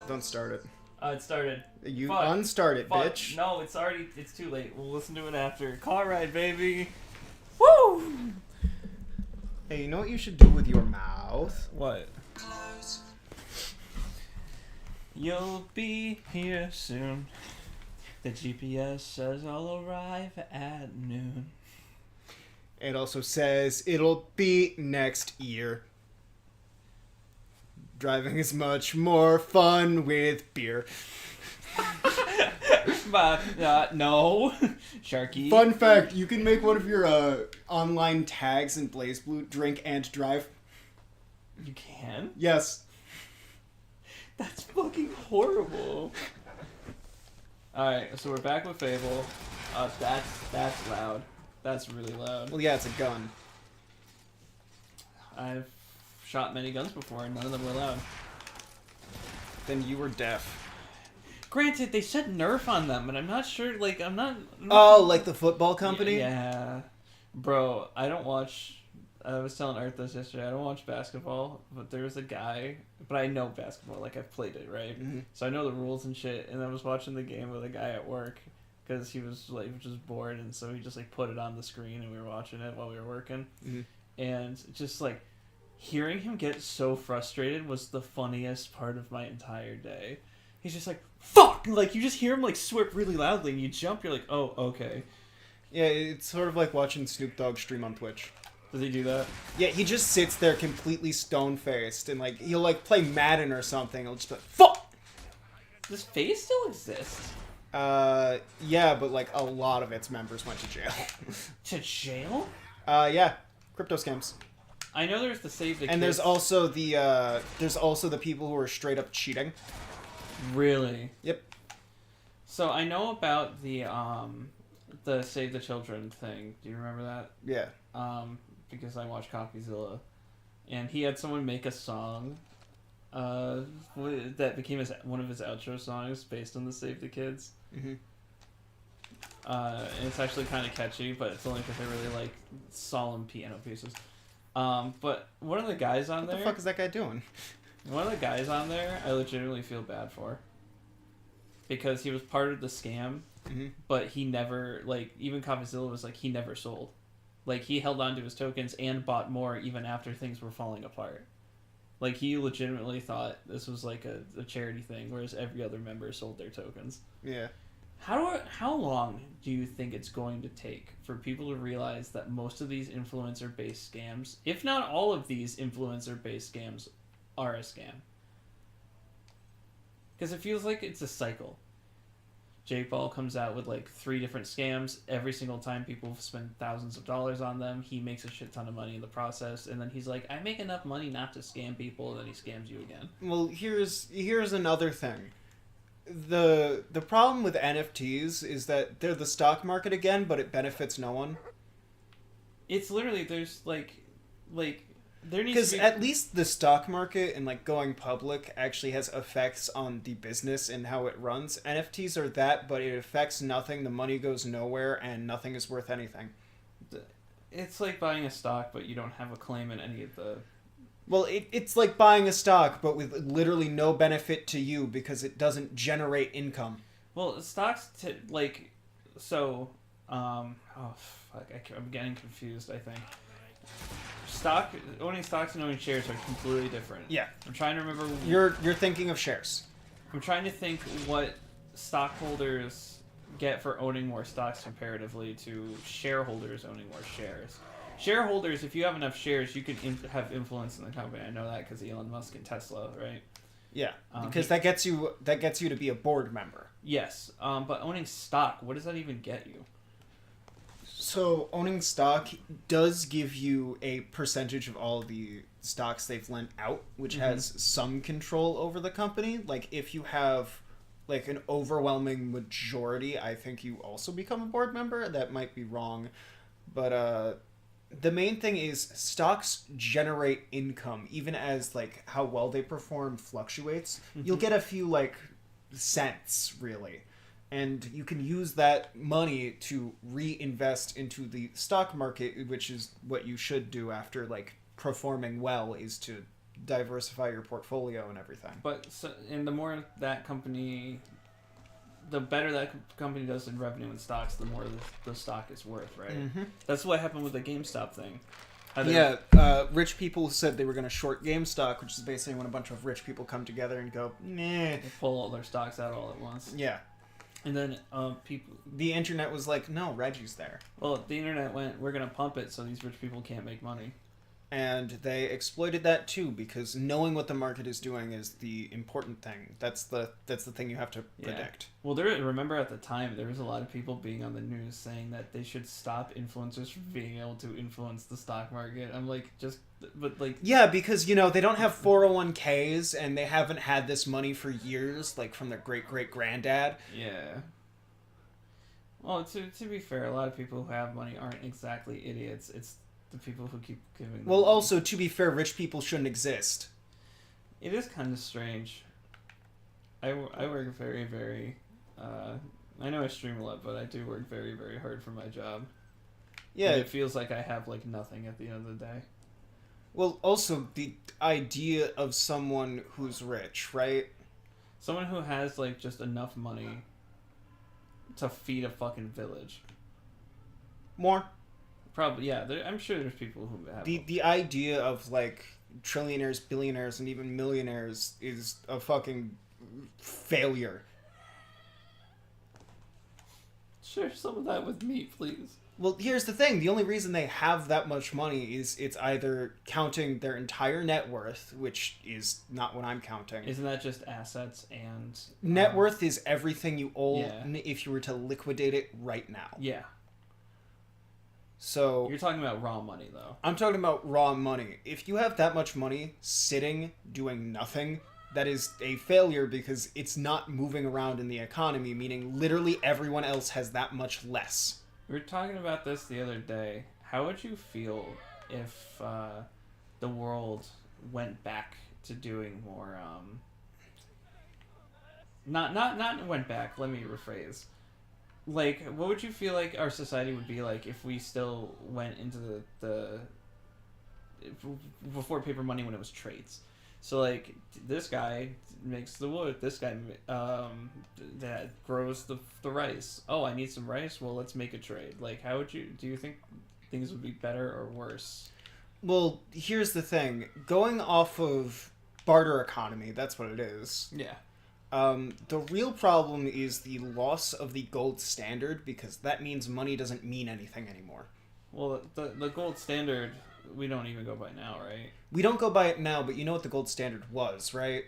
Don't start it. It started. You Fuck. unstart it, Fuck. bitch. No, it's too late. We'll listen to it after. Car ride, baby. Woo! Hey, you know what you should do with your mouth? What? You'll be here soon. The GPS says I'll arrive at noon. It also says it'll be next year. Driving is much more fun with beer. But, no. Sharky. Fun fact, you can make one of your online tags in BlazBlue drink and drive. You can? Yes. That's fucking horrible. Alright, so we're back with Fable. That's loud. That's really loud. Well, yeah, it's a gun. I've shot many guns before and none of them were loud. Then you were deaf. Granted, they said Nerf on them, and I'm not sure, like, I'm not... Oh, like the football company? Yeah. Bro, I don't watch... I was telling Earth this yesterday, I don't watch basketball, but there was a guy... But I know basketball, like, I've played it, right? Mm-hmm. So I know the rules and shit, and I was watching the game with a guy at work, because he was, like, just bored, and so he just, like, put it on the screen, and we were watching it while we were working. Mm-hmm. And just, like, hearing him get so frustrated was the funniest part of my entire day. He's just like, fuck! Like, you just hear him, like, swear really loudly, and you jump, you're like, oh, okay. Yeah, it's sort of like watching Snoop Dogg stream on Twitch. Does he do that? Yeah, he just sits there completely stone-faced, and, like, he'll, like, play Madden or something, he'll just be like, fuck! Does FaZe still exist? Yeah, but, like, a lot of its members went to jail. To jail? Yeah. Crypto scams. I know there's the Save the Kids. And there's also the people who are straight up cheating. Really? Yep. So I know about the Save the Children thing. Do you remember that? Yeah. Because I watched CopyZilla, and he had someone make a song, that became one of his outro songs based on the Save the Kids. Mm-hmm. And it's actually kind of catchy, but it's only because they're really like solemn piano pieces. But one of the guys on there. What the fuck is that guy doing? One of the guys on there, I legitimately feel bad for. Because he was part of the scam, Mm-hmm. but he never, like, even CopyZilla was like, he never sold. Like, he held on to his tokens and bought more even after things were falling apart. Like, he legitimately thought this was like a charity thing, whereas every other member sold their tokens. Yeah. How long do you think it's going to take for people to realize that most of these influencer-based scams, if not all of these influencer-based scams, are a scam? Because it feels like it's a cycle. Jake Paul comes out with like 3 different scams. Every single time people spend thousands of dollars on them, he makes a shit ton of money in the process, and then he's like, I make enough money not to scam people, and then he scams you again. Well, here's another thing. The problem with NFTs is that they're the stock market again, but it benefits no one. It's literally, there's like there needs Because to be... at least the stock market and like going public actually has effects on the business and how it runs. NFTs are that, but it affects nothing. The money goes nowhere, and nothing is worth anything. It's like buying a stock, but you don't have a claim in any of the... Well, it's like buying a stock, but with literally no benefit to you because it doesn't generate income. Well, stocks, like... So, oh, fuck, I'm getting confused, I think. Owning stocks and owning shares are completely different. Yeah. I'm trying to remember... You're thinking of shares. I'm trying to think what stockholders get for owning more stocks comparatively to shareholders owning more shares. Shareholders, if you have enough shares, you can have influence in the company. I know that because Elon Musk and Tesla, right? Yeah, because that gets you to be a board member. Yes, but owning stock, what does that even get you? So owning stock does give you a percentage of all the stocks they've lent out, which has some control over the company. Like if you have like an overwhelming majority, I think you also become a board member. That might be wrong, but the main thing is stocks generate income, even as like how well they perform fluctuates. You'll get a few like cents really. And you can use that money to reinvest into the stock market, which is what you should do after like performing well, is to diversify your portfolio and everything. But and the more that company, the better that company does in revenue and stocks, the more the stock is worth, right? Mm-hmm. That's what happened with the GameStop thing. Rich people said they were going to short GameStop, which is basically when a bunch of rich people come together and go, nah. They pull all their stocks out all at once. Yeah. And then people... The internet was like, no, Reggie's there. Well, the internet went, we're going to pump it so these rich people can't make money. And they exploited that too, because knowing what the market is doing is the important thing. That's the thing you have to predict. Well, remember at the time, there was a lot of people being on the news saying that they should stop influencers from being able to influence the stock market. I'm like, Yeah, because, they don't have 401ks, and they haven't had this money for years, like from their great-great-granddad. Yeah. Well, to be fair, a lot of people who have money aren't exactly idiots. It's the people who keep giving them money. Also, to be fair, rich people shouldn't exist. It is kind of strange. I work very, very... I know I stream a lot, but I do work very, very hard for my job. Yeah. And it feels like I have, nothing at the end of the day. Well, also, the idea of someone who's rich, right? Someone who has, just enough money to feed a fucking village. More? Probably, yeah. I'm sure there's people who have... The idea of, trillionaires, billionaires, and even millionaires is a fucking failure. Share some of that with me, please. Well, here's the thing. The only reason they have that much money is it's either counting their entire net worth, which is not what I'm counting. Isn't that just assets and... Net worth is everything you own if you were to liquidate it right now. Yeah. So... You're talking about raw money, though. I'm talking about raw money. If you have that much money sitting, doing nothing, that is a failure because it's not moving around in the economy, meaning literally everyone else has that much less. We were talking about this the other day. How would you feel if the world went back to doing more... Not went back, let me rephrase. What would you feel like our society would be like if we still went into the before paper money when it was trades? So, this guy makes the wood. This guy that grows the rice. Oh, I need some rice? Well, let's make a trade. How would you... Do you think things would be better or worse? Well, here's the thing. Going off of barter economy, that's what it is. Yeah. The real problem is the loss of the gold standard, because that means money doesn't mean anything anymore. Well, the gold standard... We don't even go by now, right? We don't go by it now, but you know what the gold standard was, right?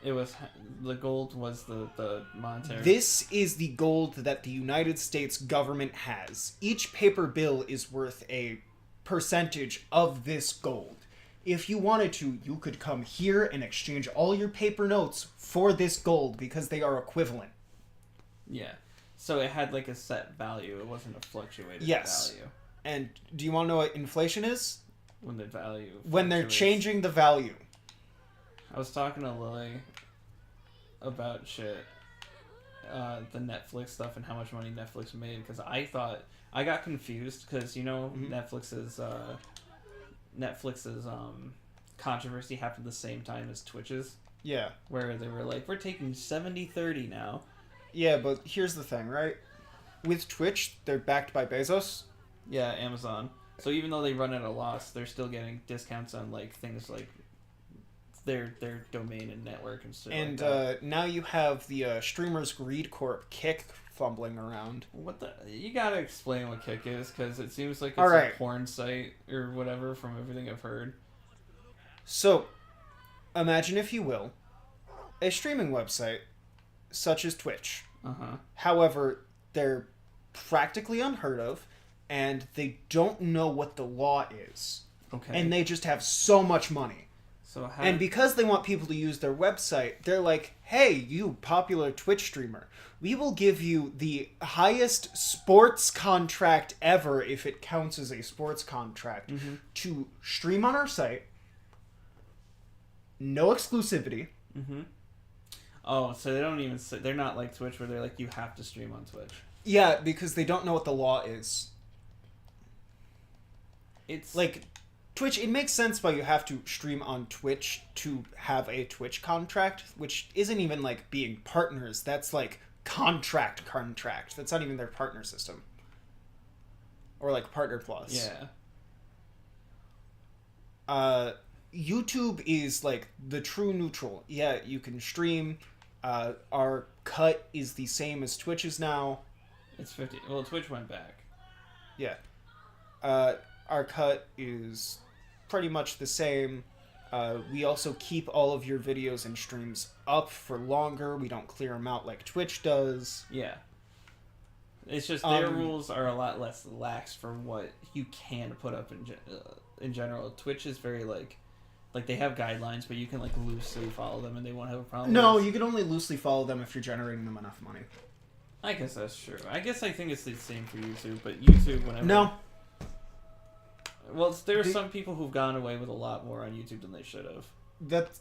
It was... The gold was the monetary... This is the gold that the United States government has. Each paper bill is worth a percentage of this gold. If you wanted to, you could come here and exchange all your paper notes for this gold because they are equivalent. Yeah. So it had a set value. It wasn't a fluctuating value. And do you want to know what inflation is? When the value... When they're changing the value. I was talking to Lily about shit. The Netflix stuff and how much money Netflix made. Because I got confused because, Mm-hmm. Netflix's controversy happened the same time as Twitch's. Yeah. Where they were like, we're taking 70-30 now. Yeah, but here's the thing, right? With Twitch, they're backed by Bezos. Yeah, Amazon. So even though they run at a loss, they're still getting discounts on things like their domain and network and stuff. And now you have the Streamers Greed Corp Kick fumbling around. What the? You gotta explain what Kick is, because it seems like it's a porn site or whatever from everything I've heard. So, imagine, if you will, a streaming website such as Twitch. Uh-huh. However, they're practically unheard of, and they don't know what the law is. Okay. And they just have so much money. So and because they want people to use their website, they're like, hey, you popular Twitch streamer, we will give you the highest sports contract ever, if it counts as a sports contract, to stream on our site. No exclusivity. Mm-hmm. Oh, so they don't even... They're not like Twitch where they're like, you have to stream on Twitch. Yeah, because they don't know what the law is. It's... Twitch, it makes sense why you have to stream on Twitch to have a Twitch contract, which isn't even, like, being partners. That's, like, contract. That's not even their partner system. Or, like, Partner Plus. Yeah. YouTube is, like, the true neutral. Yeah, you can stream. Our cut is the same as Twitch's now. It's 50. Well, Twitch went back. Yeah. Our cut is pretty much the same. We also keep all of your videos and streams up for longer. We don't clear them out like Twitch does. Yeah. It's just their rules are a lot less lax for what you can put up in general. Twitch is very like they have guidelines, but you can like loosely follow them and they won't have a problem. No, you can only loosely follow them if you're generating them enough money. I guess that's true. I think it's the same for YouTube, but YouTube whenever. No. Well, there are some people who've gone away with a lot more on YouTube than they should have.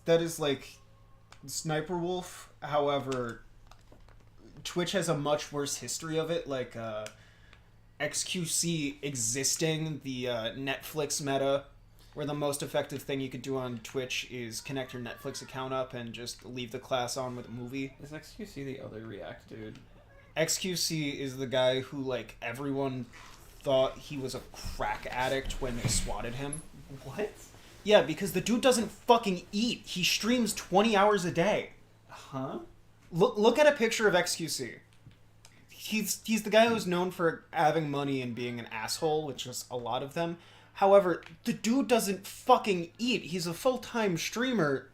That is like Sniper Wolf. However, Twitch has a much worse history of it. Like XQC existing, the Netflix meta, where the most effective thing you could do on Twitch is connect your Netflix account up and just leave the class on with a movie. Is XQC the other React dude? XQC is the guy who, like, everyone thought he was a crack addict when they swatted him. What? Yeah, because the dude doesn't fucking eat. He streams 20 hours a day. Huh? Look at a picture of XQC. He's the guy who's known for having money and being an asshole, which is a lot of them. However, the dude doesn't fucking eat. He's a full-time streamer,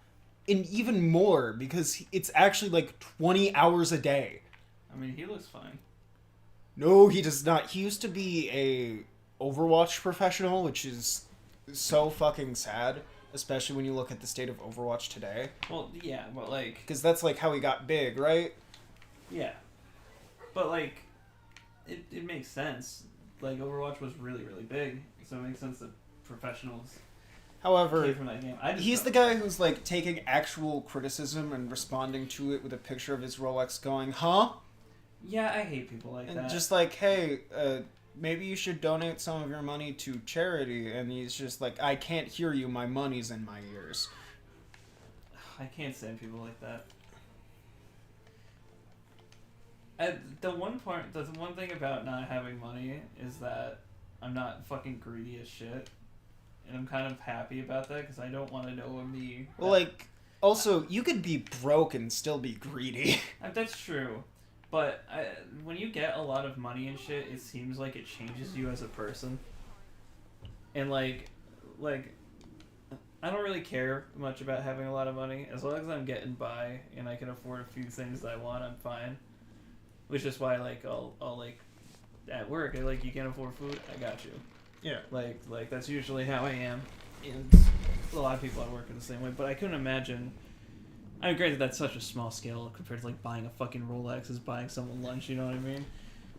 and even more, because it's actually like 20 hours a day. I mean, he looks fine. No, he does not. He used to be a Overwatch professional, which is so fucking sad, especially when you look at the state of Overwatch today. Well, yeah, but like... Because that's like how he got big, right? Yeah. But like, it makes sense. Like, Overwatch was really, really big, so it makes sense that professionals However, came from that game. he's the guy who's like taking actual criticism and responding to it with a picture of his Rolex going, huh? Yeah, I hate people like And that. just like, hey, maybe you should donate some of your money to charity. And he's just like, I can't hear you. My money's in my ears. I can't stand people like that. The one thing about not having money is that I'm not fucking greedy as shit. And I'm kind of happy about that because I don't want to know me. Well, like, also, you could be broke and still be greedy. That's true. But when you get a lot of money and shit, it seems like it changes you as a person. And like, I don't really care much about having a lot of money. As long as I'm getting by and I can afford a few things that I want, I'm fine. Which is why, like, I'll like, at work, like, you can't afford food? I got you. Yeah. Like that's usually how I am. And a lot of people at work are the same way. But I couldn't imagine... I mean, granted, that's such a small scale compared to, like, buying a fucking Rolex is buying someone lunch, you know what I mean?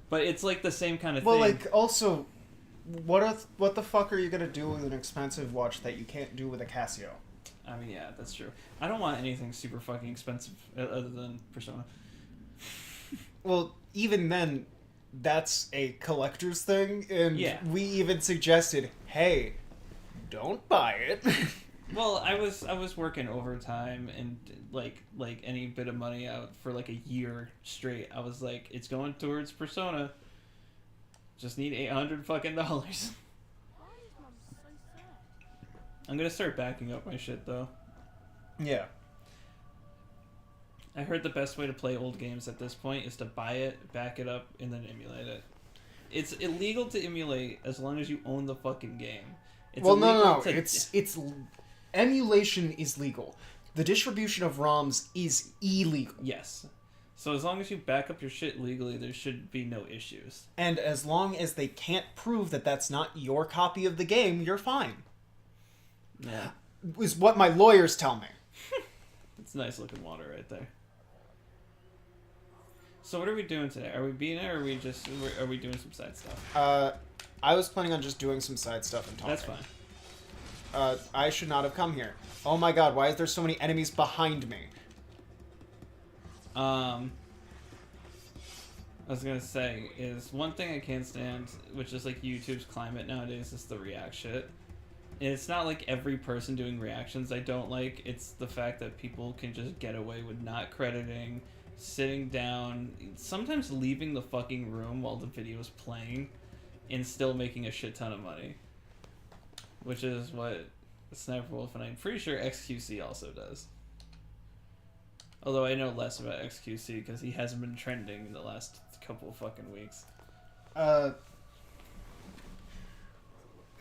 But it's, like, the same kind of thing. Well, like, also, what the fuck are you gonna do with an expensive watch that you can't do with a Casio? I mean, yeah, that's true. I don't want anything super fucking expensive other than Persona. Well, even then, that's a collector's thing, and Yeah. we even suggested, hey, don't buy it. Well, I was working overtime and like any bit of money out for like a year straight. I was like, it's going towards Persona. Just need $800 fucking dollars. I'm gonna start backing up my shit though. Yeah. I heard the best way to play old games at this point is to buy it, back it up, and then emulate it. It's illegal to emulate as long as you own the fucking game. It's No. It's emulation is legal. The distribution of ROMs is illegal. Yes. So as long as you back up your shit legally, there should be no issues. And as long as they can't prove that that's not your copy of the game, you're fine. Yeah. Is what my lawyers tell me. It's nice looking water right there. So what are we doing today? Are we beating it, or are we doing some side stuff? I was planning on just doing some side stuff and talking. That's fine. I should not have come here. Oh my god, why is there so many enemies behind me? I was gonna say is one thing I can't stand, which is like YouTube's climate nowadays, is the React shit. it's not like every person doing reactions I don't like. It's the fact that people can just get away with not crediting, sitting down, sometimes leaving the fucking room while the video is playing, and still making a shit ton of money. Which is what Sniper Wolf and I'm pretty sure XQC also does. Although I know less about XQC because he hasn't been trending in the last couple of fucking weeks.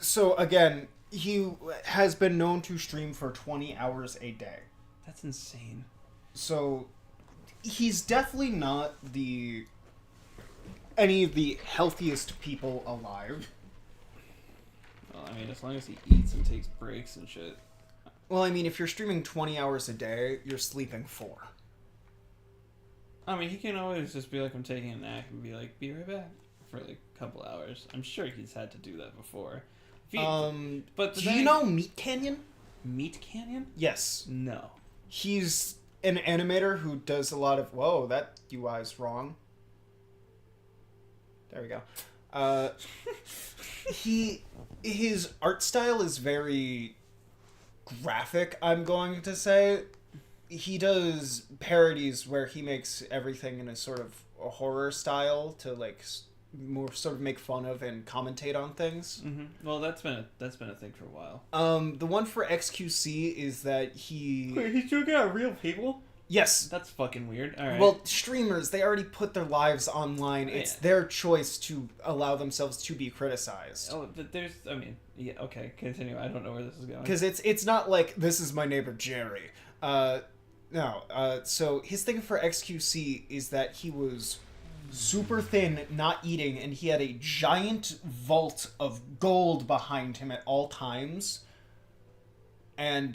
So again, he has been known to stream for 20 hours a day. That's insane. So he's definitely not any of the healthiest people alive. Well, I mean, as long as he eats and takes breaks and shit. Well, I mean, if you're streaming 20 hours a day, you're sleeping 4. I mean, he can always just be like, I'm taking a nap, and be like, be right back for like a couple hours. I'm sure he's had to do that before. But do you know Meat Canyon? Meat Canyon? Yes. No. He's an animator who does a lot of... Whoa, that UI's wrong. There we go. His art style is very graphic, I'm going to say. He does parodies where he makes everything in a sort of a horror style to like more sort of make fun of and commentate on things. Mm-hmm. Well, that's been a thing for a while. The one for XQC is that Wait, he's doing out real people? Yes. That's fucking weird. All right. Well, streamers, they already put their lives online. Yeah. It's their choice to allow themselves to be criticized. Oh, but yeah, okay, continue. I don't know where this is going. Because it's not like, this is my neighbor Jerry. No. So his thing for XQC is that he was super thin, not eating, and he had a giant vault of gold behind him at all times. And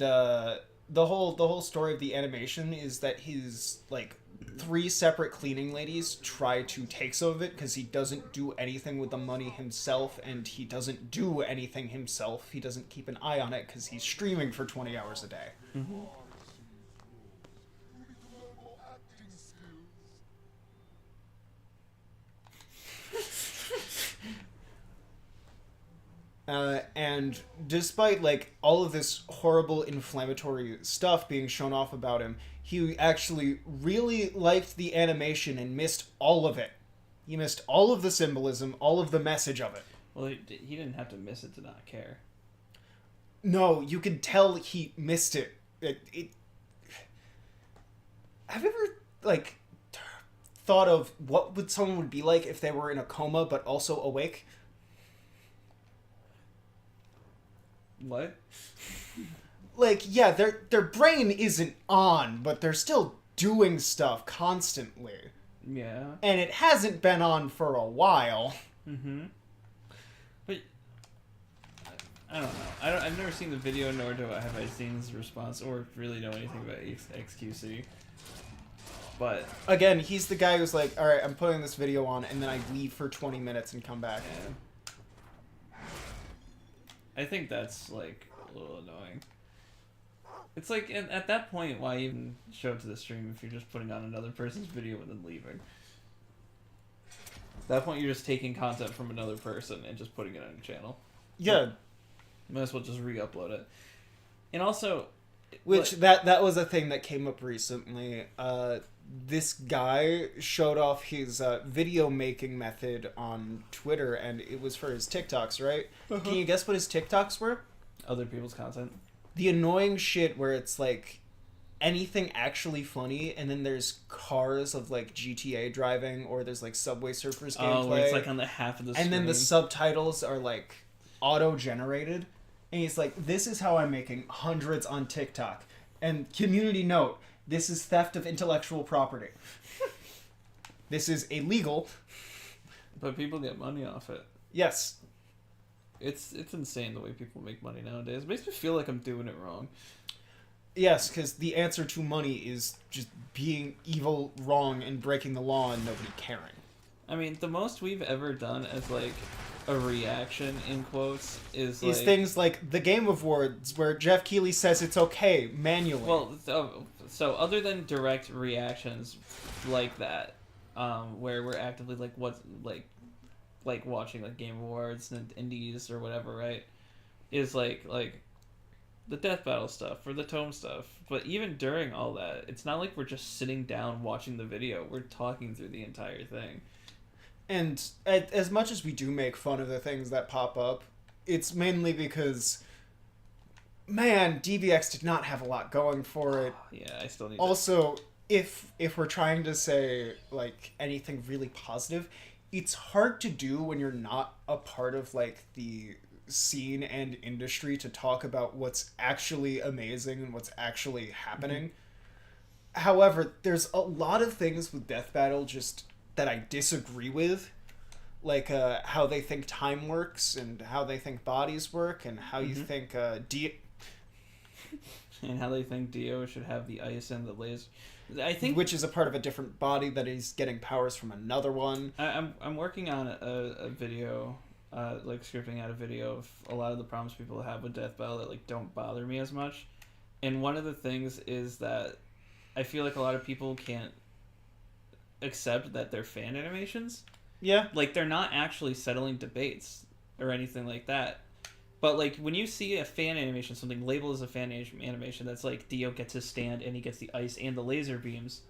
the whole story of the animation is that his like 3 separate cleaning ladies try to take some of it because he doesn't do anything with the money himself, and he doesn't do anything himself. He doesn't keep an eye on it because he's streaming for 20 hours a day. Mm-hmm. And despite like all of this horrible inflammatory stuff being shown off about him, he actually really liked the animation and missed all of it. He missed all of the symbolism, all of the message of it. Well, he didn't have to miss it to not care. No, you could tell he missed it. Have you ever like thought of what would someone would be like if they were in a coma but also awake? What? Like, yeah, their brain isn't on, but they're still doing stuff constantly. Yeah. And it hasn't been on for a while. Mm-hmm. But I don't know. I've never seen the video, nor have I seen his response, or really know anything about XQC. But again, he's the guy who's like, all right, I'm putting this video on, and then I leave for 20 minutes and come back. Yeah. I think that's like a little annoying. It's like at that point, why even show it to the stream if you're just putting on another person's video and then leaving? At that point, you're just taking content from another person and just putting it on your channel. Yeah. Might as well just re-upload it. And also, which that was a thing that came up recently. This guy showed off his video making method on Twitter, and it was for his TikToks, right? Uh-huh. Can you guess what his TikToks were? Other people's content. The annoying shit where it's like anything actually funny, and then there's cars of like GTA driving, or there's like Subway Surfers gameplay. Oh, it's like on the half of the screen. And then the subtitles are like auto-generated. And he's like, this is how I'm making hundreds on TikTok. And community note, this is theft of intellectual property. This is illegal. But people get money off it. Yes. It's insane the way people make money nowadays. It makes me feel like I'm doing it wrong. Yes, because the answer to money is just being evil, wrong, and breaking the law and nobody caring. I mean, the most we've ever done as, like, a reaction, in quotes, is like... things like the Game Awards, where Jeff Keighley says it's okay, manually. Well, so other than direct reactions like that, where we're actively, like, what's, like watching, like, Game Awards and Indies or whatever, right? is like the death battle stuff or the tome stuff. But even during all that, it's not like we're just sitting down watching the video. We're talking through the entire thing. And as much as we do make fun of the things that pop up, it's mainly because, man, DBX did not have a lot going for it. Yeah, I still need Also, if we're trying to say, like, anything really positive, it's hard to do when you're not a part of, like, the scene and industry to talk about what's actually amazing and what's actually happening. Mm-hmm. However, there's a lot of things with Death Battle just that I disagree with, like how they think time works and how they think bodies work and how you think and how they think Dio should have the ice and the laser. I think, which is a part of a different body that he's getting powers from another one. I'm working on a video, like scripting out a video of a lot of the problems people have with Death Battle that like don't bother me as much. And one of the things is that I feel like a lot of people can't accept that they're fan animations. Yeah. Like, they're not actually settling debates or anything like that. But, like, when you see a fan animation, something labeled as a fan animation that's like Dio gets his stand and he gets the ice and the laser beams,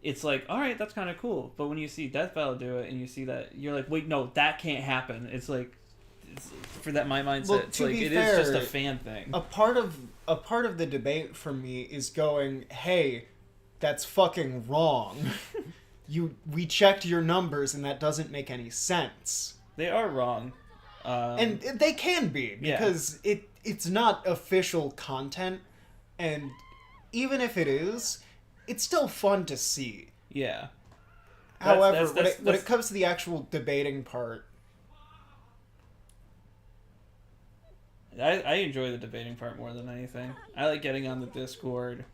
it's like, alright, that's kind of cool. But when you see Death Battle do it and you see that, you're like, wait, no, that can't happen. It's like, for that my mindset, well, it's like, it is just a fan thing. A part of the debate for me is going, hey, that's fucking wrong. We checked your numbers and that doesn't make any sense. They are wrong. And they can be, because it's not official content, and even if it is, it's still fun to see. Yeah. However, when it comes to the actual debating part, I enjoy the debating part more than anything. I like getting on the Discord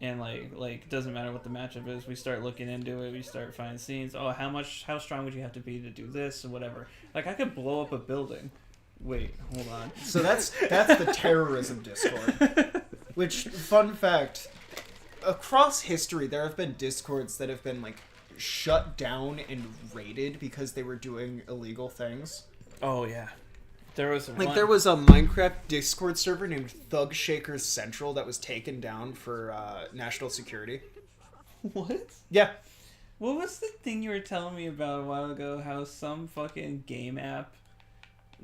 and like it doesn't matter what the matchup is. We start looking into it. We start finding scenes. Oh, how strong would you have to be to do this or whatever? Like, I could blow up a building. Wait, hold on. So that's the terrorism Discord. Which, fun fact, across history there have been Discords that have been like shut down and raided because they were doing illegal things. Oh yeah. There was a Minecraft Discord server named Thug Shakers Central that was taken down for national security. What? Yeah. What was the thing you were telling me about a while ago? How some fucking game app,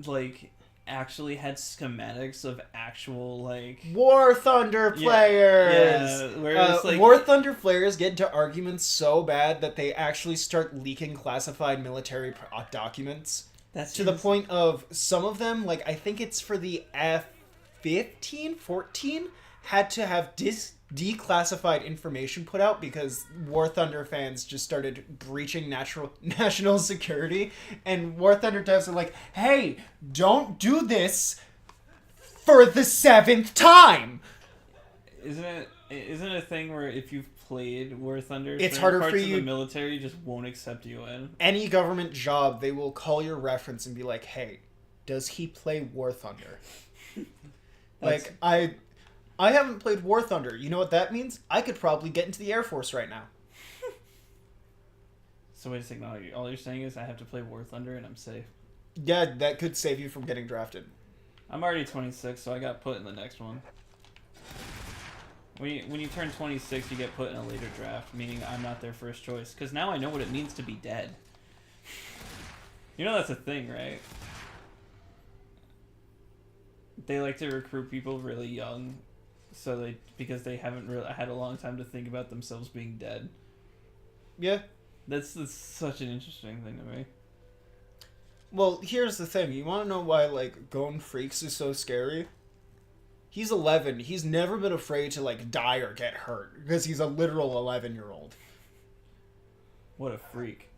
like, actually had schematics of actual, like... War Thunder players! Yeah, where it's like... War Thunder players get into arguments so bad that they actually start leaking classified military documents. That's to the point of some of them, like, I think it's for the F-15, 14, had to have declassified information put out because War Thunder fans just started breaching national security, and War Thunder devs are like, hey, don't do this for the 7th time! Isn't it a thing where if you've played War Thunder, it's harder parts for of you. The military just won't accept you in. Any government job, they will call your reference and be like, hey, does he play War Thunder? Like, I haven't played War Thunder. You know what that means? I could probably get into the Air Force right now. So wait a second, all you're saying is I have to play War Thunder and I'm safe? Yeah, that could save you from getting drafted. I'm already 26, so I got put in the next one. When you turn 26, you get put in a later draft, meaning I'm not their first choice. Because now I know what it means to be dead. You know that's a thing, right? They like to recruit people really young, because they haven't really had a long time to think about themselves being dead. Yeah. That's such an interesting thing to me. Well, here's the thing. You want to know why, like, Gone Freaks is so scary? He's 11. He's never been afraid to, like, die or get hurt. Because he's a literal 11-year-old. What a freak.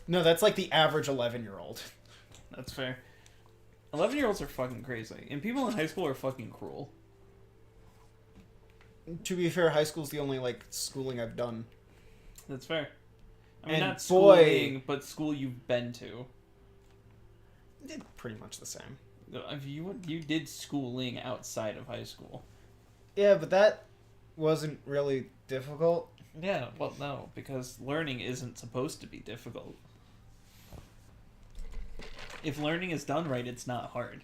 No, that's, like, the average 11-year-old. That's fair. 11-year-olds are fucking crazy. And people in high school are fucking cruel. To be fair, high school's the only, like, schooling I've done. That's fair. I mean, and not schooling, but school you've been to. Pretty much the same. You did schooling outside of high school. Yeah, but that wasn't really difficult. Yeah, well, no, because learning isn't supposed to be difficult. If learning is done right, it's not hard.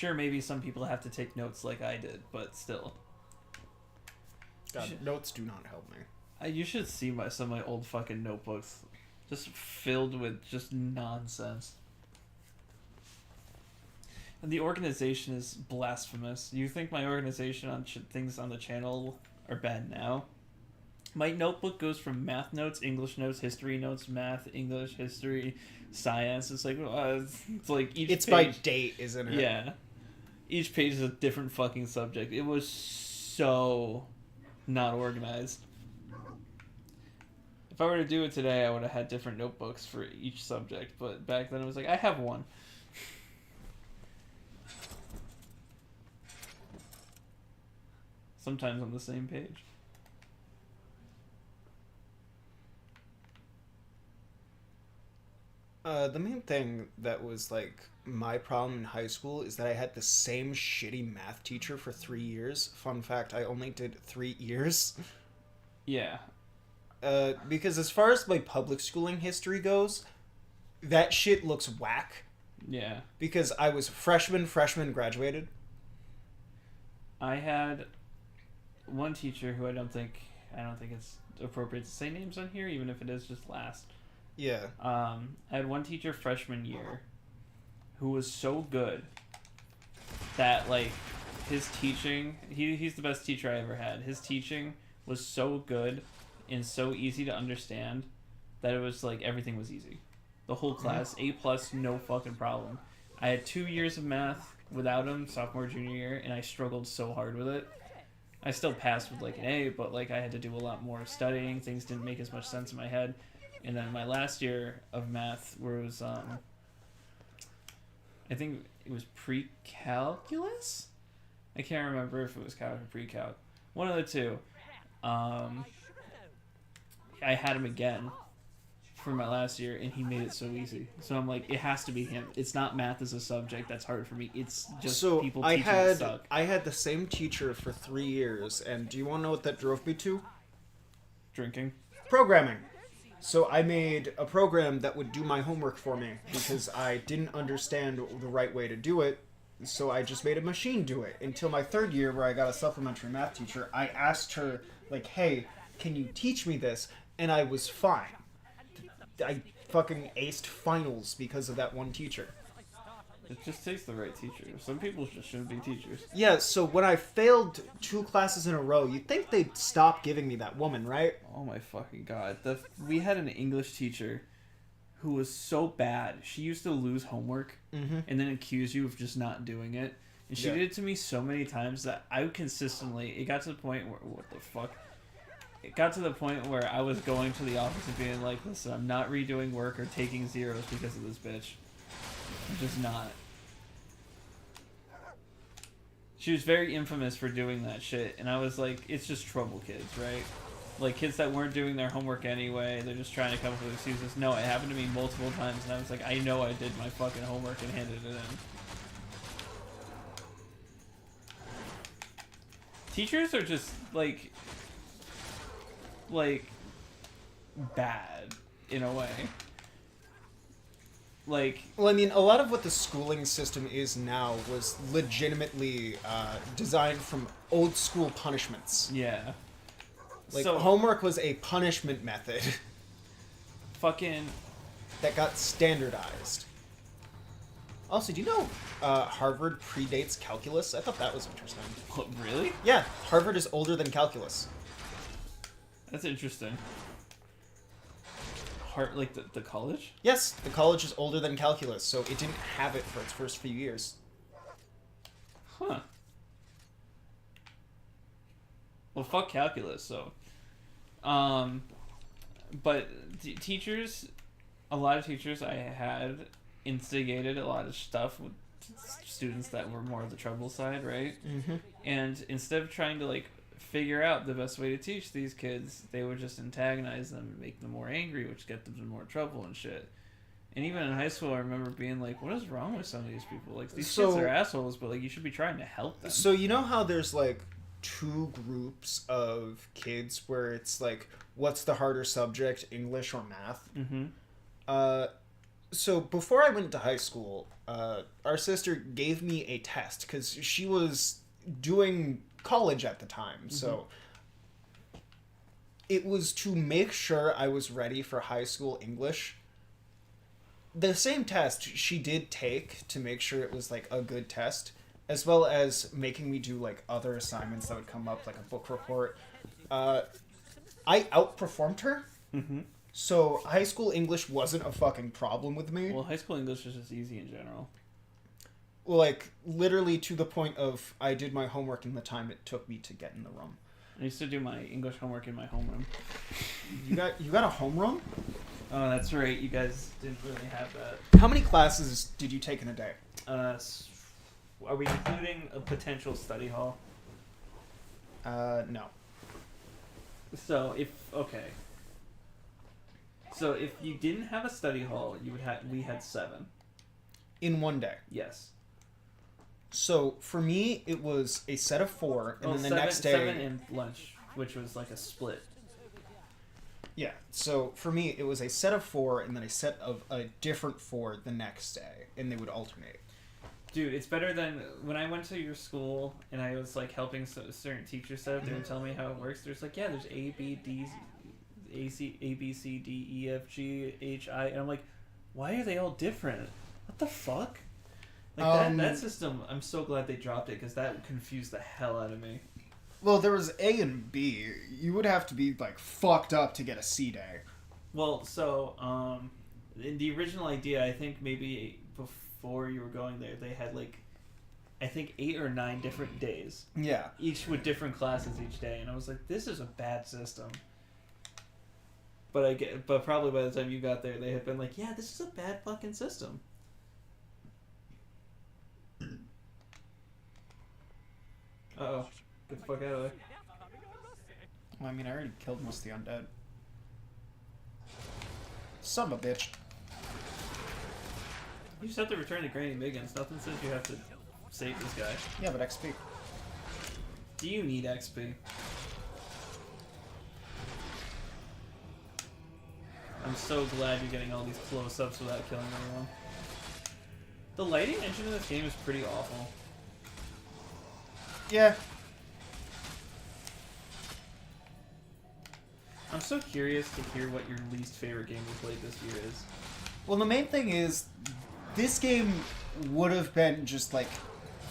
Sure, maybe some people have to take notes like I did, but still. God, notes do not help me. You should see some of my old fucking notebooks. Just filled with just nonsense. And the organization is blasphemous. You think my organization on things on the channel are bad now? My notebook goes from math notes, English notes, history notes, math, English, history, science. It's like it's like each. It's page, by date, isn't it? Yeah, each page is a different fucking subject. It was so not organized. If I were to do it today, I would have had different notebooks for each subject. But back then, it was like I have one. Sometimes on the same page. The main thing that was, like, my problem in high school is that I had the same shitty math teacher for 3 years. Fun fact, I only did 3 years. Yeah. Because as far as my public schooling history goes, that shit looks whack. Yeah. Because I was freshman, graduated. I had one teacher who I don't think it's appropriate to say names on here, even if it is just last. Yeah. I had one teacher freshman year who was so good that, like, his teaching, he's the best teacher I ever had. His teaching was so good and so easy to understand that it was like everything was easy. The whole class, A+, no fucking problem. I had 2 years of math without him, sophomore, junior year, and I struggled so hard with it. I still passed with like an A, but like I had to do a lot more studying. Things didn't make as much sense in my head. And then my last year of math, where it was, I think it was pre-calculus? I can't remember if it was calc or pre-calc. One of the two. I had him again for my last year, and he made it so easy. So I'm like, it has to be him. It's not math as a subject that's hard for me. It's just people teaching that suck. I had the same teacher for 3 years, and do you want to know what that drove me to? Drinking. Programming. So I made a program that would do my homework for me because I didn't understand the right way to do it. So I just made a machine do it. Until my 3rd year, where I got a supplementary math teacher, I asked her, like, hey, can you teach me this? And I was fine. I fucking aced finals because of that one teacher. It just takes the right teacher. Some people just shouldn't be teachers. Yeah, so when I failed 2 classes in a row, you'd think they'd stop giving me that woman, right? Oh my fucking god. We had an English teacher who was so bad. She used to lose homework and then accuse you of just not doing it. And she did it to me so many times that I would consistently... It got to the point where... What the fuck? It got to the point where I was going to the office and being like, listen, I'm not redoing work or taking zeros because of this bitch. I'm just not. She was very infamous for doing that shit, and I was like, it's just trouble kids, right? Like, kids that weren't doing their homework anyway, they're just trying to come up with excuses. No, it happened to me multiple times, and I was like, I know I did my fucking homework and handed it in. Teachers are just, like, bad, in a way. Like, well, I mean, a lot of what the schooling system is now was legitimately designed from old school punishments. yeah. Like, So, homework was a punishment method fucking... that got standardized. Also, do you know Harvard predates calculus? I thought that was interesting. What, really? Yeah, Harvard is older than calculus. That's interesting. Like the college? Yes, the college is older than calculus, so it didn't have it for its first few years. Huh. Well, fuck calculus, so. But teachers, a lot of teachers I had instigated a lot of stuff with students that were more of the trouble side, right? Mm-hmm. And instead of trying to, like, figure out the best way to teach these kids, they would just antagonize them and make them more angry, which get them in more trouble and shit. And even in high school, I remember being like, what is wrong with some of these people? Like, these kids are assholes, but, like, you should be trying to help them. So you know how there's, like, 2 groups of kids where it's like, what's the harder subject, English or math? Mm-hmm. So before I went to high school, our sister gave me a test because she was doing college at the time. So it was to make sure I was ready for high school English. The same test she did take to make sure it was like a good test, as well as making me do like other assignments that would come up, like a book report. I outperformed her. So high school English wasn't a fucking problem with me. Well, high school English is just easy in general. Well, like literally to the point of I did my homework in the time it took me to get in the room. I used to do my English homework in my homeroom. You got a homeroom? Oh, that's right. You guys didn't really have that. How many classes did you take in a day? Are we including a potential study hall? No. So if you didn't have a study hall, we had 7 In one day. Yes. So for me, it was a set of 4, and then the next day 7 and lunch, which was like a split. Yeah. So for me, it was a set of 4, and then a set of a different 4 the next day, and they would alternate. Dude, it's better than when I went to your school and I was like helping certain teachers set up. They would tell me how it works. There's like, yeah, there's A, B, D, A, B, C, D, E, F, G, H, I, and I'm like, why are they all different? What the fuck? Like that system. I'm so glad they dropped it because that confused the hell out of me. Well, there was A and B. You would have to be like fucked up to get a C day. Well, so in the original idea, I think maybe before you were going there, they had like, I think 8 or 9 different days. Yeah. Each with different classes each day, and I was like, this is a bad system. But probably by the time you got there, they had been like, yeah, this is a bad fucking system. Uh-oh. Get the fuck out of there. Well, I mean, I already killed most of the undead. Son of a bitch. You just have to return to Granny Miggins. Nothing says you have to save this guy. Yeah, but XP. Do you need XP? I'm so glad you're getting all these close-ups without killing everyone. The lighting engine in this game is pretty awful. Yeah. I'm so curious to hear what your least favorite game we played this year is. Well, the main thing is, this game would have been just, like,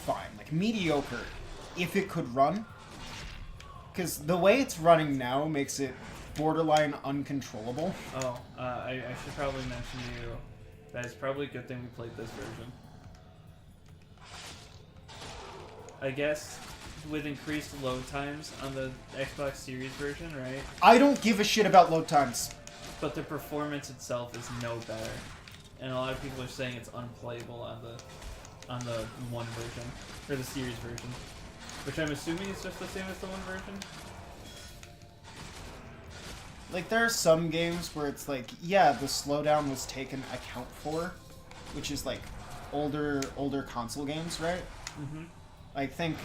fine. Like, mediocre, if it could run. Because the way it's running now makes it borderline uncontrollable. Oh, I should probably mention to you that it's probably a good thing we played this version. I guess with increased load times on the Xbox Series version, right? I don't give a shit about load times. But the performance itself is no better. And a lot of people are saying it's unplayable on the one version, or the series version. Which I'm assuming is just the same as the one version? Like, there are some games where it's like, yeah, the slowdown was taken account for, which is, like, older console games, right? Mm-hmm. I think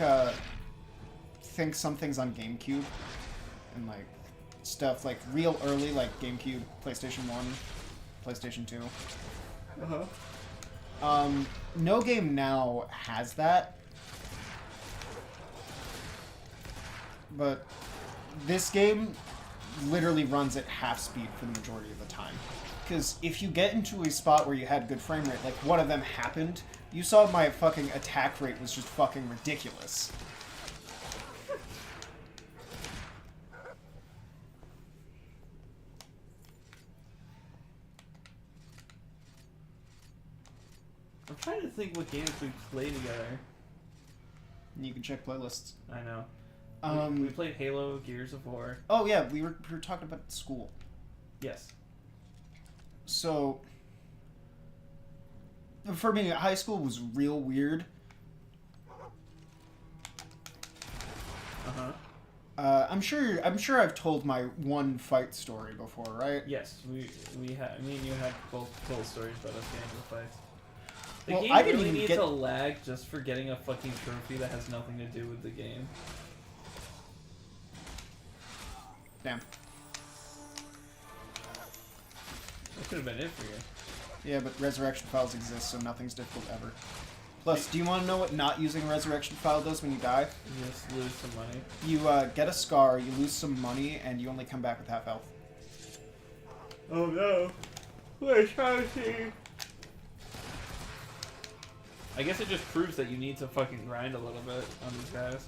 some things on GameCube, and, like, stuff, like, real early, like, GameCube, PlayStation 1, PlayStation 2. Uh-huh. No game now has that. But this game literally runs at half speed for the majority of the time. Because if you get into a spot where you had good frame rate, like one of them happened, you saw my fucking attack rate was just fucking ridiculous. I'm trying to think what games we play together. You can check playlists. I know. We played Halo, Gears of War. Oh yeah, we were talking about school. Yes. So, for me, high school was real weird. I'm sure I've told my one fight story before, right? Yes, we had. Me and you had both stories about us getting into fights. The Well, game I didn't really even needs get a lag just for getting a fucking trophy that has nothing to do with the game. Damn. That could have been it for you. Yeah, but resurrection files exist, so nothing's difficult ever. Plus, do you want to know what not using a resurrection file does when you die? You just lose some money. You get a scar, you lose some money, and you only come back with half health. Oh no. We're trying to see. I guess it just proves that you need to fucking grind a little bit on these guys.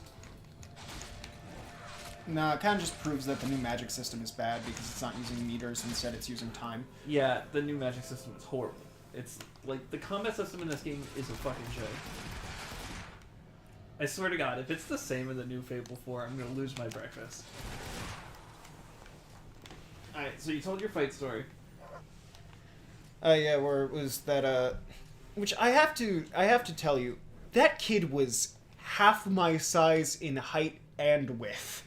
Nah, it kind of just proves that the new magic system is bad because it's not using meters, instead it's using time. Yeah, the new magic system is horrible. It's like the combat system in this game is a fucking joke. I swear to God, if it's the same in the new Fable 4, I'm gonna lose my breakfast. Alright, so you told your fight story. Yeah, where it was that, which I have to tell you, that kid was half my size in height and width.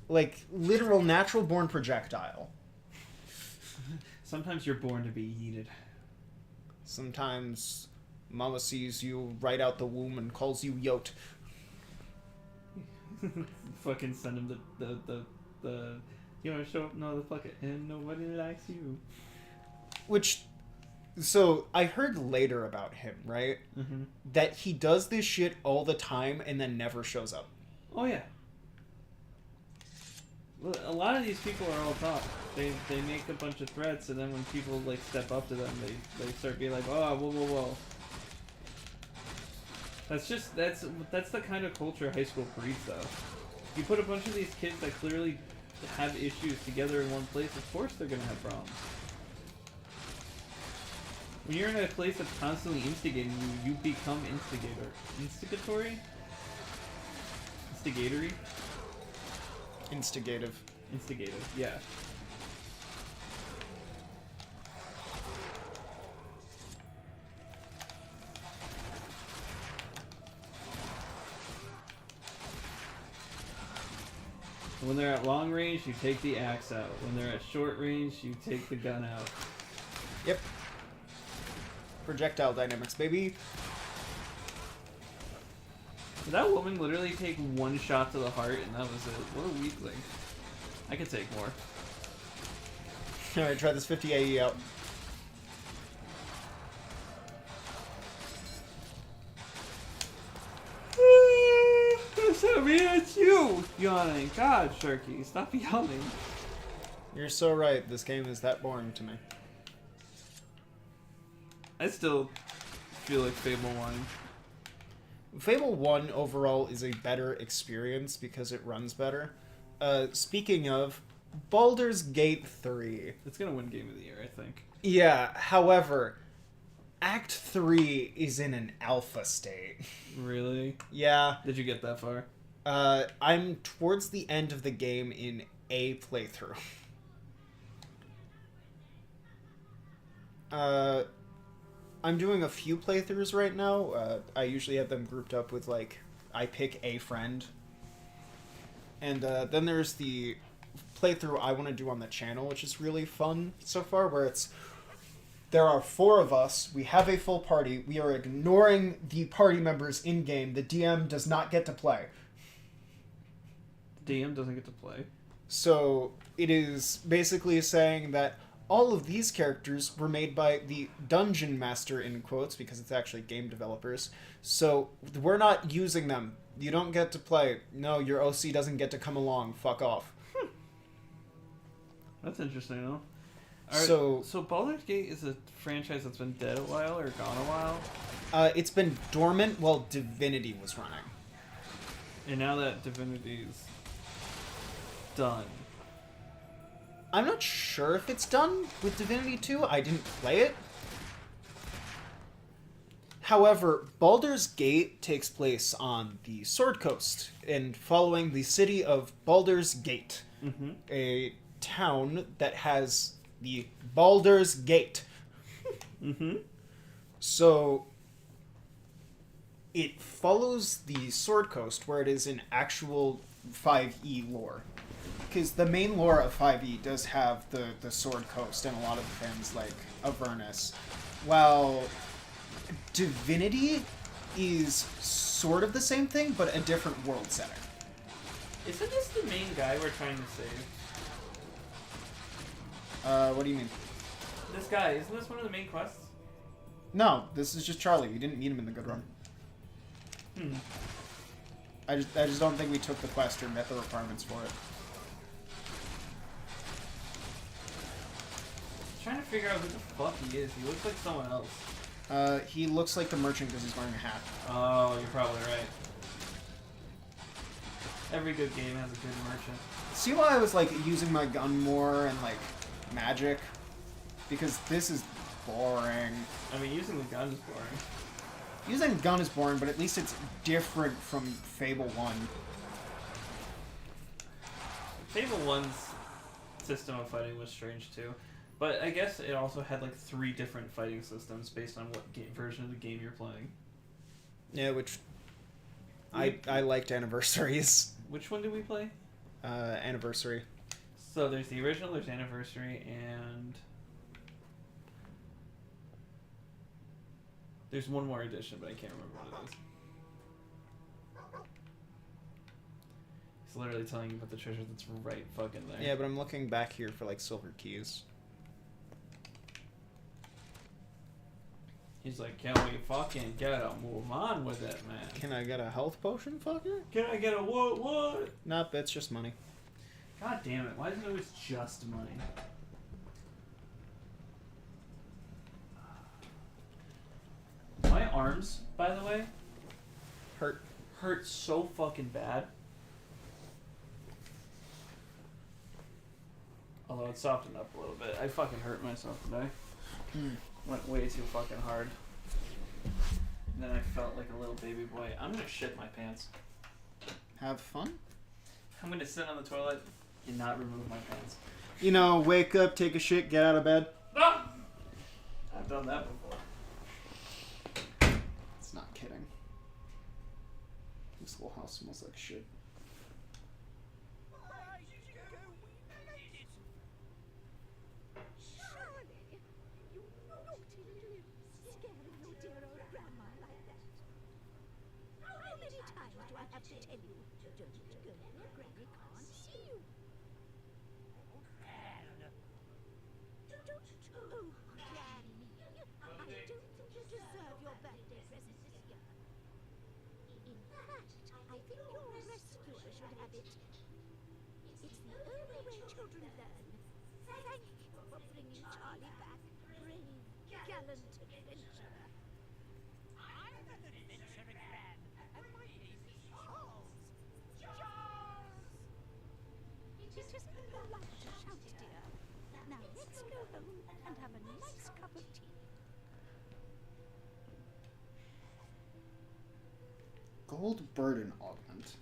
Like, literal natural-born projectile. Sometimes you're born to be yeeted. Sometimes mama sees you right out the womb and calls you Yote. Fucking send him the you wanna show up? No, the fuck it. And nobody likes you. Which, so, I heard later about him, right? Mm-hmm. That he does this shit all the time and then never shows up. Oh, yeah. Well, a lot of these people are all talk. They make a bunch of threats, and then when people, like, step up to them, they start being like, oh, whoa. That's the kind of culture high school breeds, though. You put a bunch of these kids that clearly have issues together in one place, of course they're gonna have problems. When you're in a place that's constantly instigating you, you become instigatory? Instigatory? Instigative, yeah. When they're at long range, you take the axe out. When they're at short range, you take the gun out. Yep. Projectile dynamics, baby. Did that woman literally take one shot to the heart and that was it? What a weakling. I could take more. Alright, try this 50 AE out. It's you! Yawning. God, Sharky, stop yawning. You're so right, this game is that boring to me. I still feel like Fable 1. Fable 1 overall is a better experience because it runs better. Speaking of, Baldur's Gate 3. It's gonna win Game of the Year, I think. Yeah, however, Act 3 is in an alpha state. Really? Yeah. Did you get that far? I'm towards the end of the game in a playthrough. I'm doing a few playthroughs right now. I usually have them grouped up with, like, I pick a friend. And then there's the playthrough I want to do on the channel, which is really fun so far, where it's... There are 4 of us, we have a full party, we are ignoring the party members in-game, the DM does not get to play. The DM doesn't get to play? So, it is basically saying that all of these characters were made by the Dungeon Master, in quotes, because it's actually game developers, so we're not using them. You don't get to play. No, your OC doesn't get to come along. Fuck off. That's interesting, though. So Baldur's Gate is a franchise that's been dead a while or gone a while? It's been dormant while Divinity was running. And now that Divinity's done. I'm not sure if it's done with Divinity 2. I didn't play it. However, Baldur's Gate takes place on the Sword Coast and following the city of Baldur's Gate, a town that has the Baldur's Gate. So it follows the Sword Coast, where it is in actual 5e lore. Because the main lore of 5e does have the Sword Coast and a lot of the things like Avernus. While Divinity is sort of the same thing, but a different world setting. Isn't this the main guy we're trying to save? What do you mean? This guy, isn't this one of the main quests? No, this is just Charlie. You didn't meet him in the good run. Hmm. I just don't think we took the quest or met the requirements for it. I'm trying to figure out who the fuck he is. He looks like someone else. He looks like the merchant because he's wearing a hat. Oh, you're probably right. Every good game has a good merchant. See why I was like using my gun more and like magic? Because this is boring. I mean, using the gun is boring. Using gun is boring, but at least it's different from Fable 1. Fable 1's system of fighting was strange too. But I guess it also had like 3 different fighting systems based on what version of the game you're playing. Yeah, which I liked Anniversaries. Which one did we play? Anniversary. So there's the original, there's Anniversary, and there's one more edition, but I can't remember what it is. He's literally telling you about the treasure that's right fucking there. Yeah, but I'm looking back here for like silver keys. He's like, can we fucking move on with it, man? Can I get a health potion, fucker? Can I get a what? Nope, it's just money. God damn it, why is it always just money? My arms, by the way, hurt so fucking bad. Although it softened up a little bit. I fucking hurt myself today. Went way too fucking hard. And then I felt like a little baby boy. I'm gonna shit my pants. Have fun? I'm gonna sit on the toilet and not remove my pants. You know, wake up, take a shit, get out of bed. No! I've done that before. It's not kidding. This whole house smells like shit. Gold burden augment.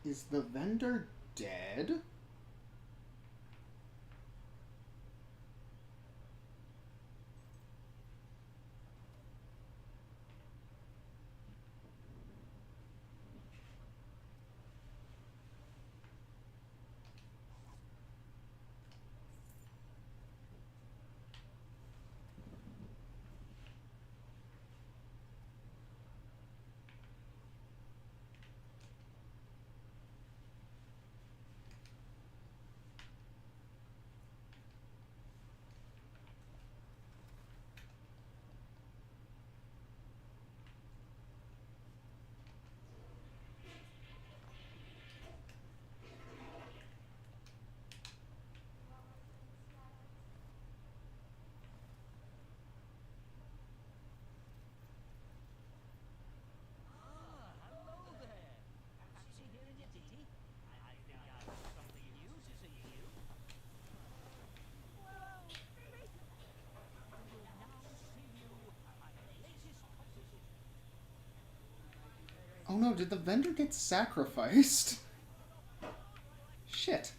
Is the vendor dead? Oh no, did the vendor get sacrificed? Shit.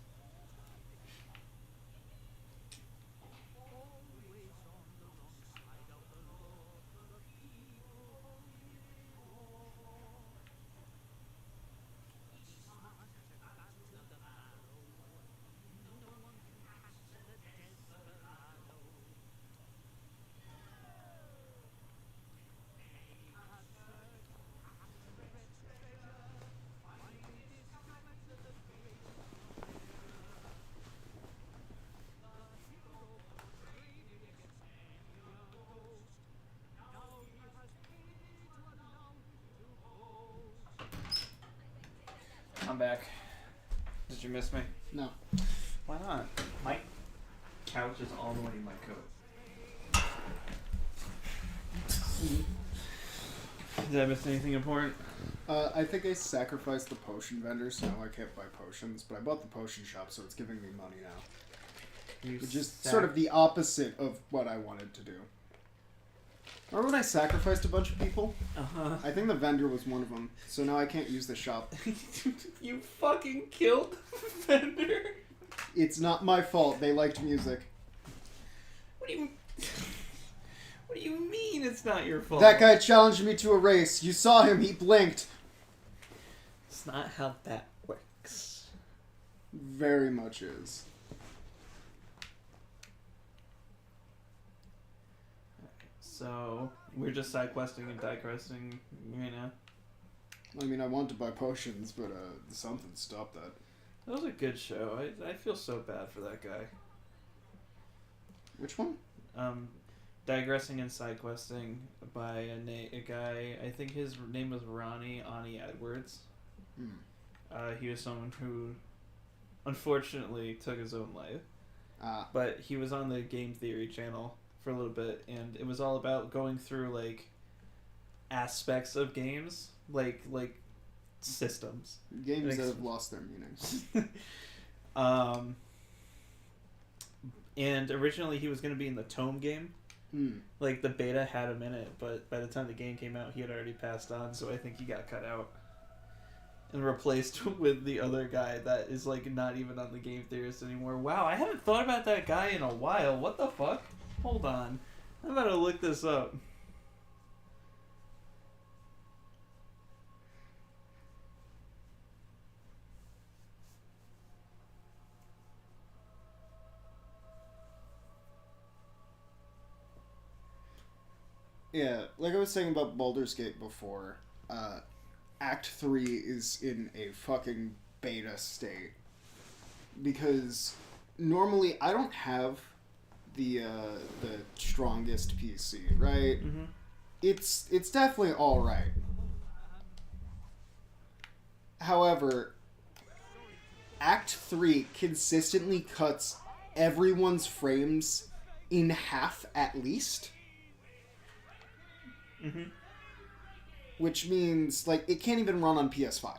I'm back. Did you miss me? No. Why not? My couch is all the way in my coat. Did I miss anything important? I think I sacrificed the potion vendor, so now I can't buy potions, but I bought the potion shop, so it's giving me money now. You Which is sort of the opposite of what I wanted to do. Remember when I sacrificed a bunch of people? Uh-huh. I think the vendor was one of them, so now I can't use the shop. You fucking killed the vendor? It's not my fault, they liked music. What do you mean it's not your fault? That guy challenged me to a race. You saw him, he blinked. It's not how that works. Very much is. So, we're just side questing and die questing right now. I mean, I want to buy potions, but something stopped that. That was a good show. I feel so bad for that guy. Which one? Digressing and side questing by a guy, I think his name was Ronnie Ani Edwards. He was someone who unfortunately took his own life. But he was on the Game Theory channel for a little bit, and it was all about going through like aspects of games, like systems. Games that have lost their meanings. And originally he was going to be in the Tome game. Like the beta had him in it, but by the time the game came out, he had already passed on, so I think he got cut out and replaced with the other guy that is like not even on the Game Theorist anymore. Wow, I haven't thought about that guy in a while. What the fuck? Hold on. I'm about to look this up. Yeah, like I was saying about Baldur's Gate before, Act 3 is in a fucking beta state. Because normally I don't have the strongest PC, right? Mm-hmm. It's definitely alright. However, Act 3 consistently cuts everyone's frames in half at least. Mm-hmm. Which means, like, it can't even run on PS5.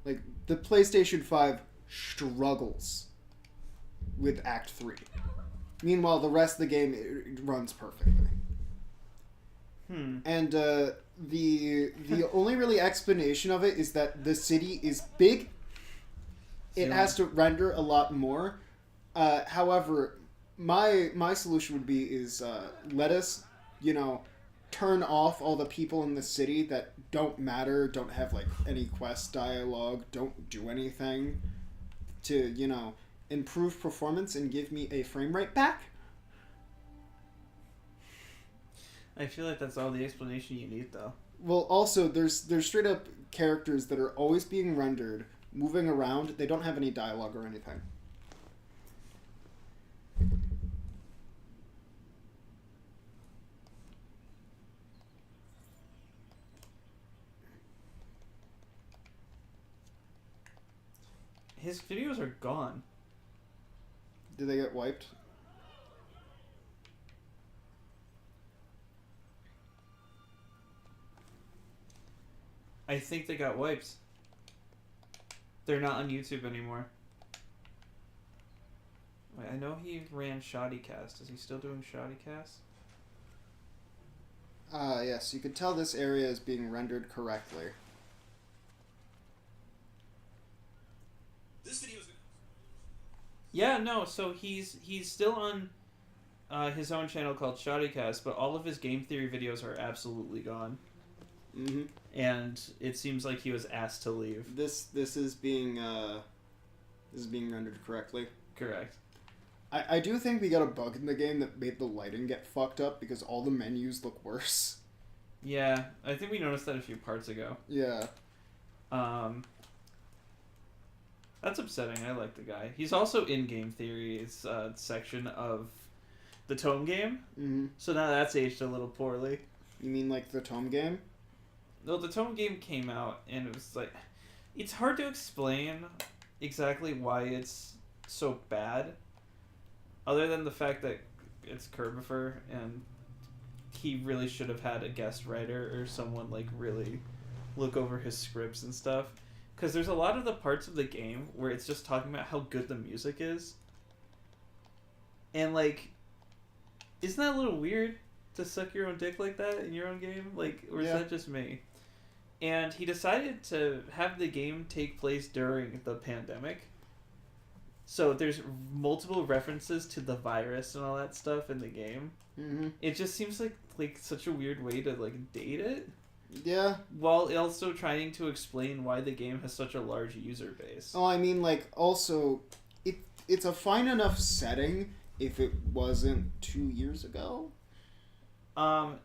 Like, the PlayStation 5 struggles with Act 3. Meanwhile, the rest of the game, it runs perfectly. And the only really explanation of it is that the city is big. It has to render a lot more. However, my solution would be is let us, turn off all the people in the city that don't matter, don't have like any quest dialogue, don't do anything to, improve performance and give me a frame rate back. I feel like that's all the explanation you need, though. Well, also there's straight up characters that are always being rendered, moving around. They don't have any dialogue or anything. His videos are gone. Did they get wiped? I think they got wiped. They're not on YouTube anymore. Wait, I know he ran Shoddycast. Is he still doing Shoddycast? Yes. You could tell this area is being rendered correctly. This video is. Yeah, no. So he's still on his own channel called Shoddycast, but all of his game theory videos are absolutely gone. Mm-hmm. And it seems like he was asked to leave. This is being rendered correctly. Correct. I do think we got a bug in the game that made the lighting get fucked up because all the menus look worse. Yeah, I think we noticed that a few parts ago. Yeah. That's upsetting. I like the guy. He's also in Game Theory's section of the Tome game. Mm-hmm. So now that's aged a little poorly. You mean like the Tome game? No, the Tome game came out, and it was like... It's hard to explain exactly why it's so bad, other than the fact that it's Curbifer, and he really should have had a guest writer or someone, like, really look over his scripts and stuff. Because there's a lot of the parts of the game where it's just talking about how good the music is. And, like, isn't that a little weird to suck your own dick like that in your own game? Like, or is that just me? And he decided to have the game take place during the pandemic. So there's multiple references to the virus and all that stuff in the game. Mm-hmm. It just seems like such a weird way to, like, date it. Yeah. While also trying to explain why the game has such a large user base. Oh, I mean, like, also, it's a fine enough setting if it wasn't 2 years ago.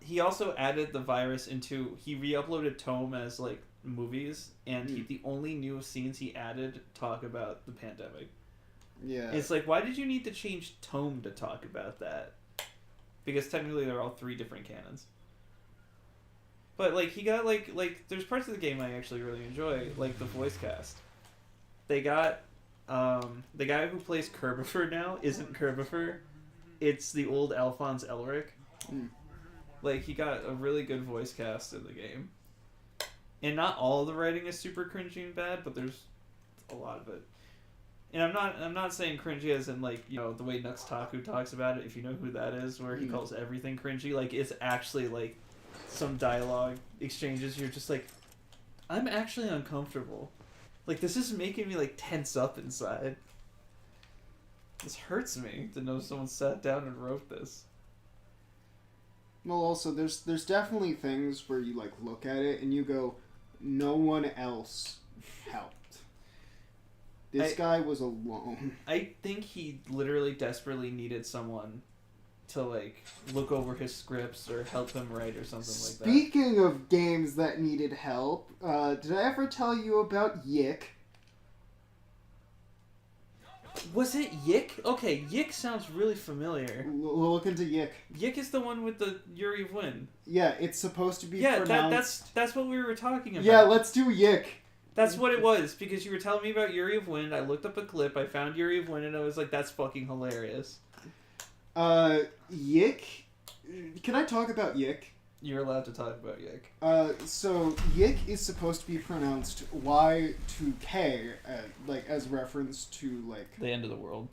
He also added the virus into... He re-uploaded Tome as, like, movies, and the only new scenes he added talk about the pandemic. Yeah. It's like, why did you need to change Tome to talk about that? Because technically they're all three different canons. But, like, he got, like, there's parts of the game I actually really enjoy, like the voice cast. They got, the guy who plays Curbifer now isn't Curbifer. It's the old Alphonse Elric. Mm. Like, he got a really good voice cast in the game. And not all of the writing is super cringy and bad, but there's a lot of it. And I'm not saying cringy as in, like, you know, the way Nux Taku talks about it, if you know who that is, where he calls everything cringy. Like, it's actually, like, some dialogue exchanges, you're just like, I'm actually uncomfortable. Like, this is making me, like, tense up inside. This hurts me to know someone sat down and wrote this. Well, also, there's definitely things where you, like, look at it and you go, no one else helped. This guy was alone. I think he literally desperately needed someone to, like, look over his scripts or help him write or something like that. Speaking of games that needed help, did I ever tell you about Yick? Was it Yick? Okay, Yick sounds really familiar. Look into Yick. Yick is the one with the Yuri of Wind. Yeah, it's supposed to be pronounced... that's what we were talking about. Yeah, let's do Yick. That's what it was, because you were telling me about Yuri of Wind, I looked up a clip, I found Yuri of Wind, and I was like, that's fucking hilarious. Yick? Can I talk about Yick? You're allowed to talk about Yick. So Yick is supposed to be pronounced Y2K, like, as reference to, like... The end of the world.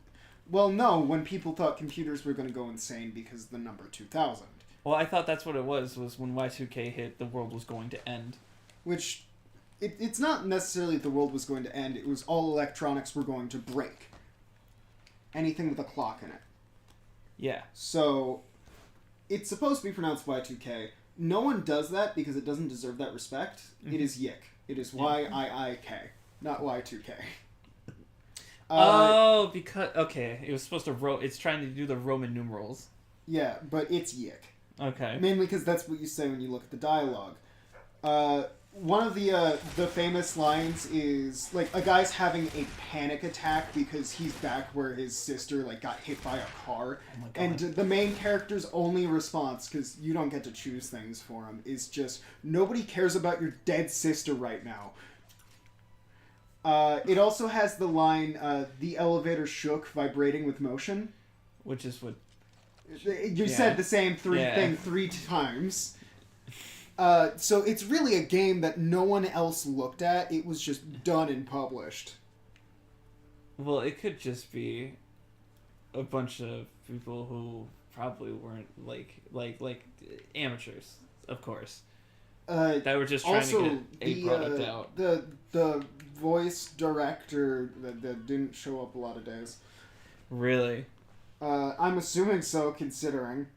Well, no, when people thought computers were going to go insane because of the number 2000. Well, I thought that's what it was when Y2K hit, the world was going to end. Which, it's not necessarily the world was going to end. It was all electronics were going to break. Anything with a clock in it. Yeah. So, it's supposed to be pronounced Y2K. No one does that because it doesn't deserve that respect. Mm-hmm. It is Yik. It is Y-I-I-K, not Y2K. Because... Okay, it was supposed to... It's trying to do the Roman numerals. Yeah, but it's Yik. Okay. Mainly because that's what you say when you look at the dialogue. One of the famous lines is, like, a guy's having a panic attack because he's back where his sister, like, got hit by a car. Oh my God. And the main character's only response, because you don't get to choose things for him, is just, nobody cares about your dead sister right now. It also has the line, the elevator shook, vibrating with motion. Which is what... You said the same thing 3 times. So it's really a game that no one else looked at. It was just done and published. Well, it could just be a bunch of people who probably weren't like amateurs, of course. That were just trying to get a product out. The voice director that didn't show up a lot of days. Really? I'm assuming so, considering.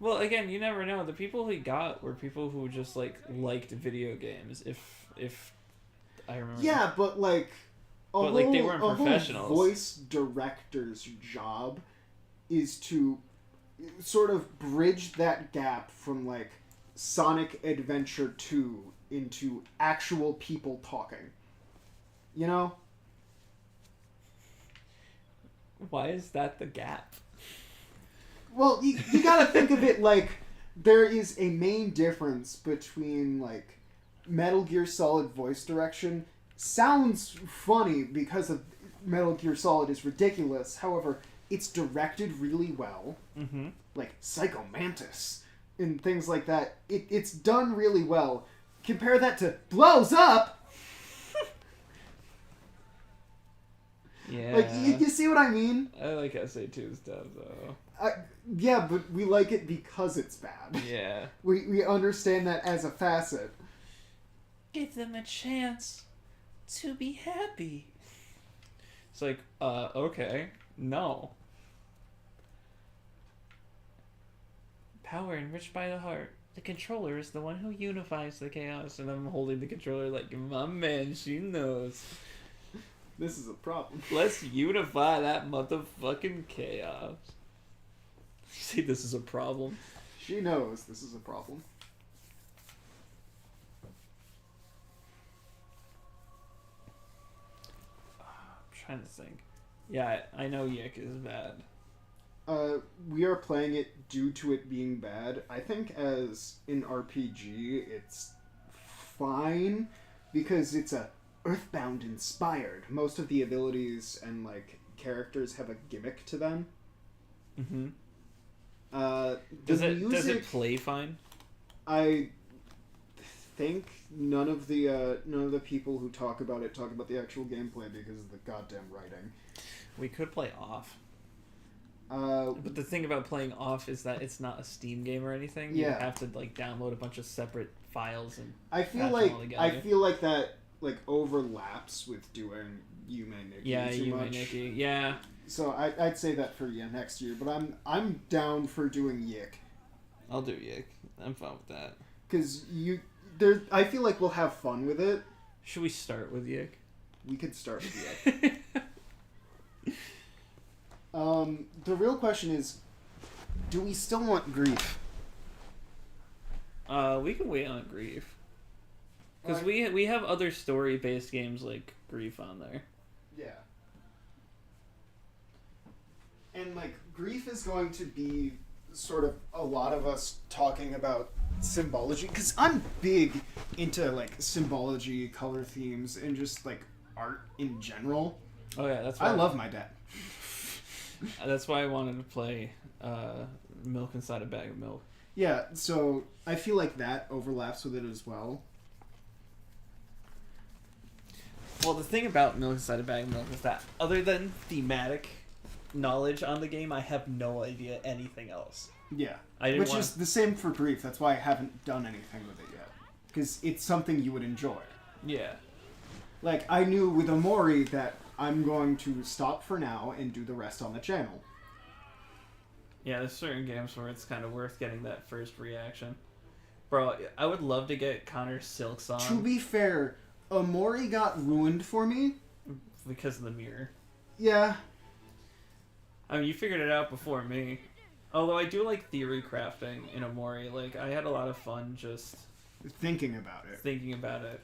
Well, again, you never know. The people he got were people who just liked video games. If I remember. Yeah, but like, they weren't professionals. Whole voice director's job is to sort of bridge that gap from like Sonic Adventure 2 into actual people talking. You know? Why is that the gap? Well, you gotta think of it like there is a main difference between like Metal Gear Solid voice direction. Sounds funny because of Metal Gear Solid is ridiculous. However, it's directed really well. Mm-hmm. Like Psycho Mantis and things like that. It's done really well. Compare that to Blows Up! Yeah. Like, you see what I mean? I like SA2 stuff, though. Yeah, but we like it because it's bad. Yeah. We understand that as a facet. Give them a chance to be happy. It's like, okay. No. Power enriched by the heart. The controller is the one who unifies the chaos. And I'm holding the controller like, my man, she knows. This is a problem. Let's unify that motherfucking chaos. See, this is a problem. She knows this is a problem. I'm trying to think. Yeah, I know Yik is bad. We are playing it due to it being bad. I think as an RPG, it's fine because it's a Earthbound inspired. Most of the abilities and like characters have a gimmick to them. Mm-hmm. Does it play fine? I think none of the people who talk about the actual gameplay because of the goddamn writing. We could play off. But the thing about playing off is that it's not a Steam game or anything. Yeah. You have to like download a bunch of separate files and. I feel like that like overlaps with doing Yume Nikki too much. Nikki. Yeah. So I'd say that for next year, but I'm down for doing Yik. I'll do Yik. I'm fine with that. Because I feel like we'll have fun with it. Should we start with Yik? We could start with Yik. The real question is, do we still want Grief? We can wait on Grief. Because we have other story-based games like Grief on there. Yeah. And, like, Grief is going to be sort of a lot of us talking about symbology. Because I'm big into, like, symbology, color themes, and just, like, art in general. Oh, yeah, that's why I love my dad. That's why I wanted to play Milk Inside a Bag of Milk. Yeah, so I feel like that overlaps with it as well. Well, the thing about Milk Inside a Bag of Milk is that other than thematic knowledge on the game, I have no idea anything else. Yeah. I didn't Which want... is the same for Grief. That's why I haven't done anything with it yet. Because it's something you would enjoy. Yeah. Like, I knew with Omori that I'm going to stop for now and do the rest on the channel. Yeah, there's certain games where it's kind of worth getting that first reaction. Bro, I would love to get Connor's Silk Song. To be fair, Omori got ruined for me. Because of the mirror. Yeah. I mean, you figured it out before me. Although I do like theory crafting in Omori. Like, I had a lot of fun just... thinking about it.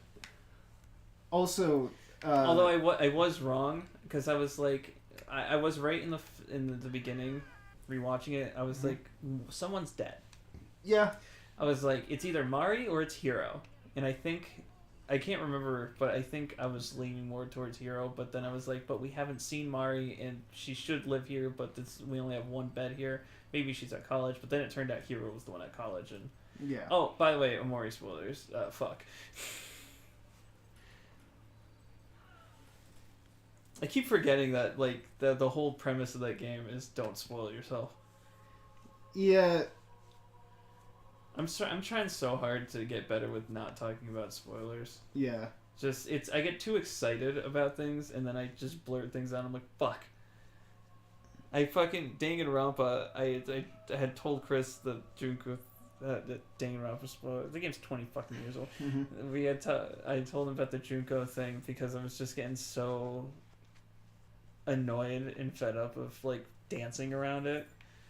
Also... although I was wrong, because I was like... I was right in the beginning, rewatching it. I was like, someone's dead. Yeah. I was like, it's either Mari or it's Hiro. And I think... I can't remember, but I think I was leaning more towards Hiro. But then I was like, but we haven't seen Mari, and she should live here, but we only have one bed here. Maybe she's at college. But then it turned out Hiro was the one at college. And yeah. Oh, by the way, Omori spoilers. Fuck. I keep forgetting that, like, the whole premise of that game is don't spoil yourself. Yeah. I'm trying so hard to get better with not talking about spoilers. Yeah. I get too excited about things, and then I just blurt things out. I'm like, fuck. I fucking Danganronpa. I had told Chris the Junko that Danganronpa spoiler. The game's 20 fucking years old. Mm-hmm. I told him about the Junko thing because I was just getting so annoyed and fed up of like dancing around it.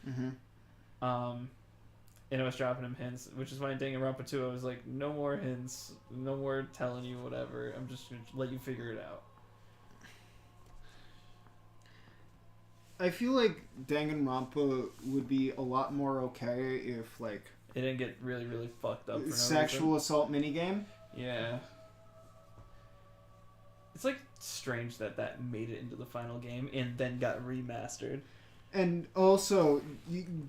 Mm-hmm. And I was dropping him hints, which is why in Danganronpa 2 I was like, no more hints, no more telling you whatever. I'm just gonna let you figure it out. I feel like Danganronpa would be a lot more okay if, like... it didn't get really, really fucked up for no sexual reason. assault minigame? Yeah. It's, like, strange that made it into the final game and then got remastered. And also,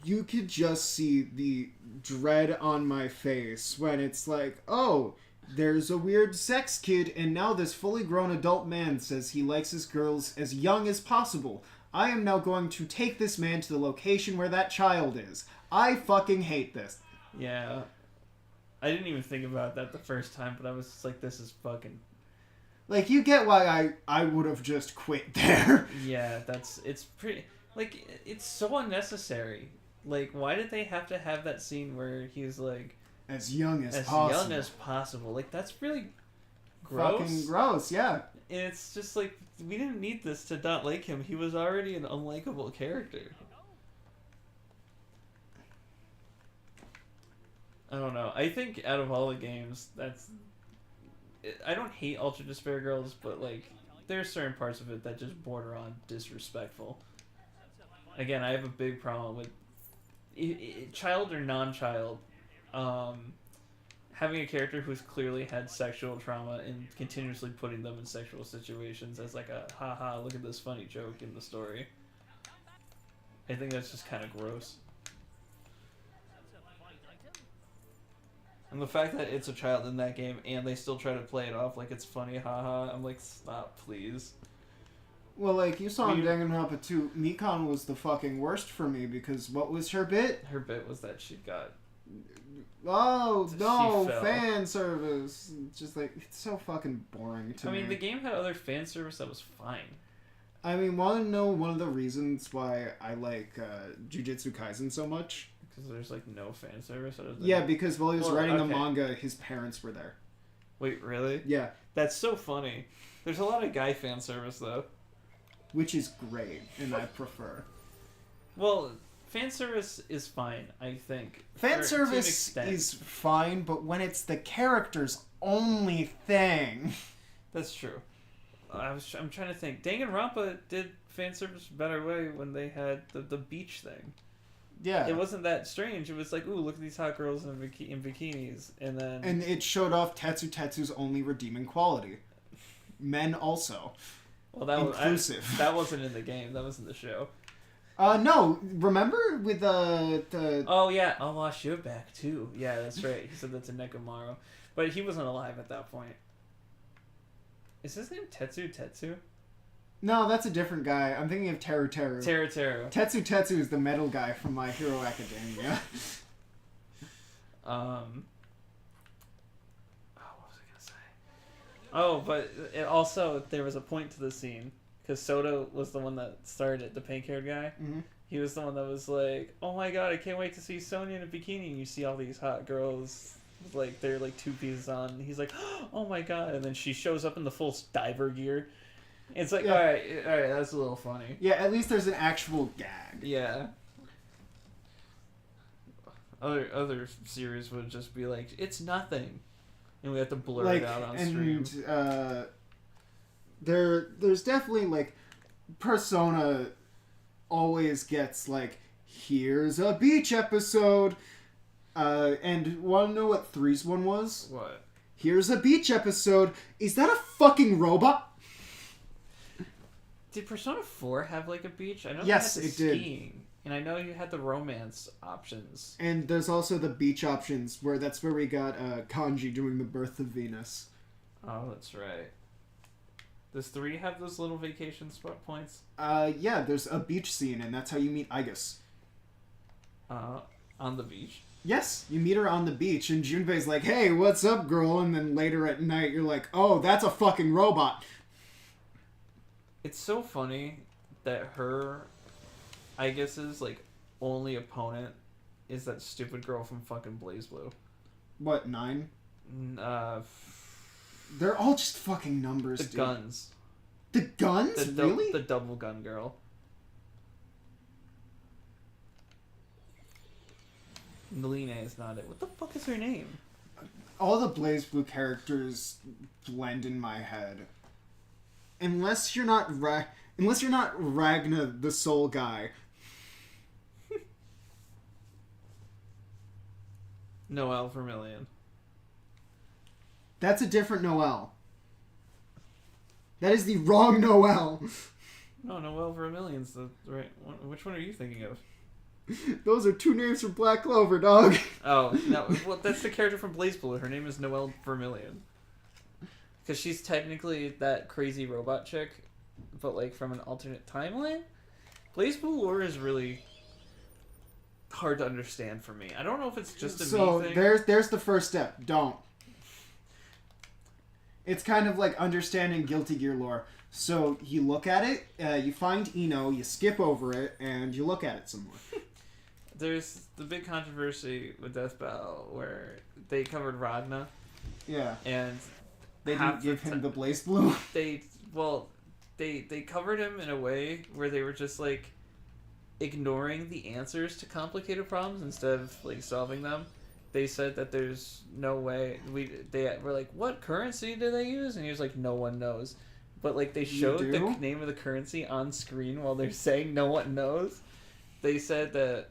you could just see the dread on my face when it's like, oh, there's a weird sex kid, and now this fully grown adult man says he likes his girls as young as possible. I am now going to take this man to the location where that child is. I fucking hate this. Yeah. I didn't even think about that the first time, but I was just like, this is fucking... Like, you get why I would have just quit there. Yeah, it's pretty... Like, it's so unnecessary. Like, why did they have to have that scene where he's, like... As young as possible. As young as possible. Like, that's really gross. Fucking gross, yeah. And it's just, like, we didn't need this to not like him. He was already an unlikable character. I don't know. I think out of all the games, I don't hate Ultra Despair Girls, but, like, there's certain parts of it that just border on disrespectful. Again, I have a big problem with child or non-child having a character who's clearly had sexual trauma and continuously putting them in sexual situations as like a haha, look at this funny joke in the story. I think that's just kind of gross. And the fact that it's a child in that game and they still try to play it off like it's funny, haha, I'm like, stop, please. Well, like, you saw in Danganronpa 2, Mikan was the fucking worst for me, because what was her bit? Her bit was that she got... Oh, no, fan service. Just, like, it's so fucking boring to me. I mean, the game had other fan service that was fine. I mean, want to know one of the reasons why I like Jujutsu Kaisen so much? Because there's, like, no fan service? Other than... Yeah, because while he was writing the manga, his parents were there. Wait, really? Yeah. That's so funny. There's a lot of guy fan service, though. Which is great, and I prefer. Well, fan service is fine, I think. Fan service is fine, but when it's the character's only thing. That's true. I'm trying to think. Danganronpa did fan service a better way when they had the beach thing. Yeah. It wasn't that strange. It was like, ooh, look at these hot girls in bikinis. And then... And it showed off Tetsu's only redeeming quality. Men also. Well, that inclusive. That wasn't in the game. That was in the show. No. Remember with the... Oh, yeah. I'll wash your back, too. Yeah, that's right. He said that to Nekomaru. But he wasn't alive at that point. Is his name Tetsu? No, that's a different guy. I'm thinking of Teru Teru. Teru. Tetsu Tetsu is the metal guy from My Hero Academia. What was I gonna say? Oh, but also there was a point to the scene because Soda was the one that started it, the pink-haired guy. Mm-hmm. He was the one that was like, "Oh my god, I can't wait to see Sonya in a bikini." And you see all these hot girls, like they're like two pieces on. And he's like, "Oh my god!" And then she shows up in the full diver gear. It's like, all right, that's a little funny. Yeah, at least there's an actual gag. Yeah. Other series would just be like, it's nothing, and we have to blur it out on stream. There's definitely like Persona always gets like, here's a beach episode, and wanna know what 3's one was? What? Here's a beach episode. Is that a fucking robot? Did Persona 4 have like a beach? I know yes, they had the it skiing, did. And I know you had the romance options. And there's also the beach options, that's where we got Kanji doing the Birth of Venus. Oh, that's right. Does 3 have those little vacation spot points? Yeah, there's a beach scene, and that's how you meet Igus. On the beach? Yes, you meet her on the beach, and Junpei's like, hey, what's up, girl? And then later at night, you're like, oh, that's a fucking robot. It's so funny that her, Igus's, like, only opponent is that stupid girl from fucking BlazBlue. What, 9? They're all just fucking numbers, The dude. guns. The guns? Really? The double gun girl. Nalina is not it. What the fuck is her name? All the BlazBlue characters blend in my head. Unless you're not Ragna the Soul Guy. Noelle Vermillion. That's a different Noelle. That is the wrong Noelle. No, Noelle Vermillion's the right one. Which one are you thinking of? Those are two names from Black Clover, dog. Oh, no. Well, that's the character from BlazBlue. Her name is Noelle Vermillion. Because she's technically that crazy robot chick, but like from an alternate timeline. BlazBlue lore is really hard to understand for me. I don't know if it's just a me thing. There's the first step. Don't. It's kind of like understanding Guilty Gear lore. So you look at it, you find Eno, you skip over it, and you look at it some more. There's the big controversy with Death Battle where they covered Ragna. Yeah. And they didn't give him the BlazBlue. They covered him in a way where they were just like ignoring the answers to complicated problems instead of like solving them. They said that there's no way they were like, what currency do they use? And he was like, no one knows. But like they showed the name of the currency on screen while they're saying no one knows. They said that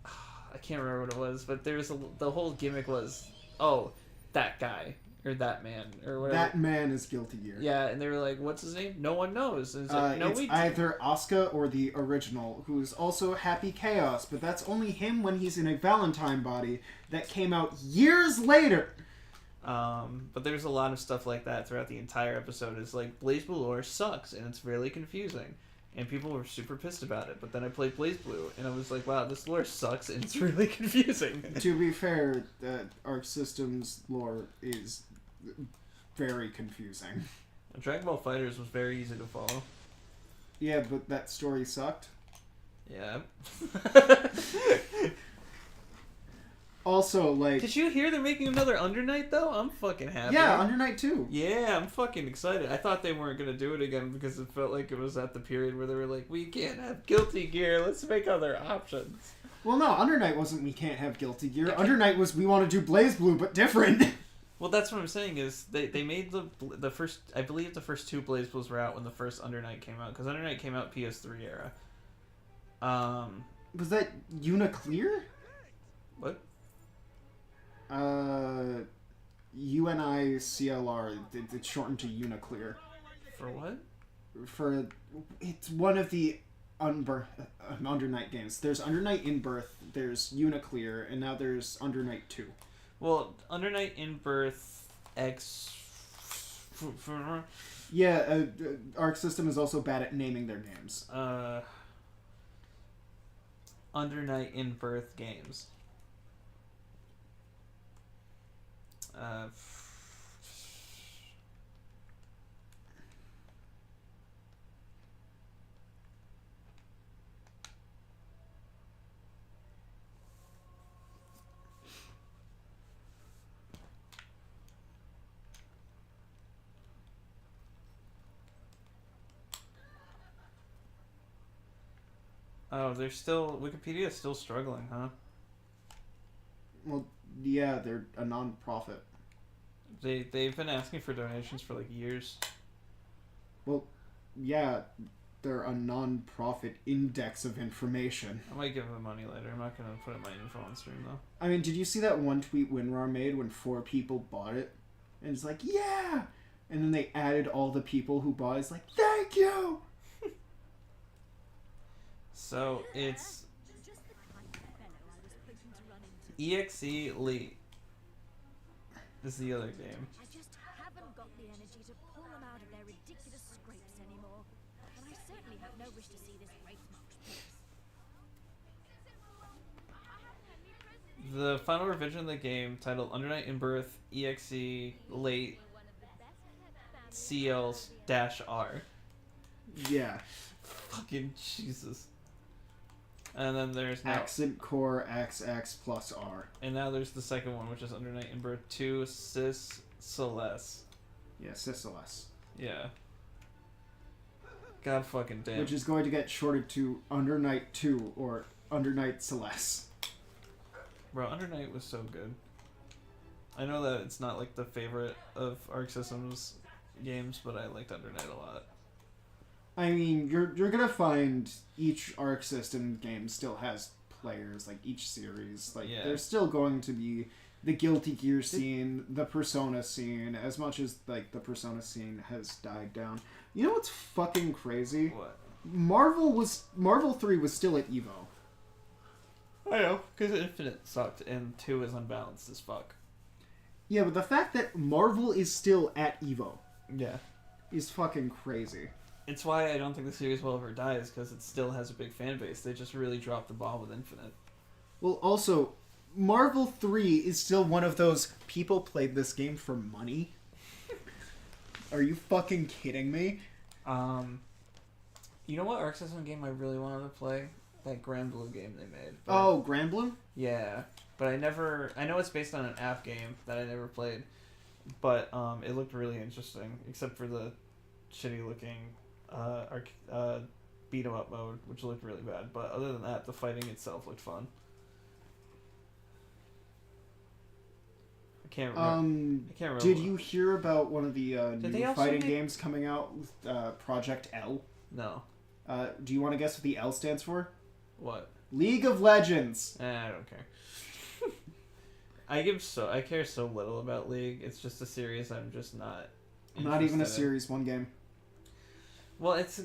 I can't remember what it was, but there was the whole gimmick was, oh, that guy or that man or whatever. That man is Guilty Gear. Yeah, and they were like, what's his name? No one knows. And it's like, no, it's either Asuka or the original, who's also Happy Chaos, but that's only him when he's in a Valentine body that came out years later. But there's a lot of stuff like that throughout the entire episode. It's like BlazBlue lore sucks and it's really confusing, and people were super pissed about it. But then I played BlazBlue and I was like, wow, this lore sucks and it's really confusing. To be fair, Arc System's lore is very confusing. Dragon Ball FighterZ was very easy to follow. Yeah, but that story sucked. Yeah. Also, like... Did you hear they're making another Under Night, though? I'm fucking happy. Yeah, Under Night 2. Yeah, I'm fucking excited. I thought they weren't going to do it again because it felt like it was at the period where they were like, we can't have Guilty Gear, let's make other options. Well, no, Under Night wasn't we can't have Guilty Gear. Under Night was we want to do BlazBlue, but different. Well, that's what I'm saying is they made the first... I believe the first two BlazBlues were out when the first Under Night came out, because Under Night came out PS3 era. Was that Uniclear? What? UNICLR. It's shortened to Uniclear. For what? It's one of the Under Night games. There's Under Night In Birth, there's Uniclear, and now there's Under Night 2. Well, Under Night In Birth X Yeah, Arc System is also bad at naming their names. Under Night in Birth games. Oh, they're still... Wikipedia's still struggling, huh? Well, yeah, they're a non-profit. They've been asking for donations for like years. Well, yeah, they're a non-profit index of information. I might give them money later. I'm not gonna put my info on stream though. I mean, did you see that one tweet WinRAR made when 4 people bought it? And it's like, yeah! And then they added all the people who bought it. It's like, thank you! So, it's... EXE Elite is the other game. I just haven't got the energy to pull them out of their ridiculous scrapes anymore. And I certainly have no wish to see this race much worse. The final revision of the game, titled Under Night in Birth EXE Late CL-R. Yeah. Fucking Jesus. And then there's now... Accent Core XX plus R. And now there's the second one, which is Under Night in Birth 2 Cis Celeste. Yeah, Sysilis. Yeah. God fucking damn. Which is going to get shorted to Under Night 2 or Under Night Celeste. Bro, Under Night was so good. I know that it's not like the favorite of Arc System's games, but I liked Under Night a lot. I mean, you're gonna find each Arc System game still has players, like each series. Like, Yeah. there's still going to be the Guilty Gear scene, the Persona scene, as much as, like, the Persona scene has died down. You know what's fucking crazy? What? Marvel 3 was still at EVO. I know, because Infinite sucked and 2 is unbalanced as fuck. Yeah, but the fact that Marvel is still at EVO Yeah. is fucking crazy. It's why I don't think the series will ever die, is because it still has a big fan base. They just really dropped the ball with Infinite. Well, also, Marvel 3 is still one of those people played this game for money. Are you fucking kidding me? You know what Arc System game I really wanted to play? That Grand Blue game they made. But Oh, Grand Blue? yeah, but I know it's based on an app game that I never played, but it looked really interesting, except for the shitty looking beat 'em up mode, which looked really bad. But other than that, the fighting itself looked fun. I can't remember. Did you hear about one of the they new also fighting make- games coming out with Project L? No. Do you want to guess what the L stands for? What? League of Legends. I don't care. I care so little about League. It's just a series I'm just not. Not even a interested in. series, one game. Well, it's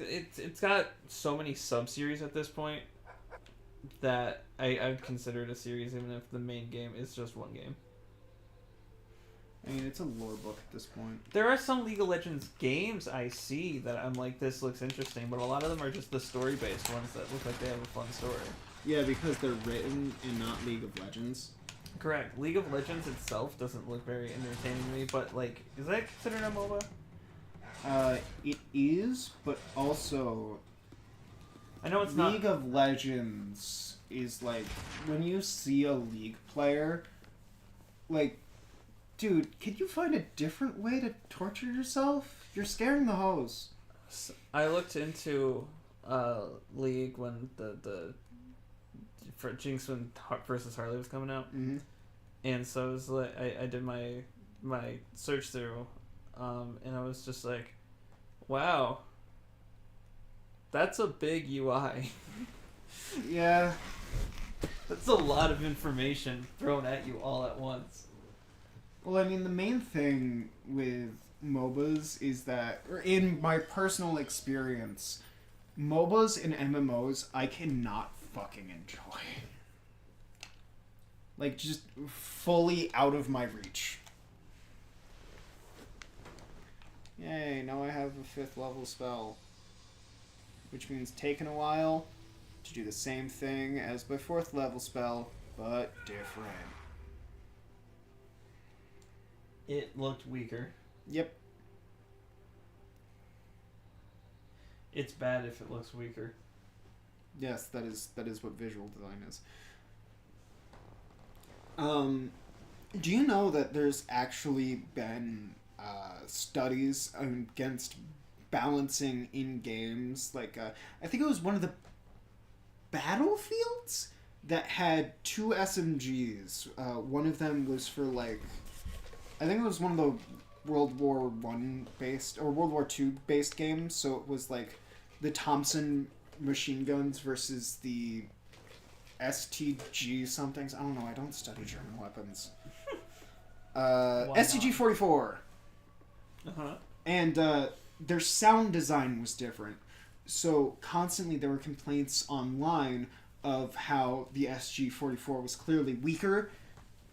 got so many sub-series at this point that I'd consider it a series, even if the main game is just one game. I mean, it's a lore book at this point. There are some League of Legends games I see that I'm like, this looks interesting, but a lot of them are just the story-based ones that look like they have a fun story. Yeah, because they're written in not League of Legends. Correct. League of Legends itself doesn't look very entertaining to me, but like, is that considered a MOBA? It is, but also I know it's League not. of Legends is like when you see a League player, like, dude, can you find a different way to torture yourself? You're scaring the hoes. I looked into League when for Jinx when versus Harley was coming out, Mm-hmm. and so it was like I did my search through, and I was just like, wow, that's a big UI. Yeah. That's a lot of information thrown at you all at once. Well, I mean, the main thing with MOBAs is that, or in my personal experience, MOBAs and MMOs I cannot fucking enjoy. Like, just fully out of my reach. Yay, now I have a 5th level spell. Which means taking a while to do the same thing as my 4th level spell, but different. It looked weaker. Yep. It's bad if it looks weaker. Yes, that is what visual design is. Do you know that there's actually been studies against balancing in games? Like, I think it was one of the Battlefields that had 2 SMGs. One of them was for, like, I think it was one of the World War I based, or World War II based games, so it was, like, the Thompson machine guns versus the STG somethings. I don't know, I don't study German weapons. STG-44. Uh-huh. And their sound design was different. So constantly there were complaints online of how the SG-44 was clearly weaker,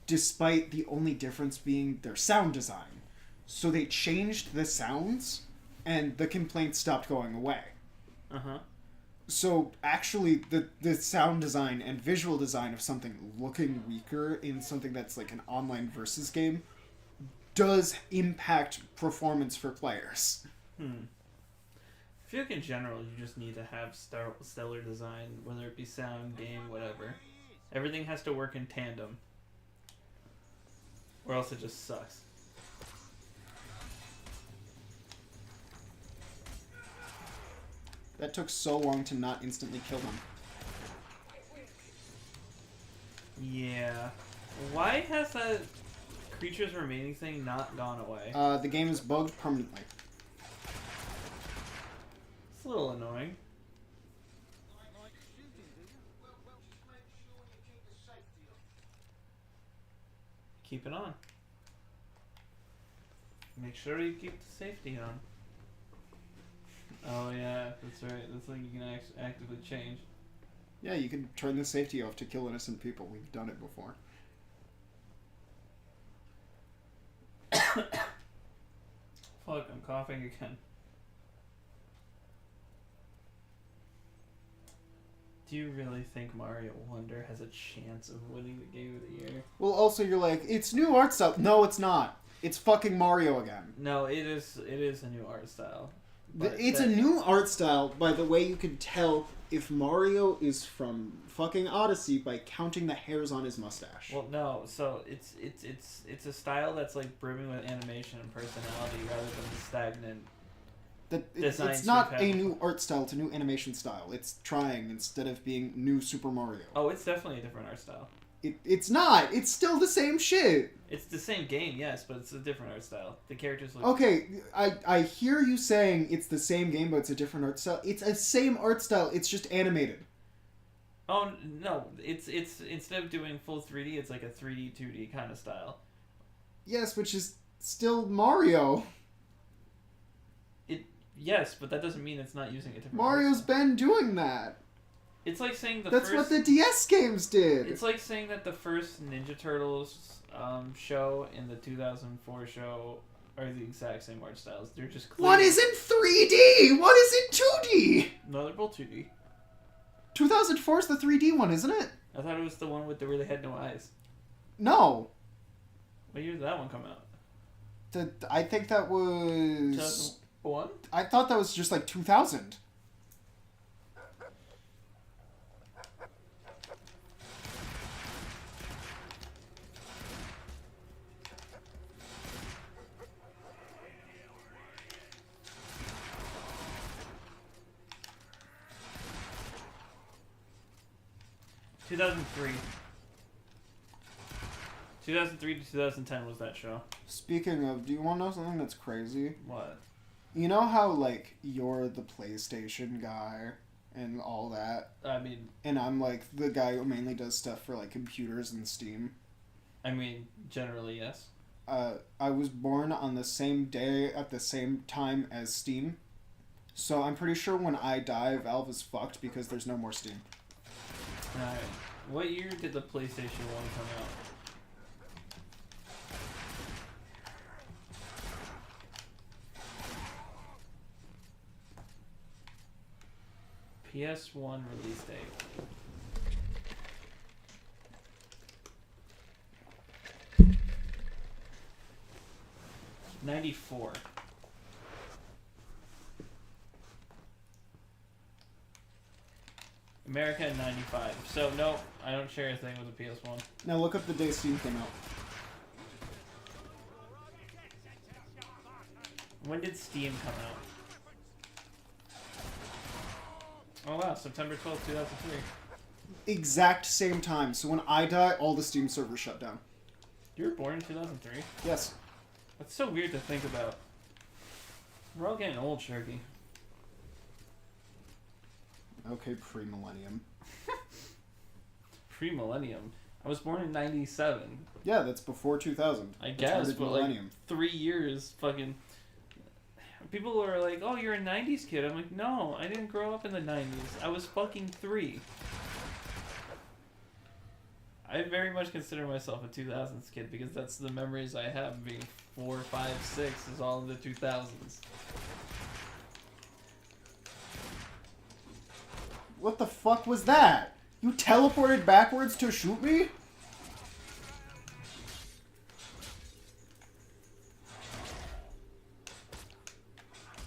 despite the only difference being their sound design. So they changed the sounds, and the complaints stopped going away. Uh-huh. So actually, the sound design and visual design of something looking weaker in something that's like an online versus game does impact performance for players. I feel like in general, you just need to have stellar design, whether it be sound, game, whatever. Everything has to work in tandem, or else it just sucks. That took so long to not instantly kill them. Yeah. Why has that creatures remaining thing not gone away? The game is bugged permanently. It's a little annoying. Keep it on. Make sure you keep the safety on. Oh yeah, that's right. That's like you can actively change. Yeah, you can turn the safety off to kill innocent people. We've done it before. Fuck, I'm coughing again. Do you really think Mario Wonder has a chance of winning the Game of the Year? Well, also you're like, it's new art style. No, it's not. It's fucking Mario again. No, it is a new art style. It's a new art style by the way you can tell if Mario is from fucking Odyssey by counting the hairs on his mustache. Well, no, so it's a style that's like brimming with animation and personality rather than the stagnant. It's not a new art style, it's a new animation style. It's trying instead of being new Super Mario. Oh, it's definitely a different art style. It's not. It's still the same shit. It's the same game, yes, but it's a different art style. The characters look... Okay, I hear you saying it's the same game, but it's a different art style. It's a same art style, it's just animated. Oh, no, it's instead of doing full 3D, it's like a 3D, 2D kind of style. Yes, which is still Mario. Yes, but that doesn't mean it's not using a different Mario's been doing that. It's like saying That's what the DS games did. It's like saying that the first Ninja Turtles show and the 2004 show are the exact same art styles. They're just clear. One is in 3D! One is in 2D! No, they're both 2D. 2004 is the 3D one, isn't it? I thought it was the one with where they had no eyes. No. What year did that one come out? I think that was... 2001? I thought that was just like 2000. Two 2003 to 2010 was that show. Speaking of, do you want to know something that's crazy? What? You know how, like, you're the PlayStation guy and all that? I mean... And I'm, like, the guy who mainly does stuff for, like, computers and Steam. I mean, generally, yes. I was born on the same day at the same time as Steam. So I'm pretty sure when I die, Valve is fucked because there's no more Steam. Alright. What year did the PlayStation 1 come out? PS1 release date. '94. America in 95. So, no, I don't share a thing with the PS1. Now look up the day Steam came out. When did Steam come out? Oh wow, September 12th, 2003. Exact same time. So when I die, all the Steam servers shut down. You were born in 2003? Yes. That's so weird to think about. We're all getting old, Sharky. Okay, pre-millennium. Pre-millennium. I was born in 97. Yeah, that's before 2000. I guess, but millennium. like 3 years fucking... People are like, oh, you're a 90s kid. I'm like, no, I didn't grow up in the 90s. I was fucking 3. I very much consider myself a 2000s kid because that's the memories I have being 4, 5, 6 is all in the 2000s. What the fuck was that? You teleported backwards to shoot me?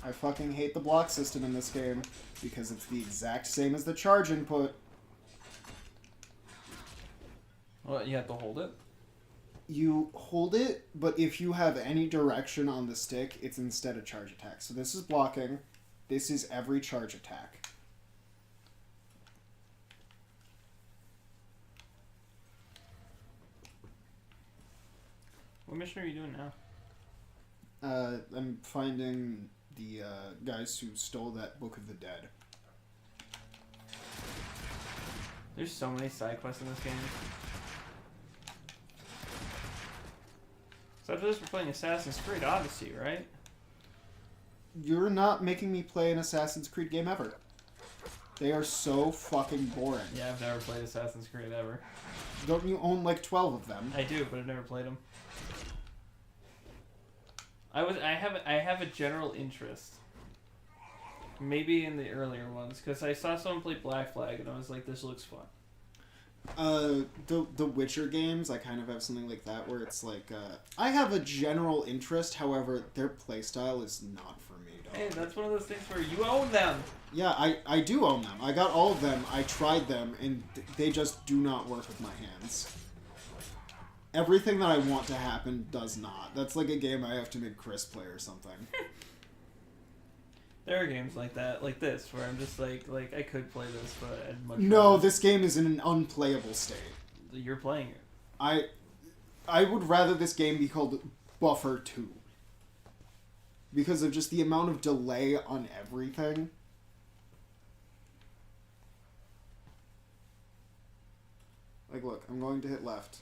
I fucking hate the block system in this game because it's the exact same as the charge input. Well, you have to hold it. You hold it, but if you have any direction on the stick, it's instead a charge attack. So this is blocking. This is every charge attack. What mission are you doing now? I'm finding the guys who stole that Book of the Dead. There's so many side quests in this game. So after this, we're playing Assassin's Creed Odyssey, right? You're not making me play an Assassin's Creed game ever. They are so fucking boring. Yeah, I've never played Assassin's Creed ever. Don't you own like 12 of them? I do, but I've never played them. I have a general interest. Maybe in the earlier ones, because I saw someone play Black Flag and I was like, this looks fun. The Witcher games, I kind of have something like that where it's like, I have a general interest, however, their playstyle is not for me, dog. Hey, that's one of those things where you own them! Yeah, I do own them. I got all of them, I tried them, and they just do not work with my hands. Everything that I want to happen does not. That's like a game I have to make Chris play or something. There are games like that, like this, where I'm just like I could play this, but I'd much No, rather... this game is in an unplayable state. You're playing it. I would rather this game be called Buffer 2. Because of just the amount of delay on everything. Like, look, I'm going to hit left.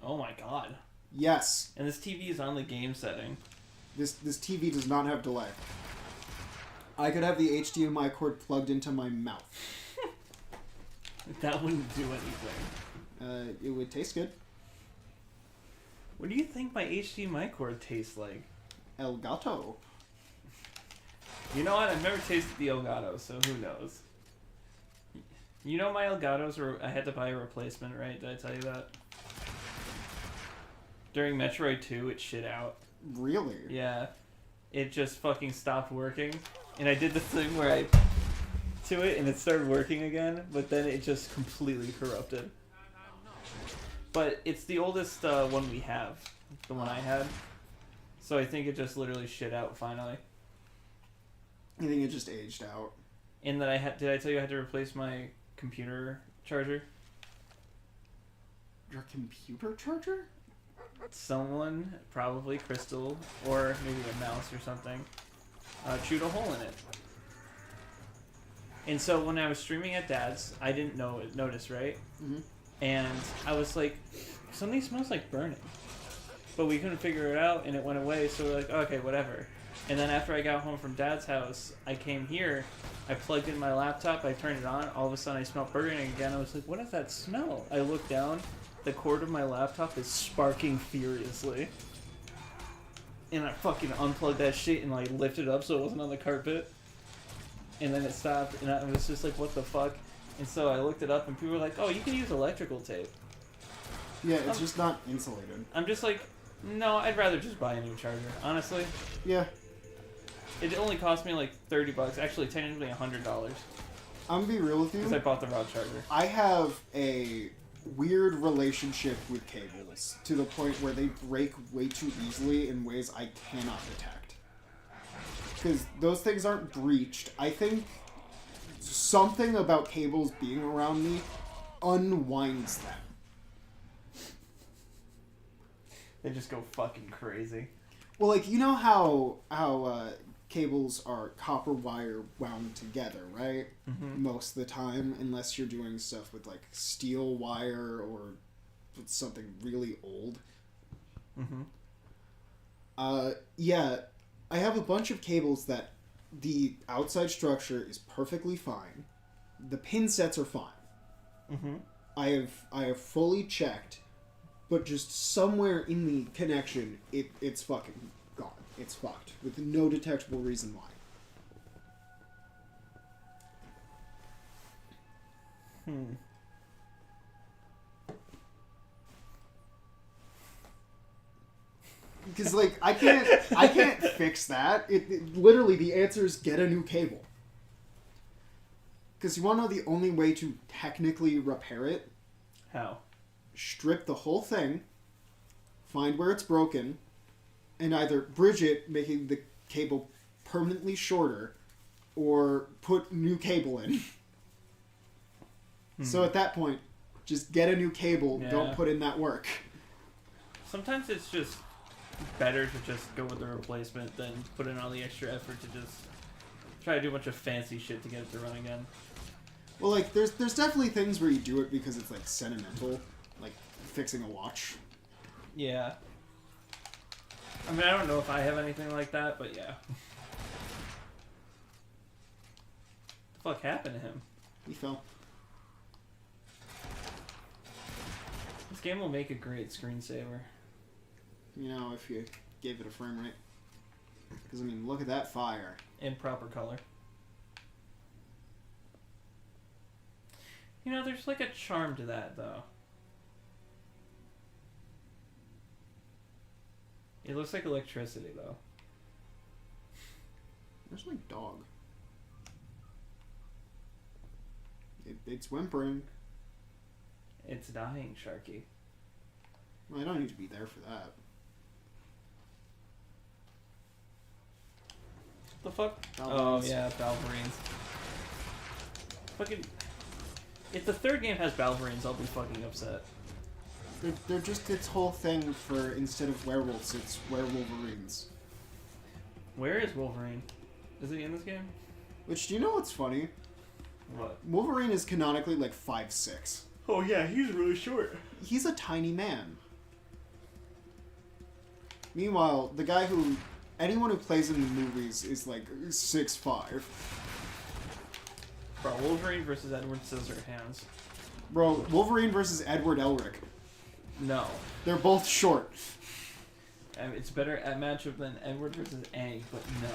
Oh my god. Yes. And this TV is on the game setting. This TV does not have delay. I could have the HDMI cord plugged into my mouth. That wouldn't do anything. It would taste good. What do you think my HDMI cord tastes like? El Gato. You know what? I've never tasted the Elgato, so who knows? You know my Elgatos were... I had to buy a replacement, right? Did I tell you that? During Metroid 2, it shit out. Really? Yeah. It just fucking stopped working. And I did the thing where I... to it, and it started working again, but then it just completely corrupted. But it's the oldest one we have. The one I had. So I think it just literally shit out finally. I think it just aged out. And that I had... Did I tell you I had to replace my computer charger? Your computer charger? Someone, probably Crystal, or maybe a mouse or something, chewed a hole in it. And so when I was streaming at Dad's, I didn't notice, right? Mm-hmm. And I was like, something smells like burning. But we couldn't figure it out, and it went away, so we're like, okay, whatever. And then after I got home from Dad's house, I came here, I plugged in my laptop, I turned it on, all of a sudden I smelled burning again. I was like, what is that smell? I looked down, the cord of my laptop is sparking furiously. And I fucking unplugged that shit and like lifted it up so it wasn't on the carpet. and then it stopped, and I was just like, what the fuck? And so I looked it up, and people were like, oh, you can use electrical tape. Yeah, it's just not insulated. I'm just like, no, I'd rather just buy a new charger, honestly. Yeah. It only cost me like $30, actually technically $100. I'm gonna be real with you. Because I bought the route charger. I have a weird relationship with cables to the point where they break way too easily in ways I cannot detect. Because those things aren't breached. I think something about cables being around me unwinds them. They just go fucking crazy. Well, like, you know how cables are copper wire wound together, right? Mm-hmm. Most of the time, unless you're doing stuff with, like, steel wire or with something really old. Mm-hmm. Yeah, I have a bunch of cables that the outside structure is perfectly fine. The pin sets are fine. Mm-hmm. I have fully checked, but just somewhere in the connection, it's fucking gone. It's fucked with no detectable reason why. Because, like, I can't fix that. It literally, the answer is get a new cable. Because you want to know the only way to technically repair it? How? Strip the whole thing, find where it's broken, and either bridge it, making the cable permanently shorter, or put new cable in. So at that point, just get a new cable, Yeah. don't put in that work. Sometimes it's just better to just go with the replacement than put in all the extra effort to just try to do a bunch of fancy shit to get it to run again. Well, like, there's definitely things where you do it because it's, like, sentimental, like fixing a watch. Yeah. I mean, I don't know if I have anything like that, but yeah. What the fuck happened to him? He fell. This game will make a great screensaver. You know, if you gave it a frame rate. Because, I mean, look at that fire. In proper color. You know, there's like a charm to that, though. It looks like electricity, though. There's my dog. It's whimpering. It's dying, Sharky. Well, I don't need to be there for that. The fuck? Valverines. Oh, yeah, Valverines. Fucking... If the third game has Valverines, I'll be fucking upset. They're just its whole thing for, instead of werewolves, it's werewolverines. Where is Wolverine? Is he in this game? Which, do you know what's funny? What? Wolverine is canonically like 5'6". Oh yeah, he's really short. He's a tiny man. Meanwhile, the guy who... Anyone who plays in the movies is like 6'5". Bro, Wolverine versus Edward Scissorhands. Bro, Wolverine versus Edward Elric. No. They're both short. It's better at matchup than Edward versus Aang, but no.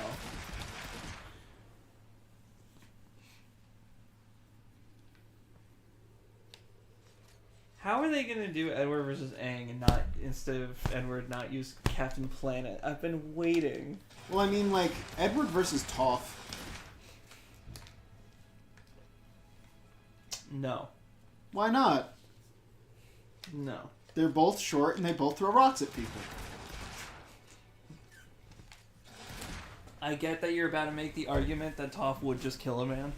How are they gonna do Edward versus Aang and not, instead of Edward, not use Captain Planet? I've been waiting. Well, I mean, like, Edward versus Toph. No. Why not? No. They're both short and they both throw rocks at people. I get that you're about to make the argument that Toph would just kill a man.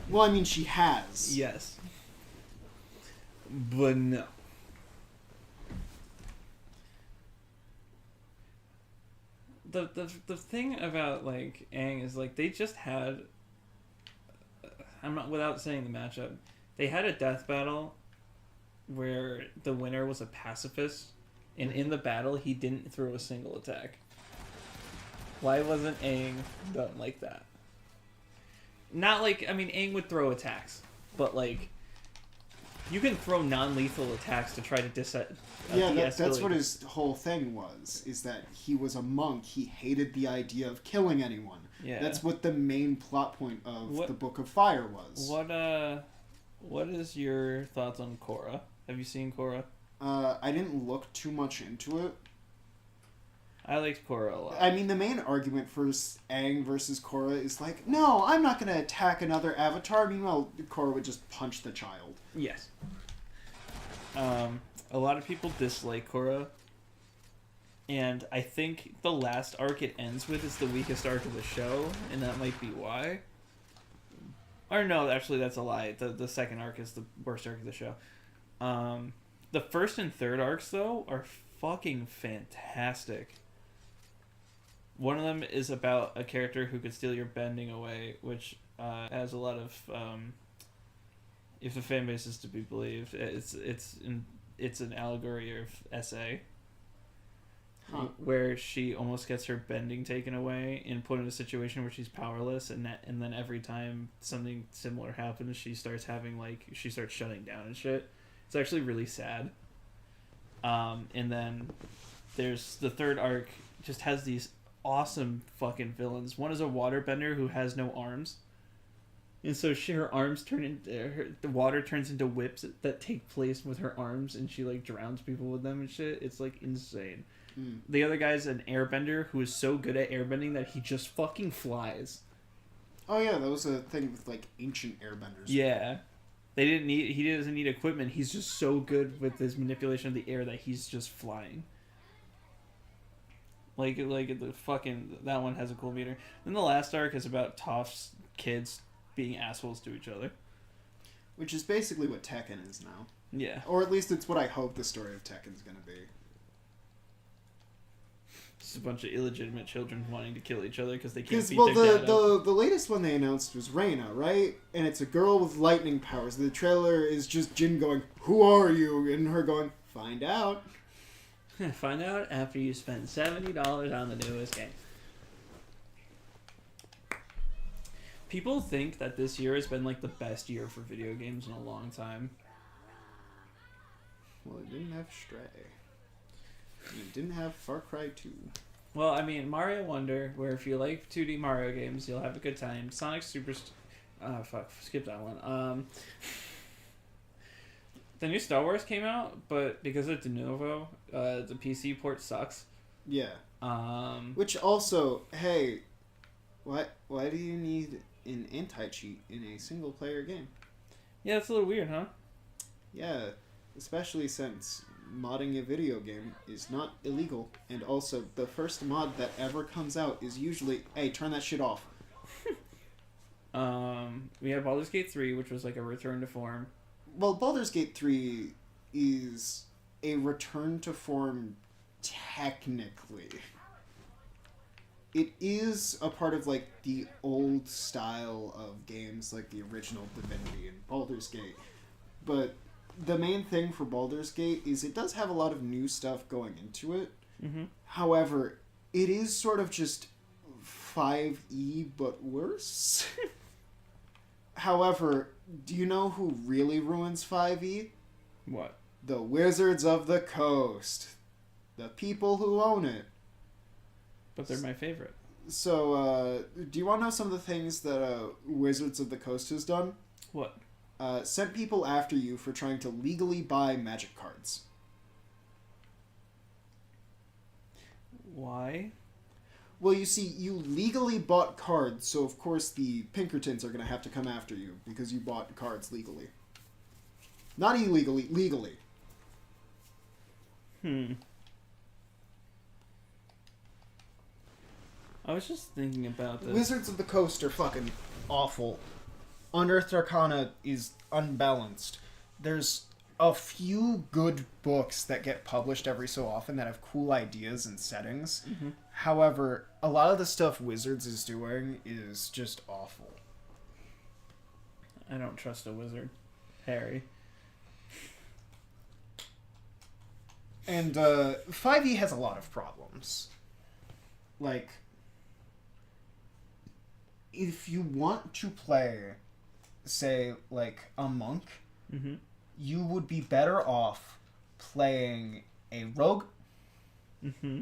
Well, I mean, she has. Yes. But no. The thing about, like, Aang is, like, they just had... I'm not... Without saying the matchup, they had a death battle where the winner was a pacifist, and in the battle, he didn't throw a single attack. Why wasn't Aang done like that? Not like... I mean, Aang would throw attacks, but, like... You can throw non-lethal attacks to try to that's what his whole thing was, is that he was a monk. He hated the idea of killing anyone. Yeah. That's what the main plot point of the Book of Fire was. What is your thoughts on Korra? Have you seen Korra? I didn't look too much into it. I liked Korra a lot. I mean, the main argument for Aang versus Korra is like, no, I'm not going to attack another avatar. Meanwhile, Korra would just punch the child. Yes. A lot of people dislike Korra. And I think the last arc it ends with is the weakest arc of the show, and that might be why. Or no, actually that's a lie. The second arc is the worst arc of the show. The first and third arcs, though, are fucking fantastic. One of them is about a character who could steal your bending away, which has a lot of, if the fan base is to be believed, it's an allegory of SA, where she almost gets her bending taken away and put in a situation where she's powerless, and then every time something similar happens, she starts shutting down and shit. It's actually really sad. And then there's the third arc, just has these awesome fucking villains. One is a waterbender who has no arms, and so her arms turn into the water turns into whips that take place with her arms, and she like drowns people with them and shit. It's like insane. The other guy's an airbender who is so good at airbending that he just fucking flies. Oh yeah, that was a thing with like ancient airbenders. Yeah. He doesn't need equipment. He's just so good with his manipulation of the air that he's just flying. Like the fucking, that one has a cool meter. Then the last arc is about Toph's kids being assholes to each other. Which is basically what Tekken is now. Yeah. Or at least it's what I hope the story of Tekken's gonna be. It's a bunch of illegitimate children wanting to kill each other because they can't beat their dad up. the latest one they announced was Reina, right? And it's a girl with lightning powers. The trailer is just Jin going, "Who are you?" and her going, "Find out." Find out after you spend $70 on the newest game. People think that this year has been like the best year for video games in a long time. Well, it didn't have Stray. And it didn't have Far Cry 2. Well, I mean, Mario Wonder, where if you like 2D Mario games, you'll have a good time. Sonic Super... skip that one. The new Star Wars came out, but because of de novo, the PC port sucks. Yeah. Which also, hey, why do you need an anti-cheat in a single-player game? Yeah, it's a little weird, huh? Yeah, especially since modding a video game is not illegal, and also the first mod that ever comes out is usually, hey, turn that shit off. We have Baldur's Gate 3, which was like a return to form. Well, Baldur's Gate 3 is a return to form technically. It is a part of, like, the old style of games, like the original Divinity and Baldur's Gate. But the main thing for Baldur's Gate is it does have a lot of new stuff going into it. Mm-hmm. However, it is sort of just 5e, but worse. However, do you know who really ruins 5e? What? The Wizards of the Coast. The people who own it. But they're my favorite. So, do you want to know some of the things that Wizards of the Coast has done? What? Sent people after you for trying to legally buy Magic cards. Why? Well, you see, you legally bought cards, so of course the Pinkertons are going to have to come after you because you bought cards legally. Not illegally, legally. I was just thinking about this. Wizards of the Coast are fucking awful. Unearthed Arcana is unbalanced. There's a few good books that get published every so often that have cool ideas and settings. Mm-hmm. However, a lot of the stuff Wizards is doing is just awful. I don't trust a wizard. Harry. And 5e has a lot of problems. Like, if you want to play, say, like, a monk, Mm-hmm. you would be better off playing a rogue. Mm-hmm.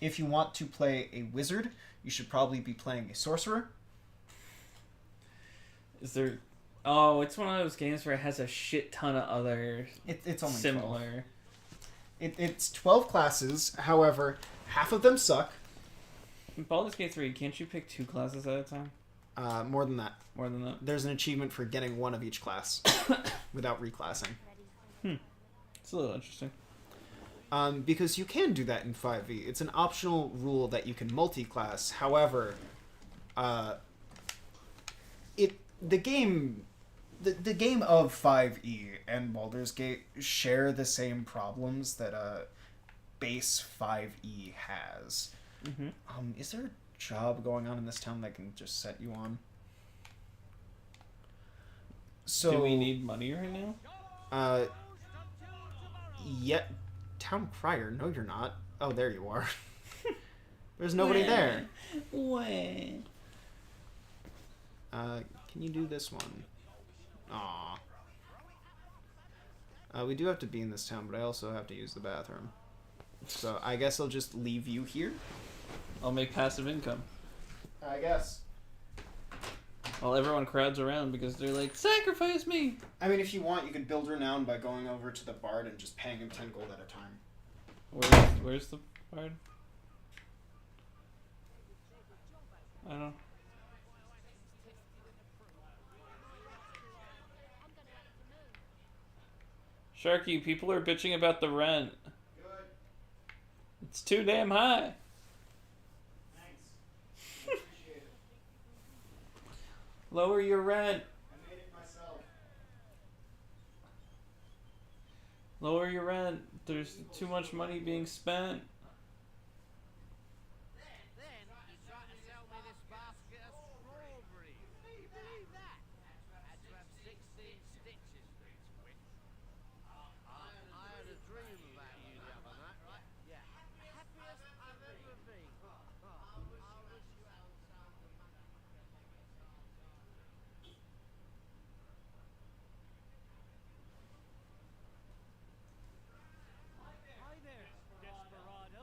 If you want to play a wizard, you should probably be playing a sorcerer. Is there... Oh, it's one of those games where it has a shit ton of other It's only 12. similar... It's 12 classes. However, half of them suck. In Baldur's Gate 3, can't you pick 2 classes at a time? More than that. More than that? There's an achievement for getting one of each class without reclassing. It's a little interesting. Because you can do that in 5e. It's an optional rule that you can multi-class. However, the game of 5e and Baldur's Gate share the same problems that base 5e has. Mm-hmm. Is there a job going on in this town that I can just set you on? So Do we need money right now? Town crier. No, you're not. Oh, there you are. There's nobody there. What? Can you do this one? Aw. We do have to be in this town, but I also have to use the bathroom. So I guess I'll just leave you here. I'll make passive income. I guess. While everyone crowds around because they're like, sacrifice me! I mean, if you want, you could build renown by going over to the bard and just paying him 10 gold at a time. Where's the bard? I don't... Sharky, people are bitching about the rent. Good. It's too damn high. Thanks. Appreciate it. Lower your rent. I made it myself. Lower your rent. There's too much money being spent. Then he tried to sell me this basket of strawberries. Can you believe that? Had to have 16 stitches for each quid. I had a dream about you the other night, right? Yeah. Happiest I've ever been. I wish you had some. Hi there, desperado.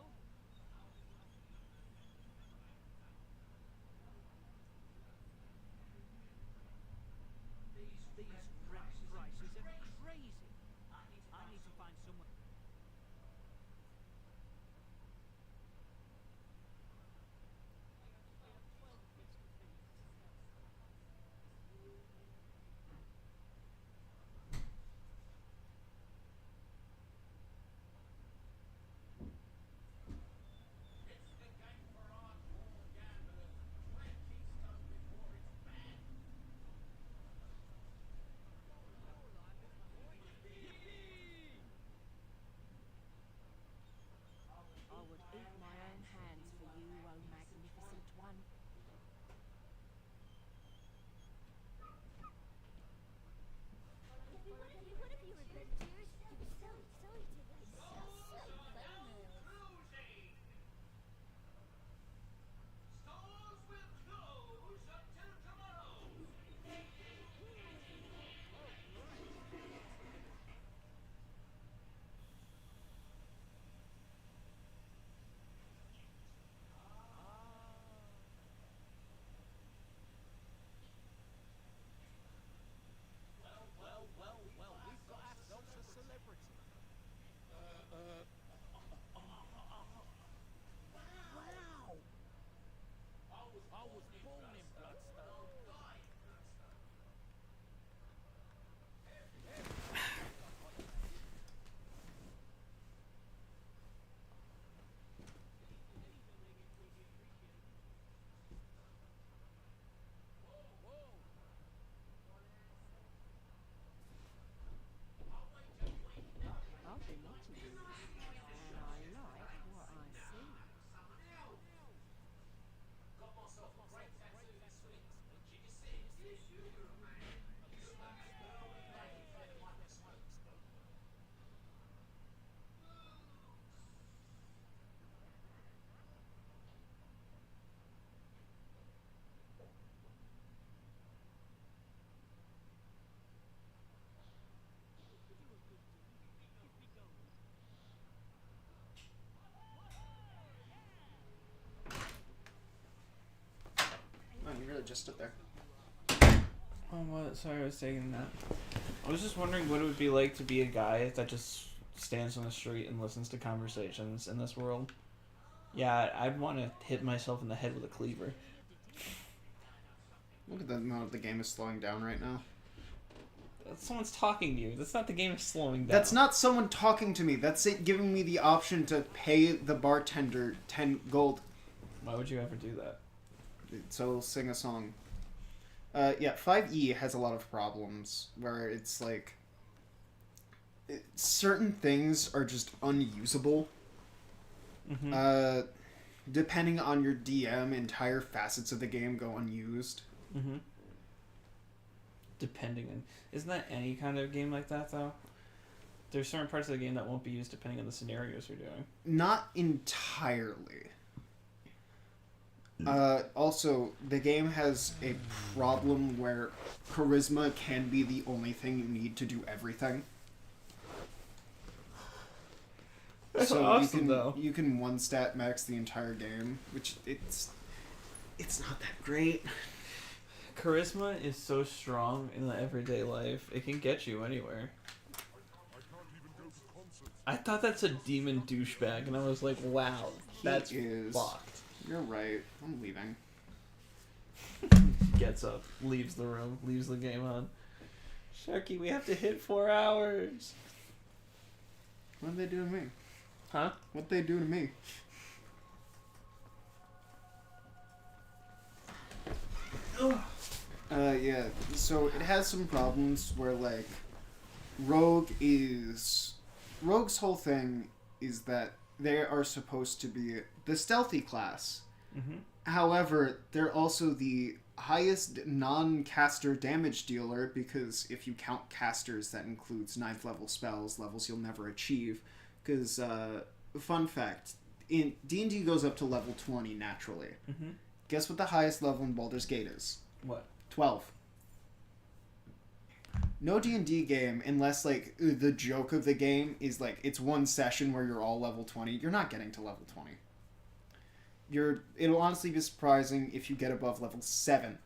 just stood there. Oh, what? Sorry, I was taking that. I was just wondering what it would be like to be a guy that just stands on the street and listens to conversations in this world. Yeah, I'd want to hit myself in the head with a cleaver. Look at the amount the game is slowing down right now. Someone's talking to you. That's not the game slowing down. That's not someone talking to me. That's it giving me the option to pay the bartender 10 gold. Why would you ever do that? So sing a song. Yeah, 5e has a lot of problems where it's like certain things are just unusable. Mm-hmm. Depending on your DM, entire facets of the game go unused. Mm-hmm. Depending on... Isn't that any kind of game like that, though? There's certain parts of the game that won't be used depending on the scenarios you're doing. Not entirely. Also, the game has a problem where charisma can be the only thing you need to do everything. That's so awesome, though. You can one stat max the entire game, which it's not that great. Charisma is so strong in the everyday life. It can get you anywhere. I thought that's a demon douchebag, and I was like, wow, that's fucked. You're right. I'm leaving. Gets up, leaves the room, leaves the game on. Sharky, we have to hit 4 hours. What'd they do to me? Huh? What'd they do to me? Yeah, so it has some problems where, like, Rogue's whole thing is that they are supposed to be the stealthy class. Mm-hmm. However, they're also the highest non-caster damage dealer, because if you count casters, that includes 9th level spells, levels you'll never achieve. Because, fun fact, in D&D goes up to level 20 naturally. Mm-hmm. Guess what the highest level in Baldur's Gate is? What? 12. No D&D game, unless, like, the joke of the game is, like, it's one session where you're all level 20, you're not getting to level 20. It'll honestly be surprising if you get above level 7.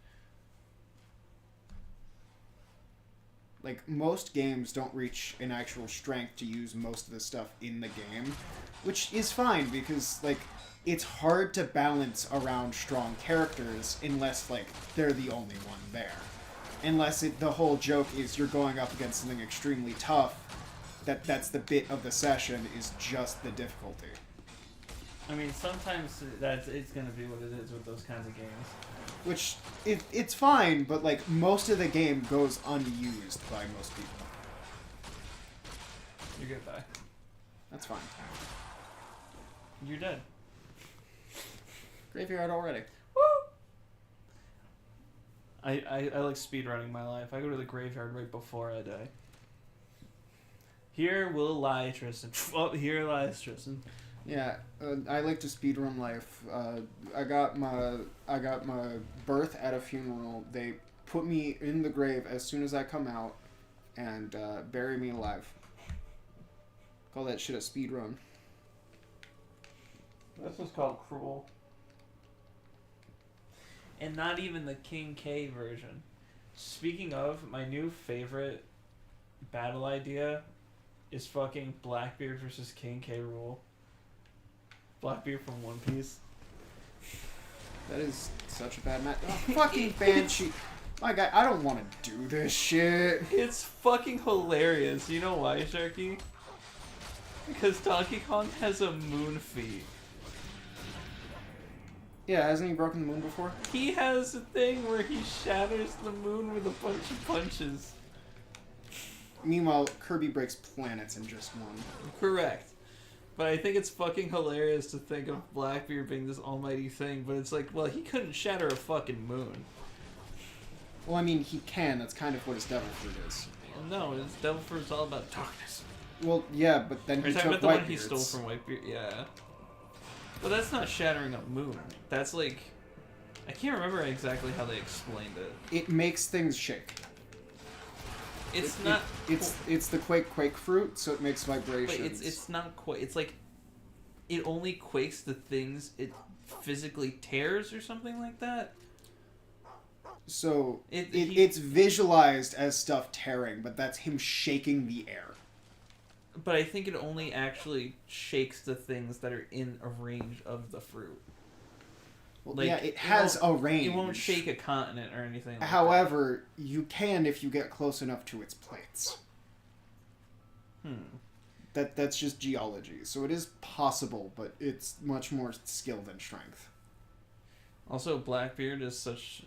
Like, most games don't reach an actual strength to use most of the stuff in the game, which is fine, because, like, it's hard to balance around strong characters unless, like, they're the only one there. Unless the whole joke is you're going up against something extremely tough, that's the bit of the session, is just the difficulty. I mean, sometimes it's gonna be what it is with those kinds of games. Which, it's fine, but, like, most of the game goes unused by most people. You're gonna die. That's fine. You're dead. Graveyard already. Woo! I like speedrunning my life. I go to the graveyard right before I die. Here will lie Tristan. Oh, here lies Tristan. Yeah, I like to speedrun life. I got my birth at a funeral. They put me in the grave as soon as I come out, and bury me alive. Call that shit a speedrun. This was called Cruel. And not even the King K version. Speaking of, my new favorite battle idea is fucking Blackbeard versus King K. Rool. Blackbeard from One Piece. That is such a bad match. Oh, fucking Banshee. My guy, I don't want to do this shit. It's fucking hilarious. You know why, Sharky? Because Donkey Kong has a moon feat. Yeah, hasn't he broken the moon before? He has a thing where he shatters the moon with a bunch of punches. Meanwhile, Kirby breaks planets in just one. Correct. But I think it's fucking hilarious to think of Blackbeard being this almighty thing, but it's like, well, he couldn't shatter a fucking moon. Well, I mean, he can. That's kind of what his devil fruit is. Well, no, his devil fruit is all about darkness. Well, yeah, but then Are he you talking took about the one he Whitebeard's. stole from Whitebeard? Yeah. But that's not shattering a moon. That's like... I can't remember exactly how they explained it. It makes things shake. It's not... It's the quake fruit, so it makes vibrations. But it's not quite... It's like... It only quakes the things it physically tears or something like that? So He- it's visualized as stuff tearing, but that's him shaking the air. But I think it only actually shakes the things that are in a range of the fruit. Well, Like, yeah, it has a range. It won't shake a continent or anything like However, you can if you get close enough to its plates. That's just geology. So it is possible, but it's much more skill than strength. Also, Blackbeard is such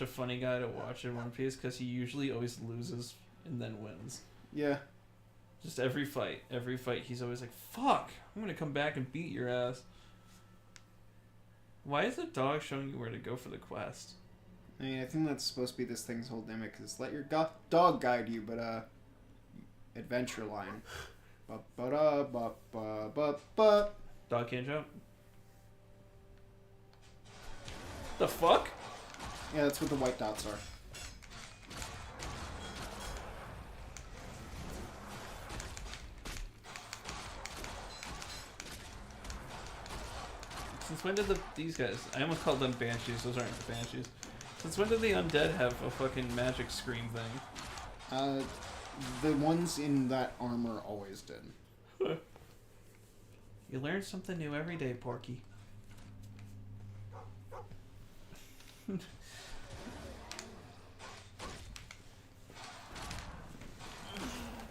a funny guy to watch in One Piece because he usually always loses and then wins. Yeah. Just every fight, he's always like, "Fuck! I'm gonna come back and beat your ass." Why is the dog showing you where to go for the quest? I mean, I think that's supposed to be this thing's whole gimmick, is let your dog guide you, but, adventure line. Ba-ba-da-ba-ba-ba-ba. Dog can't jump. The fuck? Yeah, that's what the white dots are. Since when did these guys? I almost called them banshees. Those aren't the banshees. Since when did the undead have a fucking magic scream thing? The ones in that armor always did. You learn something new every day, Porky.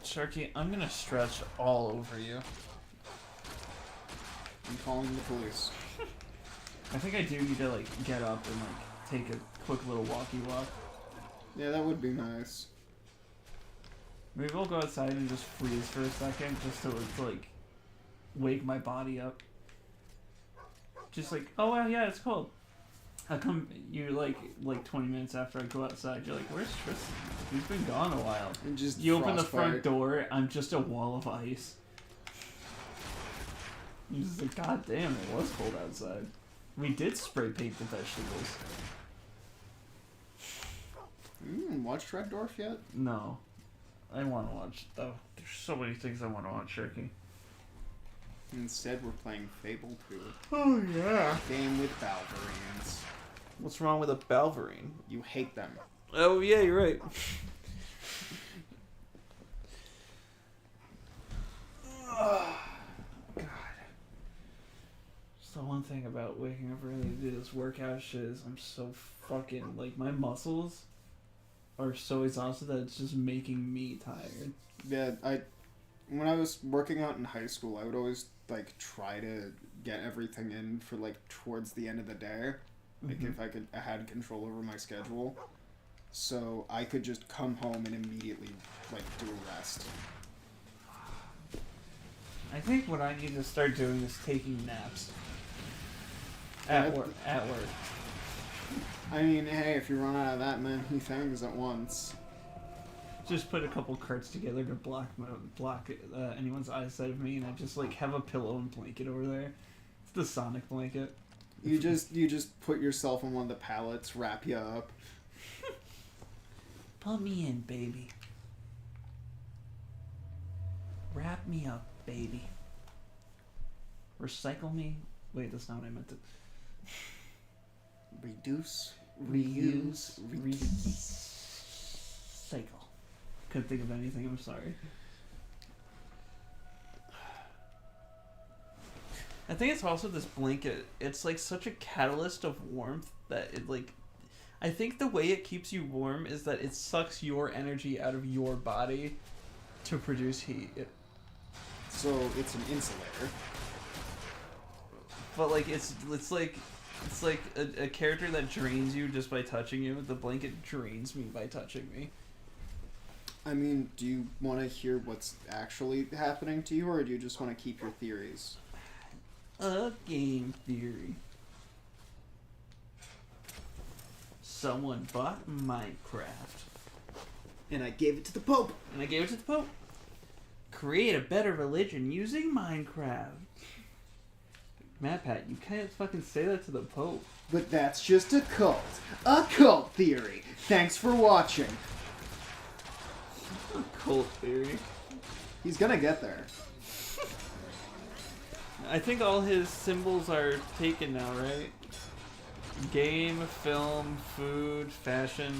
Sharky, I'm gonna stretch all over you. I'm calling the police. I think I do need to like get up and like take a quick little walkie walk. Yeah, that would be nice. Maybe we'll go outside and just freeze for a second, just to like wake my body up. Just like, oh wow, yeah, it's cold. How come you like 20 minutes after I go outside, you're like, where's Tristan? He's been gone a while. And just You open the front frostbite. door, I'm just a wall of ice. You're just like, god damn, it was cold outside. We did spray paint the vegetables. Watched Red Dwarf yet? No. I want to watch, though. There's so many things I want to watch, Sharky. Instead, we're playing Fable 2. Oh, yeah. Game with Balverines. What's wrong with a Balverine? You hate them. Oh, yeah, you're right. God. Just the one thing about waking up early to do this workout shit is I'm so fucking, like, my muscles are so exhausted that it's just making me tired. Yeah, when I was working out in high school, I would always like try to get everything in for like towards the end of the day, like if I had control over my schedule, so I could just come home and immediately like do a rest. I think what I need to start doing is taking naps. At work. I mean, hey, if you run out of that many things at once. Just put a couple carts together to block anyone's eyesight of me, and I just like have a pillow and blanket over there. It's the Sonic blanket. You just put yourself on one of the pallets, wrap you up. Put me in, baby. Wrap me up, baby. Recycle me. Wait, that's not what I meant to. Reduce, Reuse, recycle. recycle. Couldn't think of anything. I'm sorry. I think it's also this blanket. It's like such a catalyst of warmth that it like. I think the way it keeps you warm is that it sucks your energy out of your body to produce heat. So it's an insulator. But like it's like a character that drains you just by touching you. The blanket drains me by touching me. I mean, do you want to hear what's actually happening to you, or do you just want to keep your theories? A game theory. Someone bought Minecraft. And I gave it to the Pope. And I gave it to the Pope. Create a better religion using Minecraft. Pat, you can't fucking say that to the Pope. But that's just a cult. A cult theory. Thanks for watching. Cult theory. He's gonna get there. I think all his symbols are taken now, right? Game, film, food, fashion.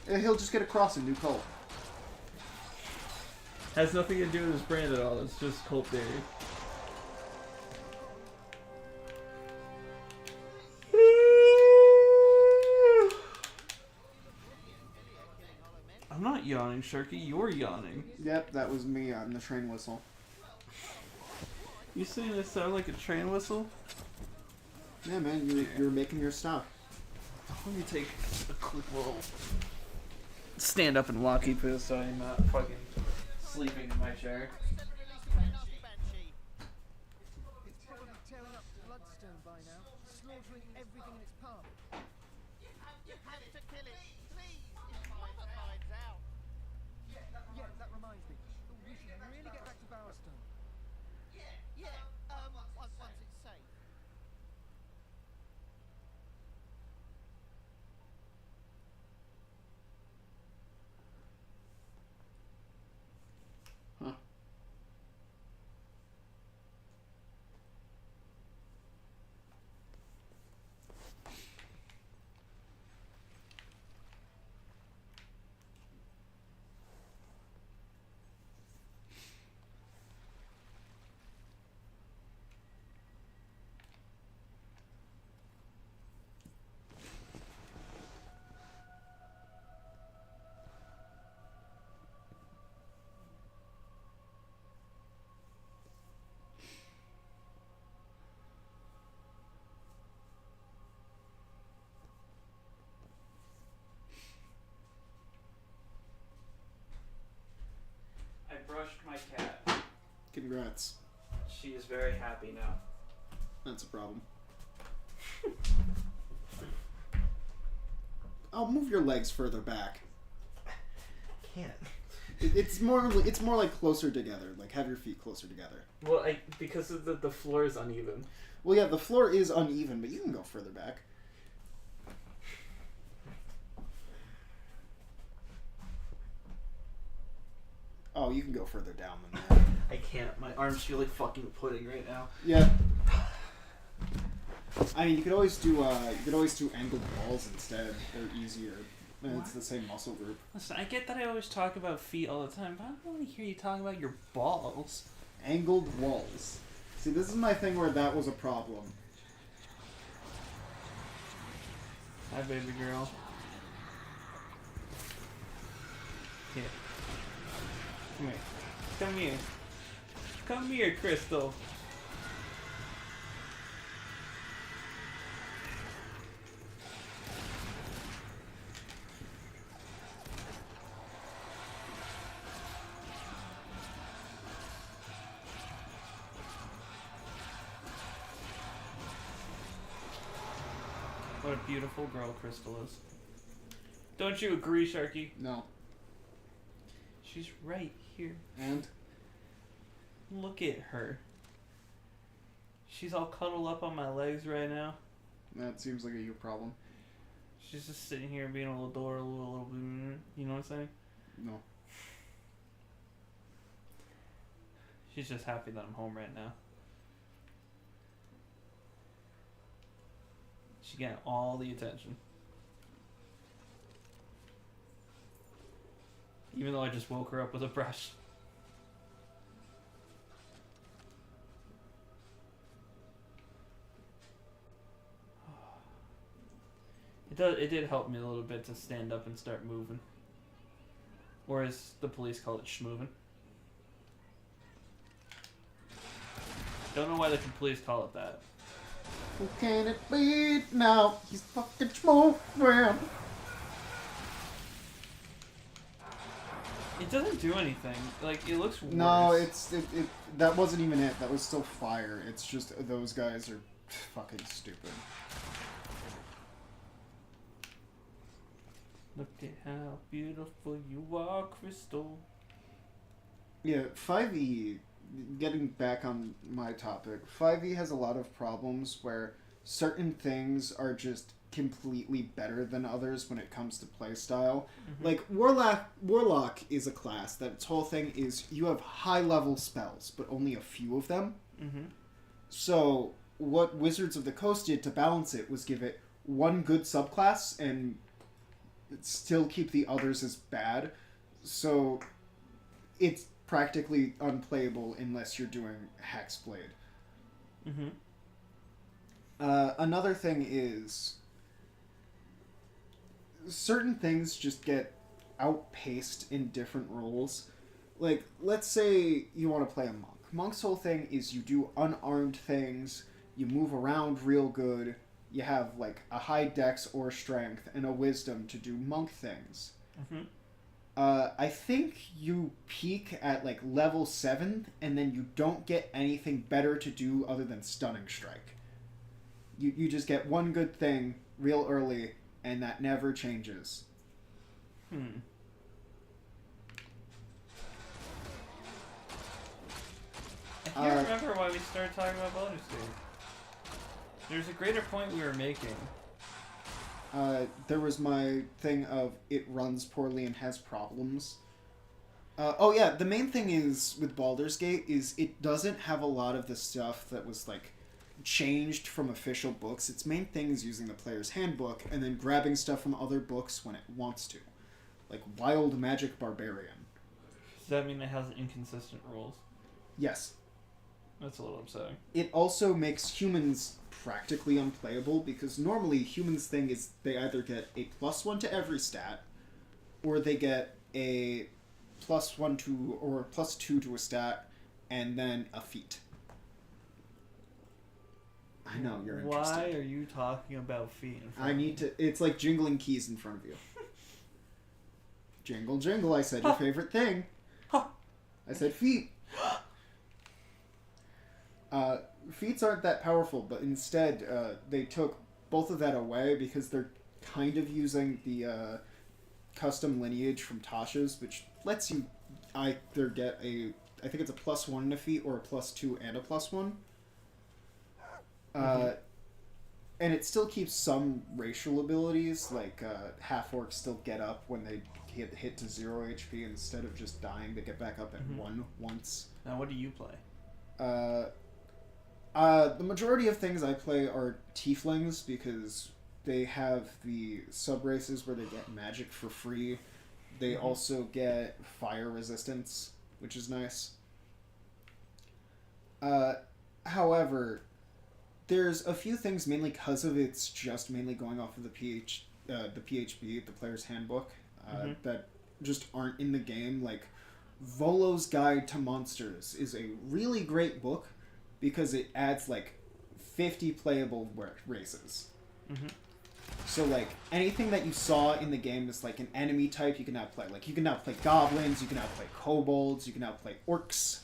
He'll just get a cross and do cult. Has nothing to do with his brand at all. It's just cult theory. I'm not yawning, Sharky. You're yawning. Yep, that was me on the train whistle. You saying this sound like a train whistle? Yeah, man, you're making your stop. Let me take a quick little stand up and walkie poo so I'm not fucking sleeping in my chair. It's probably tearing up Bloodstone by now, slaughtering everything in its path. You have to kill it, please, if Miser finds out. Yeah, that reminds me. We should really get back to Bowerstone. Once it's safe. Huh. I brushed my cat. Congrats. She is very happy now. That's a problem. I'll move your legs further back. Can't. It's more like closer together. Like have your feet closer together. Well, because of the floor is uneven. Well, yeah, the floor is uneven, but you can go further back. Oh, you can go further down than that. I can't. My arms feel like fucking pudding right now. Yeah. I mean, you could always do angled walls instead. They're easier. And it's the same muscle group. Listen, I get that I always talk about feet all the time, but I don't want to hear you talk about your balls. Angled walls. See, this is my thing where that was a problem. Hi, baby girl. Here. Come here. Come here. Come here, Crystal. What a beautiful girl Crystal is. Don't you agree, Sharky? No. She's right here. And? Look at her. She's all cuddled up on my legs right now. That seems like a you problem. She's just sitting here being a little adorable, a little bit, you know what I'm saying? No. She's just happy that I'm home right now. She's getting all the attention. Even though I just woke her up with a brush. It did help me a little bit to stand up and start moving. Or as the police call it, schmoving. Don't know why the police call it that. Who can it be now? He's fucking smoking. It doesn't do anything. Like, it looks worse. No, it that wasn't even it. That was still fire. It's just those guys are fucking stupid. Look at how beautiful you are, Crystal. Yeah, 5e, getting back on my topic, 5e has a lot of problems where certain things are just completely better than others when it comes to playstyle. Mm-hmm. Like, Warlock is a class that its whole thing is you have high-level spells, but only a few of them. Mm-hmm. So, what Wizards of the Coast did to balance it was give it one good subclass and still keep the others as bad. So it's practically unplayable unless you're doing Hexblade. Mm-hmm. Another thing is certain things just get outpaced in different roles. Like, let's say you want to play a monk. Monk's whole thing is you do unarmed things, you move around real good, you have, like, a high dex or strength, and a wisdom to do monk things. Mm-hmm. I think you peak at, like, level 7, and then you don't get anything better to do other than Stunning Strike. You just get one good thing real early, and that never changes. I can't remember why we started talking about Baldur's Gate. There's a greater point we were making. There was my thing of it runs poorly and has problems. Oh yeah, the main thing is with Baldur's Gate is it doesn't have a lot of the stuff that was like changed from official books. Its main thing is using the player's handbook and then grabbing stuff from other books when it wants to. Like Wild Magic Barbarian. Does that mean it has inconsistent rules? Yes. That's a little upsetting. It also makes humans practically unplayable because normally humans' thing is they either get a +1 to every stat or they get a +1 to or +2 to a stat and then a feat. I know you're interested. Why are you talking about feet in front I of need me? to. It's like jingling keys in front of you. Jingle, jingle. I said your favorite thing. I said feet. Feats aren't that powerful, but instead they took both of that away because they're kind of using the custom lineage from Tasha's, which lets you either get a, I think it's a +1 in a feat or a +2 and a +1. And it still keeps some racial abilities, like half-orcs still get up when they hit to 0 HP instead of just dying. They get back up at 1 once. Now, what do you play? The majority of things I play are tieflings because they have the sub-races where they get magic for free. They also get fire resistance, which is nice. However, there's a few things mainly because of it's just mainly going off of the PHB, the player's handbook, that just aren't in the game. Like, Volo's Guide to Monsters is a really great book because it adds like 50 playable races. So like anything that you saw in the game is like an enemy type you can now play. Like you can now play goblins, you can now play kobolds, you can now play orcs.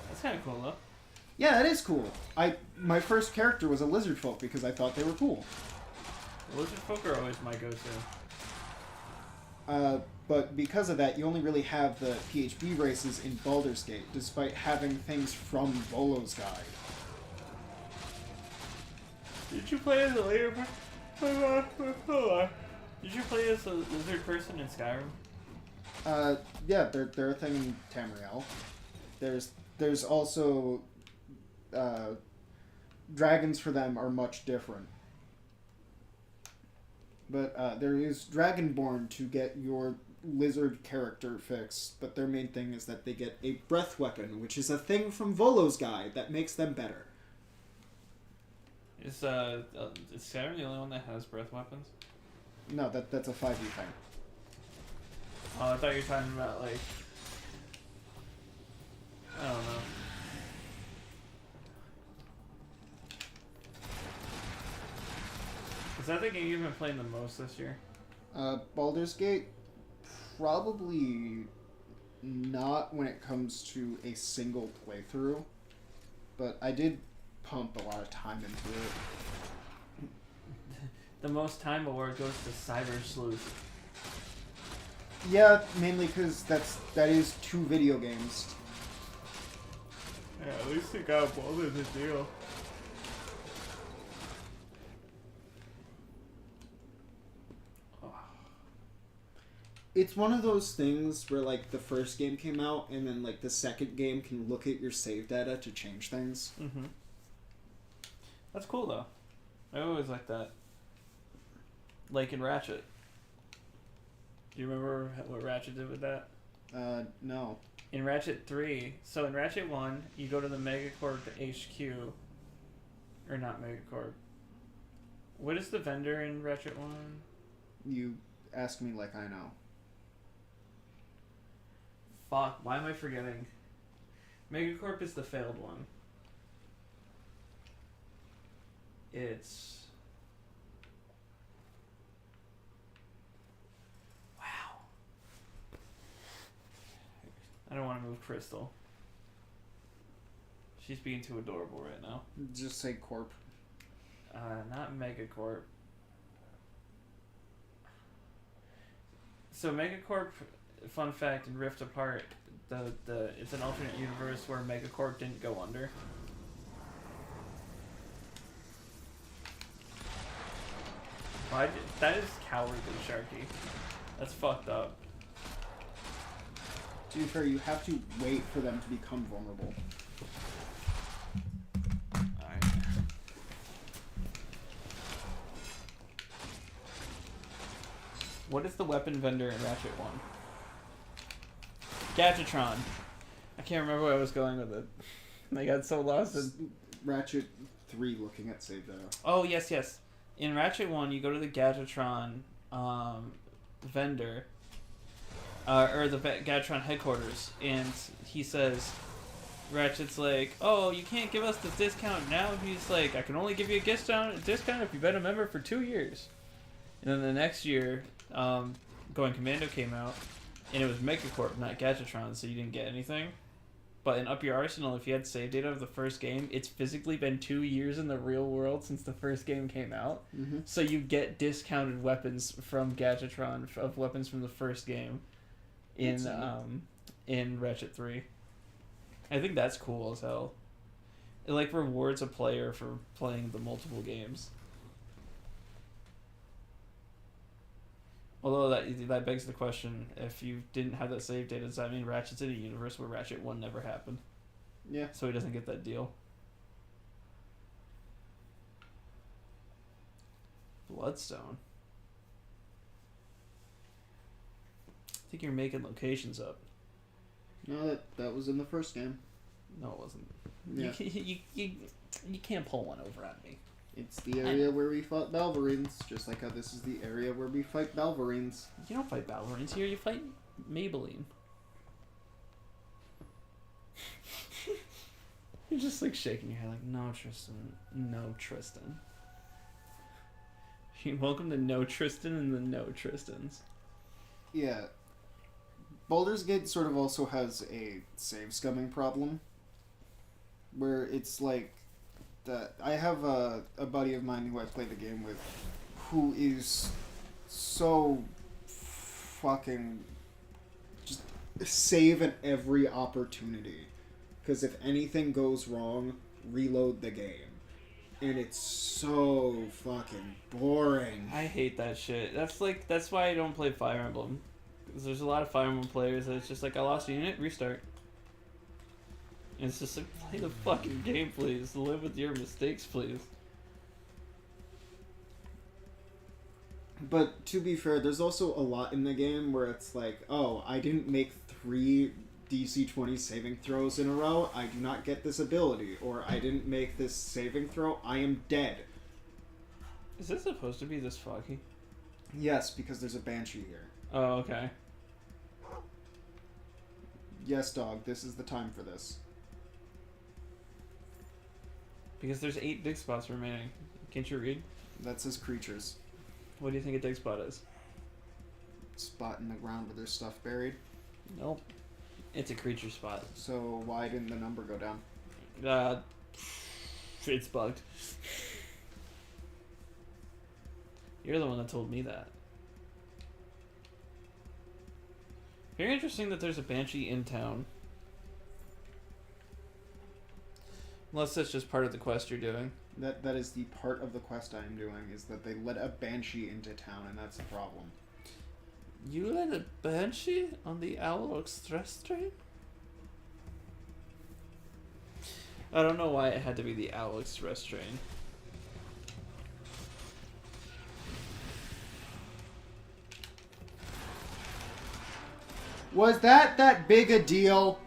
That's kind of cool, though. Yeah, it is cool. My first character was a lizard folk because I thought they were cool. Lizard folk are always my go-to. But because of that, you only really have the PHB races in Baldur's Gate, despite having things from Volo's Guide. Did you play as a later Did you play as a lizard person in Skyrim? Yeah, they're a thing in Tamriel. There's also dragons for them are much different. But there is Dragonborn to get your lizard character fixed, but their main thing is that they get a breath weapon, which is a thing from Volo's Guide that makes them better. Is Skyrim the only one that has breath weapons? No, that's a 5e thing. Oh, I thought you were talking about, like... I don't know. Is that the game you've been playing the most this year? Baldur's Gate, probably not when it comes to a single playthrough, but I did pump a lot of time into it. The most time award goes to Cyber Sleuth. Yeah, mainly because that is 2 video games. Yeah, at least it got both of the deal. It's one of those things where, like, the first game came out, and then, like, the second game can look at your save data to change things. That's cool though. I always like that. Like in Ratchet. Do you remember what Ratchet did with that? No. In Ratchet 3, so in Ratchet 1, you go to the Megacorp HQ. Or not Megacorp. What is the vendor in Ratchet 1? You ask me like I know. Fuck, why am I forgetting? Megacorp is the failed one. It's... Wow. I don't want to move Crystal. She's being too adorable right now. Just say corp. Not Megacorp. So Megacorp, fun fact, in Rift Apart, it's an alternate universe where Megacorp didn't go under. That is cowardly, Sharky. That's fucked up. To be fair, you have to wait for them to become vulnerable. Alright. What is the weapon vendor in Ratchet 1? Gadgetron. I can't remember where I was going with it. I got so lost in... Ratchet 3 looking at save data. Oh, yes, yes. In Ratchet 1, you go to the Gadgetron vendor, or the Gadgetron headquarters, and he says, Ratchet's like, oh, you can't give us the discount now? He's like, I can only give you a discount if you've been a member for 2 years. And then the next year, Going Commando came out, and it was Megacorp, not Gadgetron, so you didn't get anything. But in Up Your Arsenal, if you had save data of the first game, it's physically been 2 years in the real world since the first game came out. Mm-hmm. So you get discounted weapons from Gadgetron, of weapons from the first game in Ratchet 3. I think that's cool as hell. It like rewards a player for playing the multiple games. Although that begs the question, if you didn't have that save data, does that mean Ratchet's in a universe where Ratchet 1 never happened? Yeah. So he doesn't get that deal. Bloodstone. I think you're making locations up. No, that was in the first game. No, it wasn't. Yeah. You can't pull one over on me. It's the area where we fought Balverines, just like how this is the area where we fight Balverines. You don't fight Balverines here, you fight Maybelline. You're just like shaking your head like, no, Tristan. No, Tristan. Welcome to No Tristan and the No Tristans. Yeah. Baldur's Gate sort of also has a save scumming problem, where it's like, that I have a buddy of mine who I play the game with, who is so fucking just save at every opportunity, because if anything goes wrong, reload the game, and it's so fucking boring. I hate that shit. That's why I don't play Fire Emblem, because there's a lot of Fire Emblem players that it's just like, I lost a unit, restart. And it's just like, play the fucking game, please. Live with your mistakes, please. But to be fair, there's also a lot in the game where it's like, oh, I didn't make 3 DC 20 saving throws in a row, I do not get this ability. Or I didn't make this saving throw, I am dead. Is this supposed to be this foggy? Yes, because there's a Banshee here. Oh, okay. Yes, dog, this is the time for this. Because there's 8 dig spots remaining. Can't you read? That says creatures. What do you think a dig spot is? Spot in the ground where there's stuff buried. Nope. It's a creature spot. So why didn't the number go down? It's bugged. You're the one that told me that. Very interesting that there's a Banshee in town. Unless that's just part of the quest you're doing. That is the part of the quest I am doing, is that they let a Banshee into town, and that's the problem. You let a Banshee on the Owl Express train? I don't know why it had to be the Owl Express train. Was that big a deal?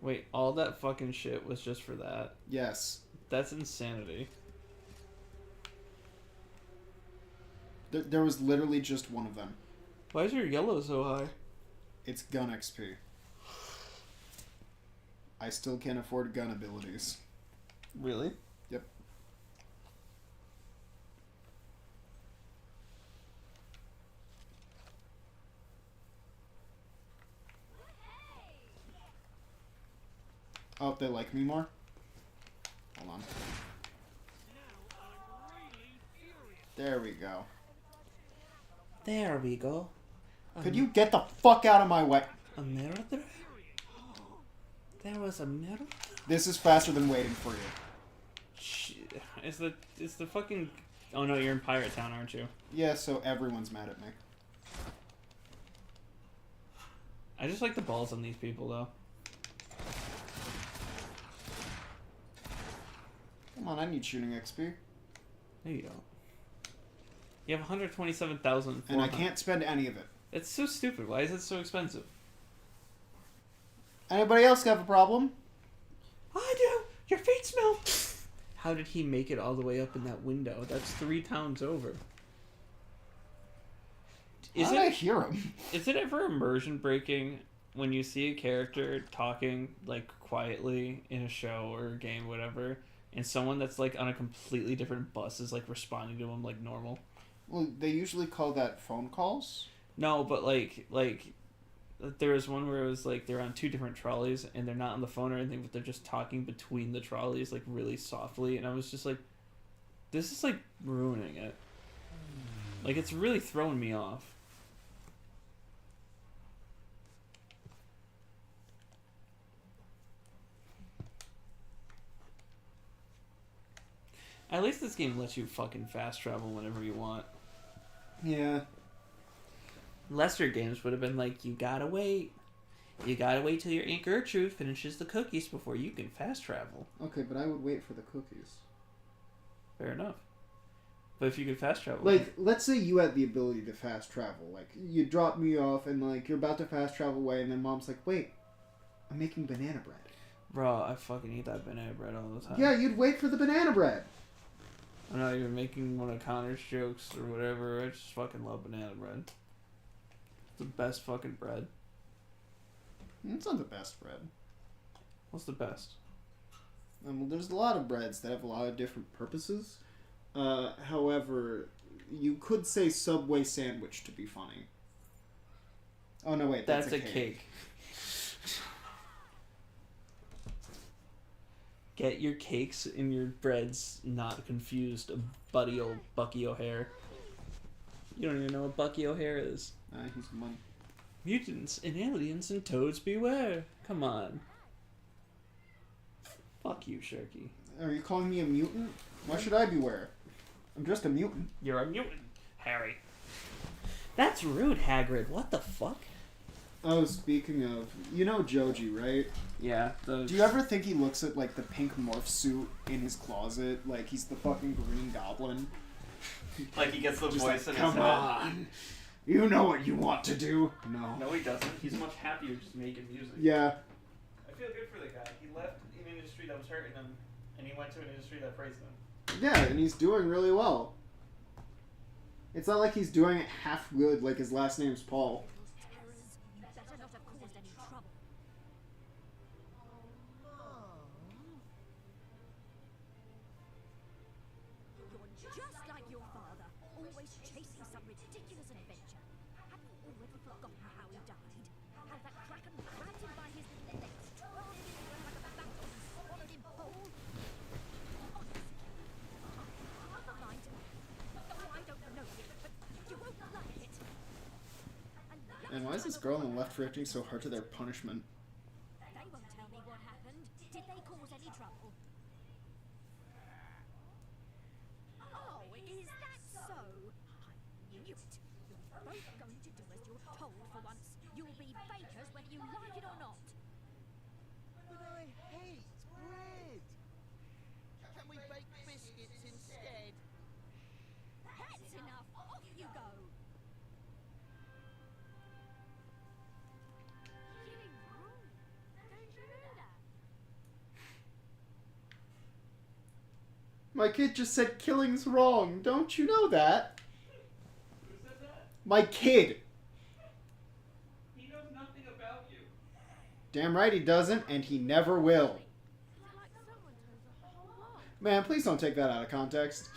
Wait, all that fucking shit was just for that? Yes. That's insanity. There was literally just one of them. Why is your yellow so high? It's gun XP. I still can't afford gun abilities. Really? Yep. Oh, they like me more? Hold on. There we go. There we go. Could you get the fuck out of my way? A mirror there? There was a mirror? This is faster than waiting for you. Is the fucking... Oh no, you're in Pirate Town, aren't you? Yeah, so everyone's mad at me. I just like the balls on these people, though. Come on, I need shooting XP. No, you don't. You have 127,000. And I can't spend any of it. It's so stupid. Why is it so expensive? Anybody else have a problem? I do! Your feet smell! How did he make it all the way up in that window? That's 3 towns over. How did I hear him? Is it ever immersion breaking when you see a character talking, like, quietly in a show or a game, whatever, and someone that's, like, on a completely different bus is, like, responding to him like normal? Well, they usually call that phone calls. No, but, like, there was one where it was, like, they're on 2 different trolleys, and they're not on the phone or anything, but they're just talking between the trolleys, like, really softly, and I was just like, this is, like, ruining it. Like, it's really throwing me off. At least this game lets you fucking fast travel whenever you want. Yeah. Lesser games would have been like, you gotta wait. You gotta wait till your Aunt Gertrude finishes the cookies before you can fast travel. Okay, but I would wait for the cookies. Fair enough. But if you could fast travel... Like, let's say you had the ability to fast travel. Like, you drop me off and, like, you're about to fast travel away and then Mom's like, wait, I'm making banana bread. Bro, I fucking eat that banana bread all the time. Yeah, you'd wait for the banana bread. I'm not even making one of Connor's jokes or whatever. I just fucking love banana bread. It's the best fucking bread. It's not the best bread. What's the best? Well, there's a lot of breads that have a lot of different purposes. However, you could say Subway sandwich to be funny. Oh, no, wait. That's a cake. Get your cakes and your breads not confused, buddy old Bucky O'Hare. You don't even know what Bucky O'Hare is. He's money. Mutants and aliens and toads beware. Come on. Fuck you, Sharky. Are you calling me a mutant? Why should I beware? I'm just a mutant. You're a mutant, Harry. That's rude, Hagrid. What the fuck? Oh, speaking of, you know Joji, right? Yeah. Do you ever think he looks at, like, the pink morph suit in his closet like he's the fucking Green Goblin? Like he gets the Just voice like, in his come head. on! You know what you want to do? No. No, he doesn't. He's much happier just making music. Yeah. I feel good for the guy. He left an industry that was hurting him, and he went to an industry that praised him. Yeah, and he's doing really well. It's not like he's doing it half good like his last name's Paul. You better not have caused any trouble. You're just like your father, always chasing some ridiculous adventure. Have you already forgotten how he died? How that kraken grabbed him by his legs, twirled him like a bat and swallowed him whole? Never mind. No, I don't know it, but you won't like it. And why is this girl on the left reacting so hard to their punishment? They won't tell me what happened. Did they cause any trouble? Oh, is that so? I knew it. You're both going to do as you're told for once. You'll be bakers whether you like it or not. But I hate bread. Can we bake biscuits instead? That's enough. Off you go. My kid just said killing's wrong. Don't you know that? Who said that? My kid. He knows nothing about you. Damn right he doesn't, and he never will. It's like someone knows the whole world. Man, please don't take that out of context.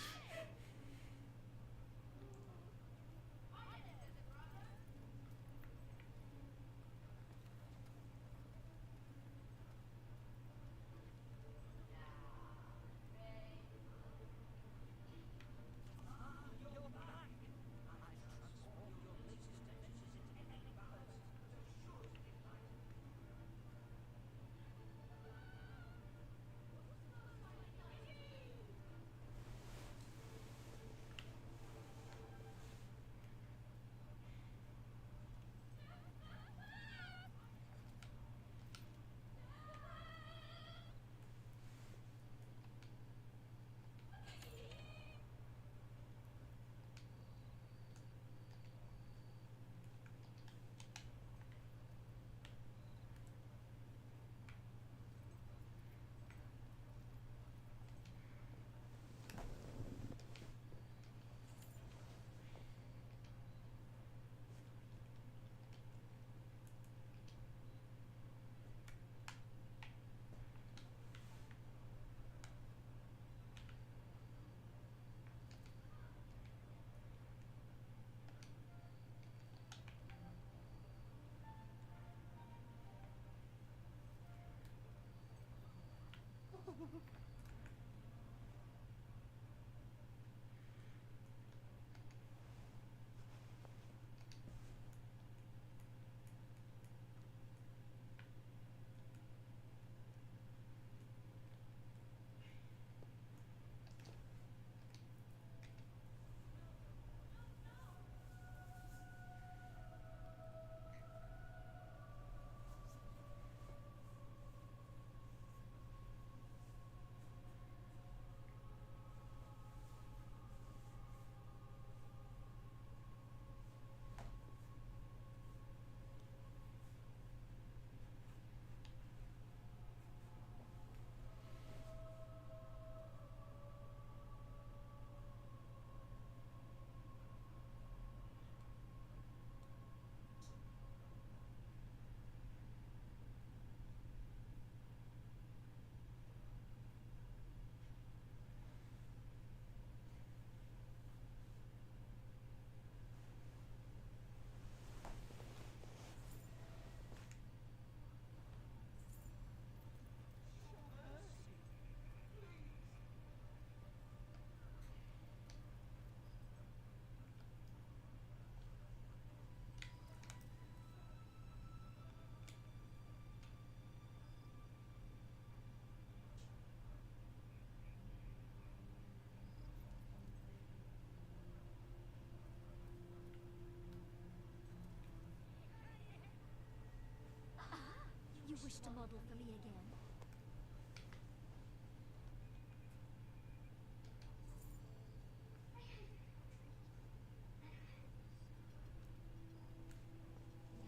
You wish to model for me again?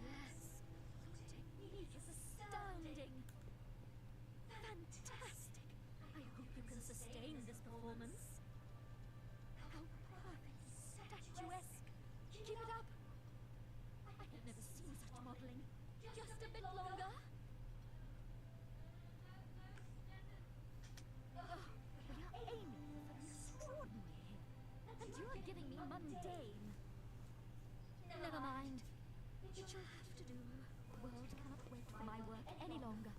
Yes. Your technique is astounding. Fantastic. I hope you can sustain this performance. How perfect. Statuesque. Keep it up. I have never seen such modeling. Just a bit longer. We are aiming for the extraordinary here, and you are giving me mundane. Never mind. It shall have to do. The world cannot wait for my work any longer.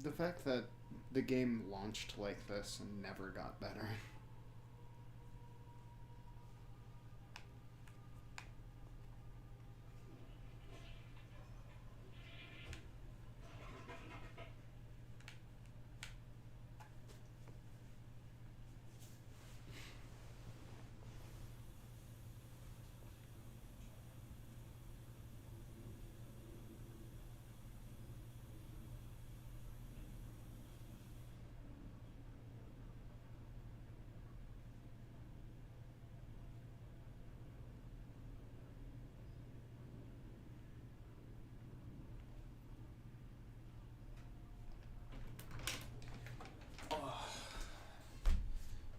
The fact that the game launched like this and never got better.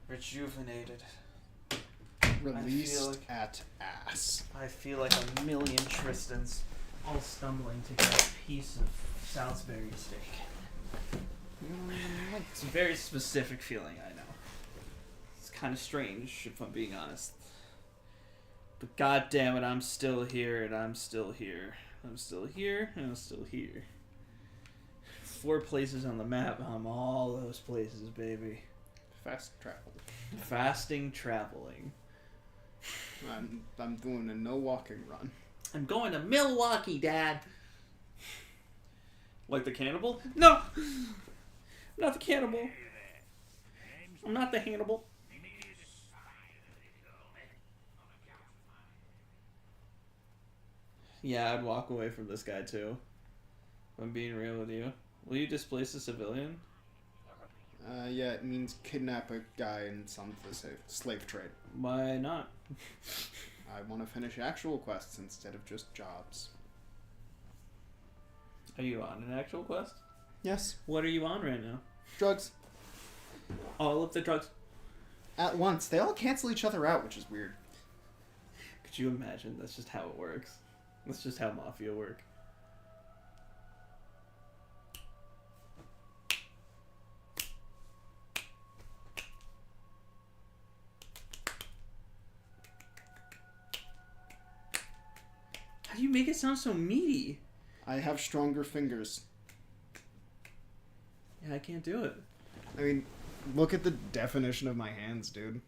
Rejuvenated. Released at ass. I feel like a million Tristans all stumbling to get a piece of Salisbury steak. It's a very specific feeling, I know. It's kind of strange, if I'm being honest. But god damn it, I'm still here, and I'm still here. I'm still here, and I'm still here. 4 places on the map, I'm all those places, baby. Fast travel. Fasting traveling. I'm doing a no walking run. I'm going to Milwaukee, Dad. Like the cannibal? No! I'm not the cannibal. I'm not the Hannibal. Yeah, I'd walk away from this guy too. If I'm being real with you. Will you displace a civilian? Yeah, it means kidnap a guy in some slave trade. Why not? I want to finish actual quests instead of just jobs. Are you on an actual quest? Yes. What are you on right now? Drugs. All of the drugs. At once. They all cancel each other out, which is weird. Could you imagine? That's just how it works. That's just how Mafia work. How do you make it sound so meaty? I have stronger fingers. Yeah, I can't do it. I mean, look at the definition of my hands, dude.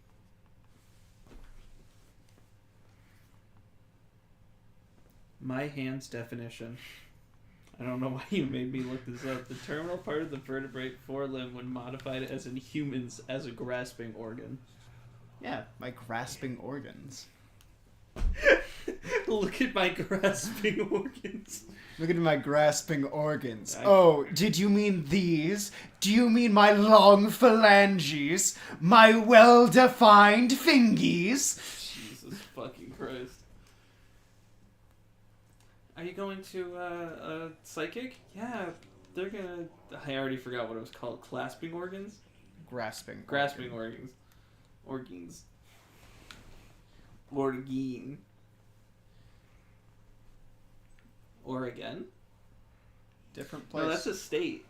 My hand's definition. I don't know why you made me look this up. The terminal part of the vertebrate forelimb when modified as in humans as a grasping organ. Yeah, my grasping organs. Look at my grasping organs. Look at my grasping organs. Oh, did you mean these? Do you mean my long phalanges? My well-defined fingies? Jesus fucking Christ. Are you going to a psychic? Yeah, they're gonna... I already forgot what it was called. Clasping organs? Grasping. Grasping organs. Organs. Orgine. Oregon? Different place. No, that's a state.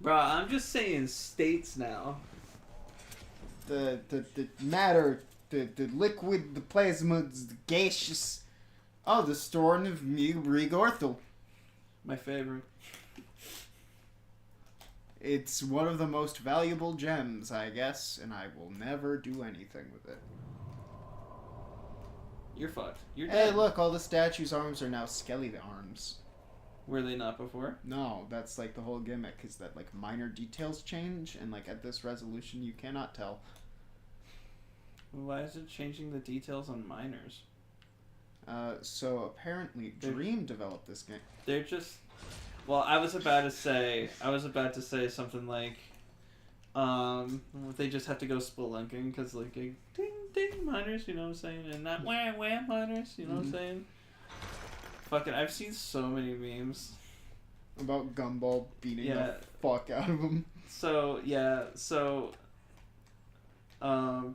Bro, I'm just saying states now. The matter, the liquid, the plasma, the gaseous. Oh, the storing of Regorthal. My favorite. It's one of the most valuable gems, I guess, and I will never do anything with it. You're fucked. You're Hey, dead. look, all the statues' arms are now skelly arms. Were they not before? No, that's like the whole gimmick, is that like minor details change, and like at this resolution you cannot tell. Why is it changing the details on minors? So apparently Dream developed this game. They're just... Well, I was about to say something like, they just have to go spelunking, because like, ding, ding, minors, you know what I'm saying? And not wham, wham, minors, you know what I'm saying? Fucking, I've seen so many memes. About Gumball beating the fuck out of him. So, yeah,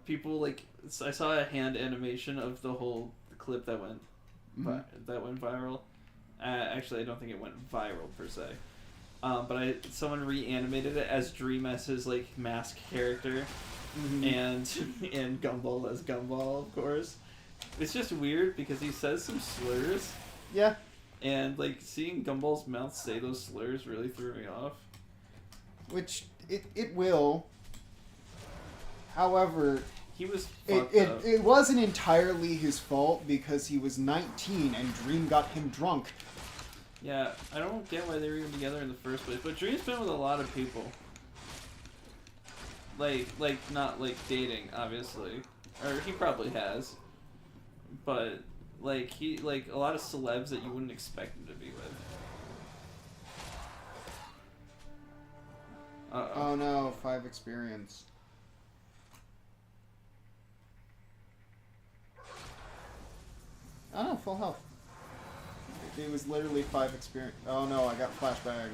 people like, I saw a hand animation of the whole clip that went viral. Actually, I don't think it went viral per se. But someone reanimated it as Dream as his like mask character, and Gumball as Gumball, of course. It's just weird because he says some slurs. Yeah. And like seeing Gumball's mouth say those slurs really threw me off. Which it will. However, He was fucked up. it wasn't entirely his fault because he was 19 and Dream got him drunk. Yeah, I don't get why they were even together in the first place. But Dream's been with a lot of people. Like not like dating, obviously, or he probably has. But like he like a lot of celebs that you wouldn't expect him to be with. Oh no, 5 experience. Oh no, full health. It was literally 5 experience. Oh no, I got flashbang.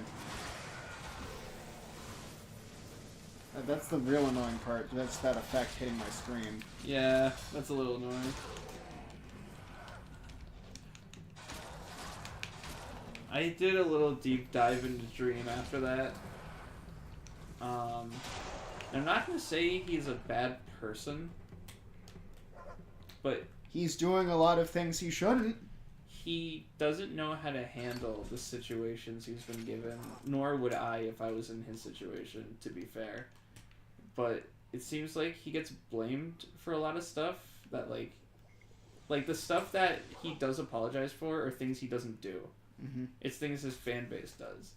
That's the real annoying part. That's that effect hitting my screen. Yeah, that's a little annoying. I did a little deep dive into Dream after that. I'm not gonna say he's a bad person, but He's doing a lot of things he shouldn't. he doesn't know how to handle the situations he's been given, nor would I if I was in his situation, to be fair. But it seems like he gets blamed for a lot of stuff that, like the stuff that he does apologize for are things he doesn't do. Mm-hmm. It's things his fan base does.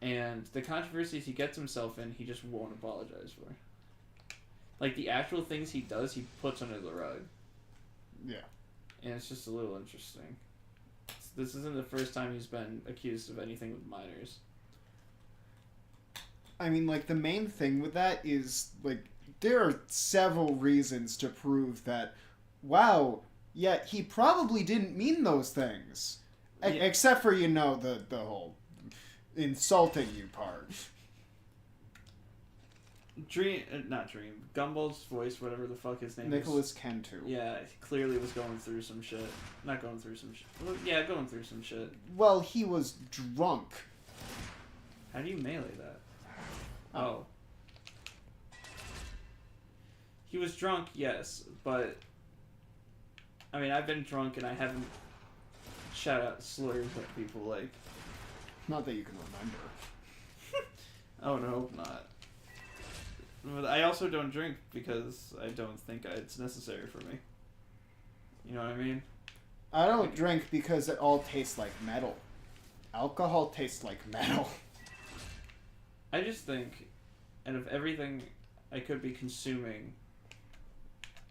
And the controversies he gets himself in, he just won't apologize for. Like, the actual things he does, he puts under the rug. Yeah. And it's just a little interesting. This isn't the first time he's been accused of anything with minors. I mean, like, the main thing with that is, like, there are several reasons to prove that, wow, yeah, he probably didn't mean those things. Yeah. Except for, you know, the whole insulting you part. Not Dream. Gumball's voice, whatever the fuck his name Nicholas Cantu. Yeah, he clearly was going through some shit. Not going through some shit. Well, yeah, going through some shit. Well, he was drunk. How do you melee that? Oh. He was drunk, yes, but I mean, I've been drunk and I haven't shout out slurs at people like. Not that you can remember. Oh no, not. But I also don't drink because I don't think it's necessary for me. You know what I mean? I don't drink because it all tastes like metal. Alcohol tastes like metal. I just think, out of everything I could be consuming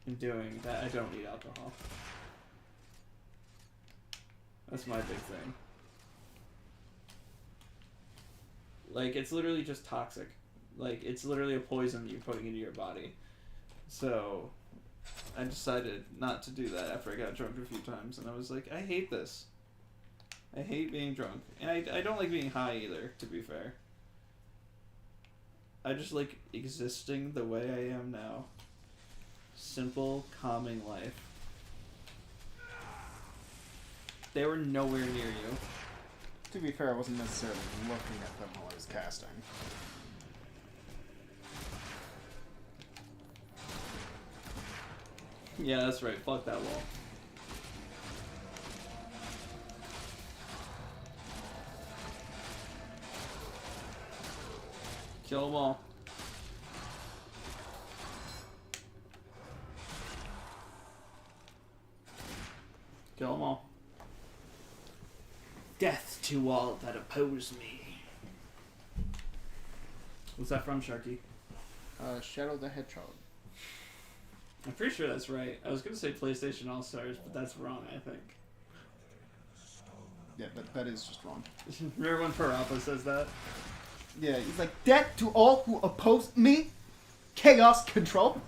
and doing, that I don't need alcohol. That's my big thing. Like, it's literally just toxic. Like, it's literally a poison you're putting into your body. So, I decided not to do that after I got drunk a few times, and I was like, I hate this. I hate being drunk. And I don't like being high either, to be fair. I just like existing the way I am now. Simple, calming life. They were nowhere near you. To be fair, I wasn't necessarily looking at them while I was casting. Yeah, that's right. Fuck that wall. Kill them all. Kill them all. Death to all that oppose me. What's that from, Sharky? Shadow the Hedgehog. I'm pretty sure that's right. I was gonna say PlayStation All Stars, but that's wrong, I think. Yeah, that is just wrong. Remember when Parappa says that? Yeah, he's like, death to all who oppose me. Chaos control.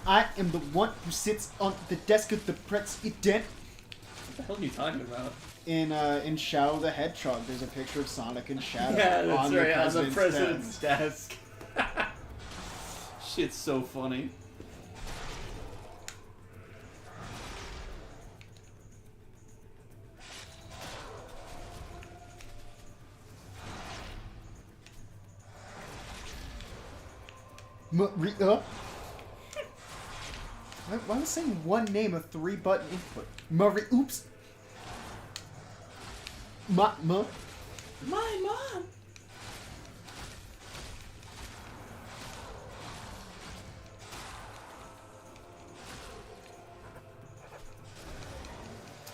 I am the one who sits on the desk of the president. What the hell are you talking about? In Shadow the Hedgehog, there's a picture of Sonic and Shadow Yeah, that's on right, on the the president's desk. Shit's so funny. Maria. Why was saying one name a 3-button input? Marie. Oops. Ma. My mom!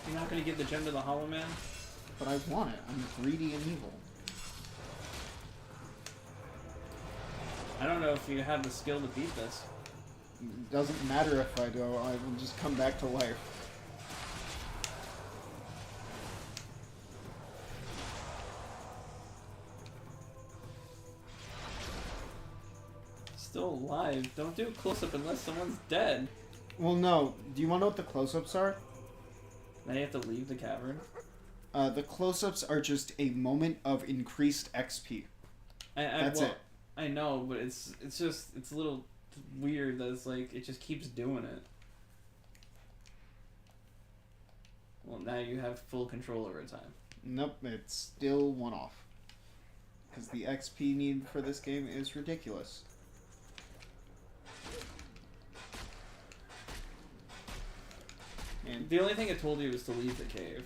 You're not gonna give the gem to the Hollow Man? But I want it. I'm greedy and evil. I don't know if you have the skill to beat this. It doesn't matter if I do. I will just come back to life. Still alive. Don't do a close-up unless someone's dead. Well, no. Do you want to know what the close-ups are? Now you have to leave the cavern. The close-ups are just a moment of increased XP. That's it. I know, but it's a little weird that it's like it just keeps doing it. Well, now you have full control over time. Nope, it's still one off. Because the XP need for this game is ridiculous. And The only thing it told you was to leave the cave.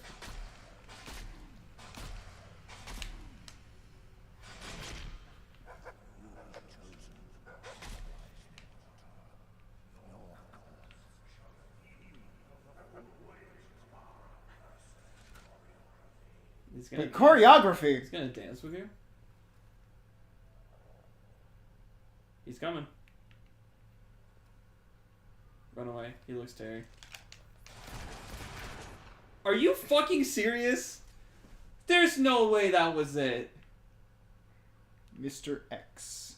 He's the gonna choreography! He's gonna dance with you. He's coming. Run away. He looks Terry. Are you fucking serious? There's no way that was it. Mr. X.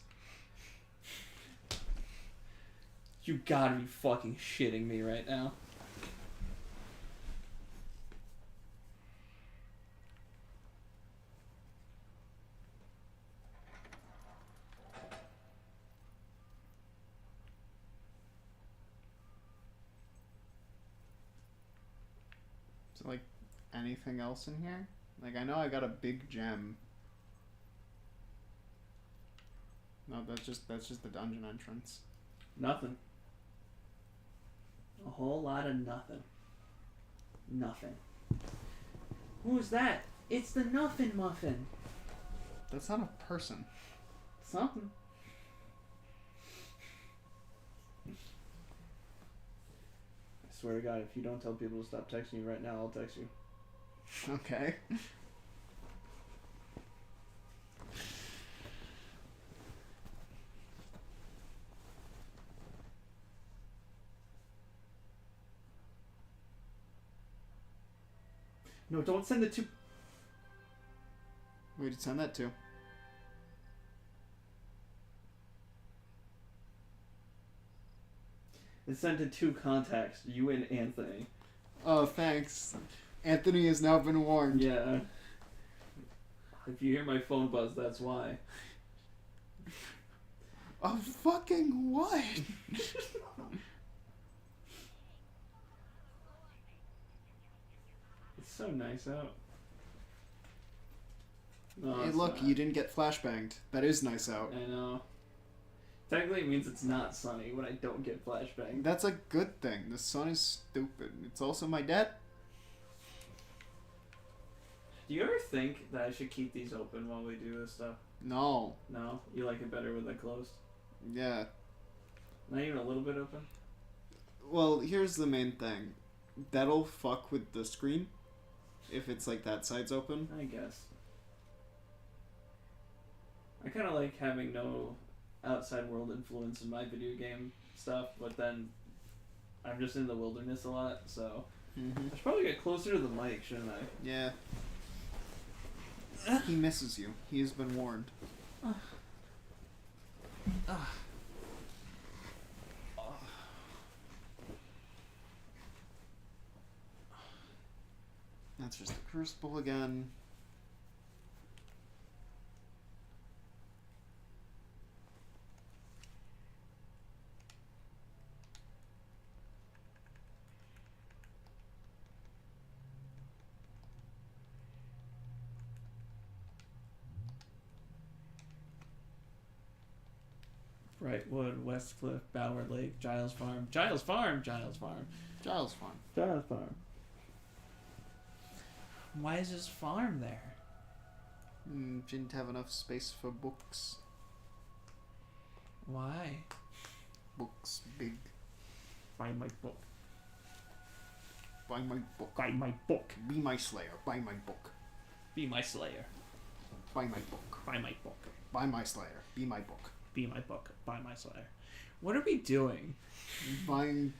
You gotta be fucking shitting me right now. Is there, like, anything else in here? Like, I know I got a big gem. No, that's just the dungeon entrance. Nothing. A whole lot of nothing. Nothing. Who's that? It's the Nuffin Muffin. That's not a person. Something. I swear to God, if you don't tell people to stop texting you right now, I'll text you. Okay. No, don't send it to... Where did you send that to? It's sent to 2 contacts, you and Anthony. Oh, thanks. Anthony has now been warned. Yeah. If you hear my phone buzz, that's why. Oh, fucking what? It's so nice out. No, Hey, it's look, not. you didn't get flashbanged. That is nice out. I know. Technically, it means it's not sunny when I don't get flashbang. That's a good thing. The sun is stupid. It's also my dad. Do you ever think that I should keep these open while we do this stuff? No. No? You like it better with it closed? Yeah. Not even a little bit open? Well, here's the main thing. That'll fuck with the screen if it's like that side's open. I guess. I kind of like having no outside world influence in my video game stuff, but then I'm just in the wilderness a lot, so Mm-hmm. I should probably get closer to the mic, shouldn't I? Yeah. He misses you. He has been warned. That's just the crucible again. Brightwood, Westcliff, Bower Lake, Giles Farm. Giles Farm! Giles Farm. Giles Farm. Giles Farm. Why is this farm there? Didn't have enough space for books. Why? Books big. Buy my book. Buy my book. Buy my book. Be my slayer. Buy my book. Be my slayer. Buy my book. Buy my book. Buy my slayer. Be my book. Be my book. Buy my slayer. What are we doing? Buying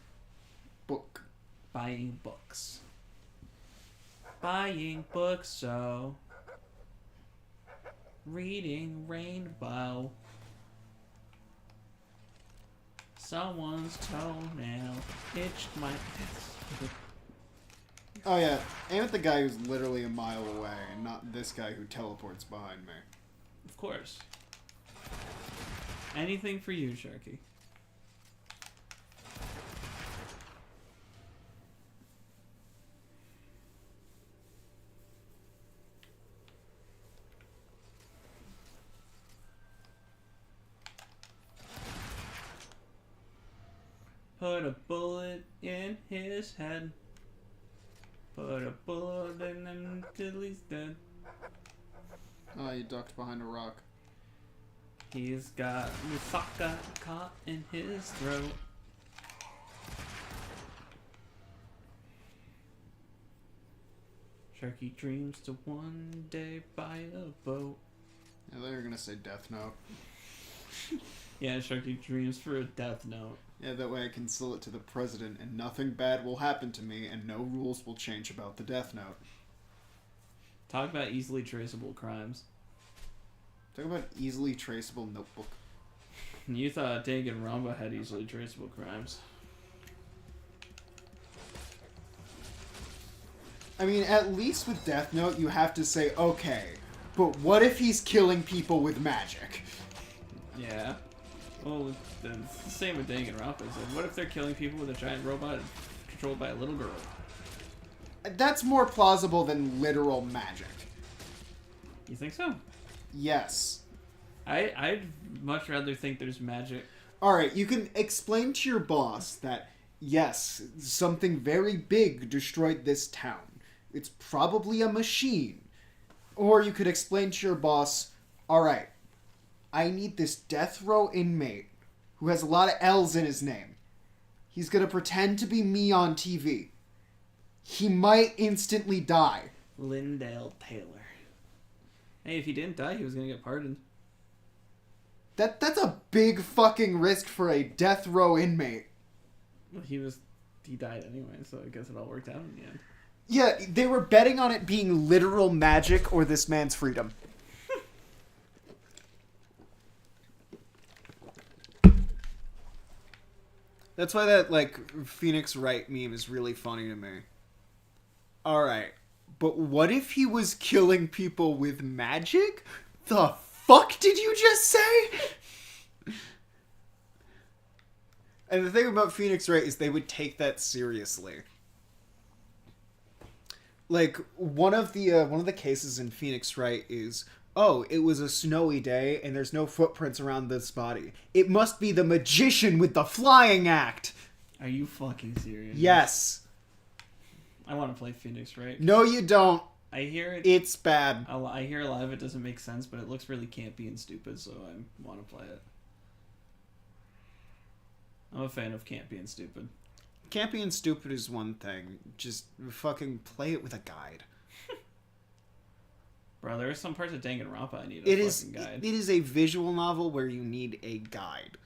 book. Buying books. Buying books, so reading Rainbow. Someone's toenail itched my. Oh yeah, aim at the guy who's literally a mile away, and not this guy who teleports behind me. Of course. Anything for you, Sharky. Put a bullet in his head. Put a bullet in him till he's dead. Oh, you ducked behind a rock. He's got Musaka caught in his throat. Sharky dreams to one day buy a boat. I thought you were gonna say Death Note. Yeah, Sharky dreams for a death note. Yeah, that way I can sell it to the president and nothing bad will happen to me and no rules will change about the Death Note. Talk about easily traceable crimes. Talk about easily traceable notebook. You thought Danganronpa had easily traceable crimes. I mean, at least with Death Note, you have to say, okay, but what if he's killing people with magic? Yeah. Well, it's the same with Danganronpa. So what if they're killing people with a giant robot controlled by a little girl? That's more plausible than literal magic. You think so? Yes. I'd much rather think there's magic. Alright, you can explain to your boss that, yes, something very big destroyed this town. It's probably a machine. Or you could explain to your boss, alright, I need this death row inmate who has a lot of L's in his name. He's gonna pretend to be me on TV. He might instantly die. Lindale Taylor. Hey, if he didn't die, he was gonna get pardoned. That's a big fucking risk for a death row inmate. Well, he died anyway, so I guess it all worked out in the end. Yeah, they were betting on it being literal magic or this man's freedom. That's why that, Phoenix Wright meme is really funny to me. Alright, but what if he was killing people with magic? The fuck did you just say? And the thing about Phoenix Wright is they would take that seriously. Like, one of the cases in Phoenix Wright is, oh, it was a snowy day and there's no footprints around this body. It must be the magician with the flying act. Are you fucking serious? Yes. I want to play Phoenix Wright. No, you don't. I hear it. It's bad. I hear a lot of it doesn't make sense, but it looks really campy and stupid, so I want to play it. I'm a fan of campy and stupid. Campy and stupid is one thing. Just fucking play it with a guide. Bro, there are some parts of Danganronpa I need a fucking guide. It is a visual novel where you need a guide.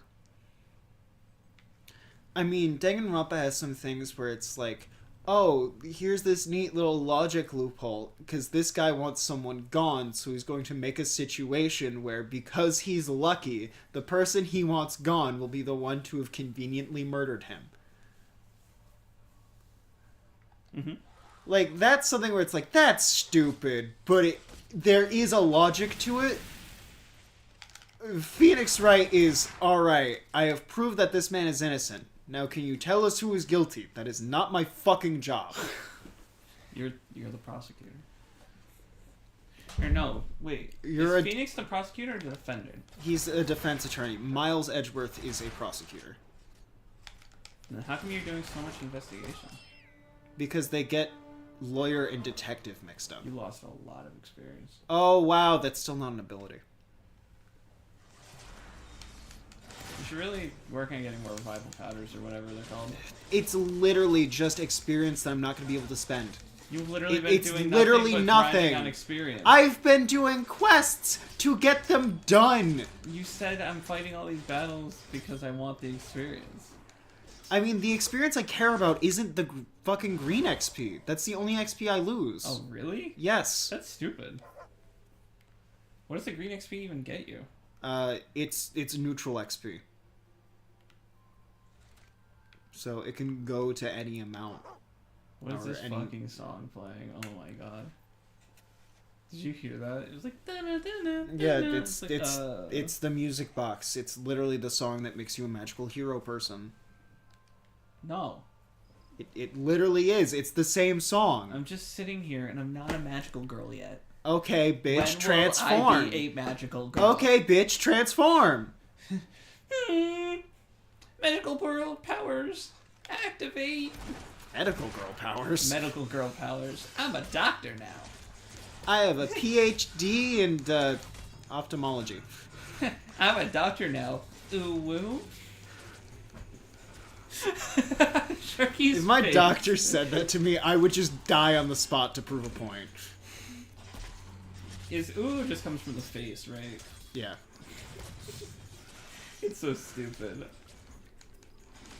I mean, Danganronpa has some things where it's like, oh, here's this neat little logic loophole, because this guy wants someone gone, so he's going to make a situation where, because he's lucky, the person he wants gone will be the one to have conveniently murdered him. Mm-hmm. Like, that's something where it's like, that's stupid, but there is a logic to it. Phoenix Wright is, alright, I have proved that this man is innocent. Now can you tell us who is guilty? That is not my fucking job. You're the prosecutor. Or no, wait. Is Phoenix the prosecutor or the defender? He's a defense attorney. Miles Edgeworth is a prosecutor. Then how come you're doing so much investigation? Because they get lawyer and detective mixed up. You lost a lot of experience. Oh, wow, that's still not an ability. You should really work on getting more revival powders or whatever they're called. It's literally just experience that I'm not going to be able to spend. You've literally been It's doing literally nothing but nothing. grinding on experience. I've been doing quests to get them done. You said I'm fighting all these battles because I want the experience. I mean, the experience I care about isn't the fucking green XP. That's the only XP I lose. Oh, really? Yes. That's stupid. What does the green XP even get you? It's neutral XP. So it can go to any amount. What is Or this any- fucking song playing? Oh my god. Did you hear that? It was like da-na-da-na, Yeah, da-na. it's like, it's the music box. It's literally the song that makes you a magical hero person. No. It literally is. It's the same song. I'm just sitting here and I'm not a magical girl yet. Okay, bitch, When will transform. I be a magical girl? Okay, bitch, transform. Medical girl powers. Activate. Medical girl powers. Medical girl powers. I'm a doctor now. I have a PhD in ophthalmology. I'm a doctor now. Ooh woo. Sharky's If my face. doctor said that to me, I would just die on the spot to prove a point. Is ooh just comes from the face, right? Yeah. It's so stupid.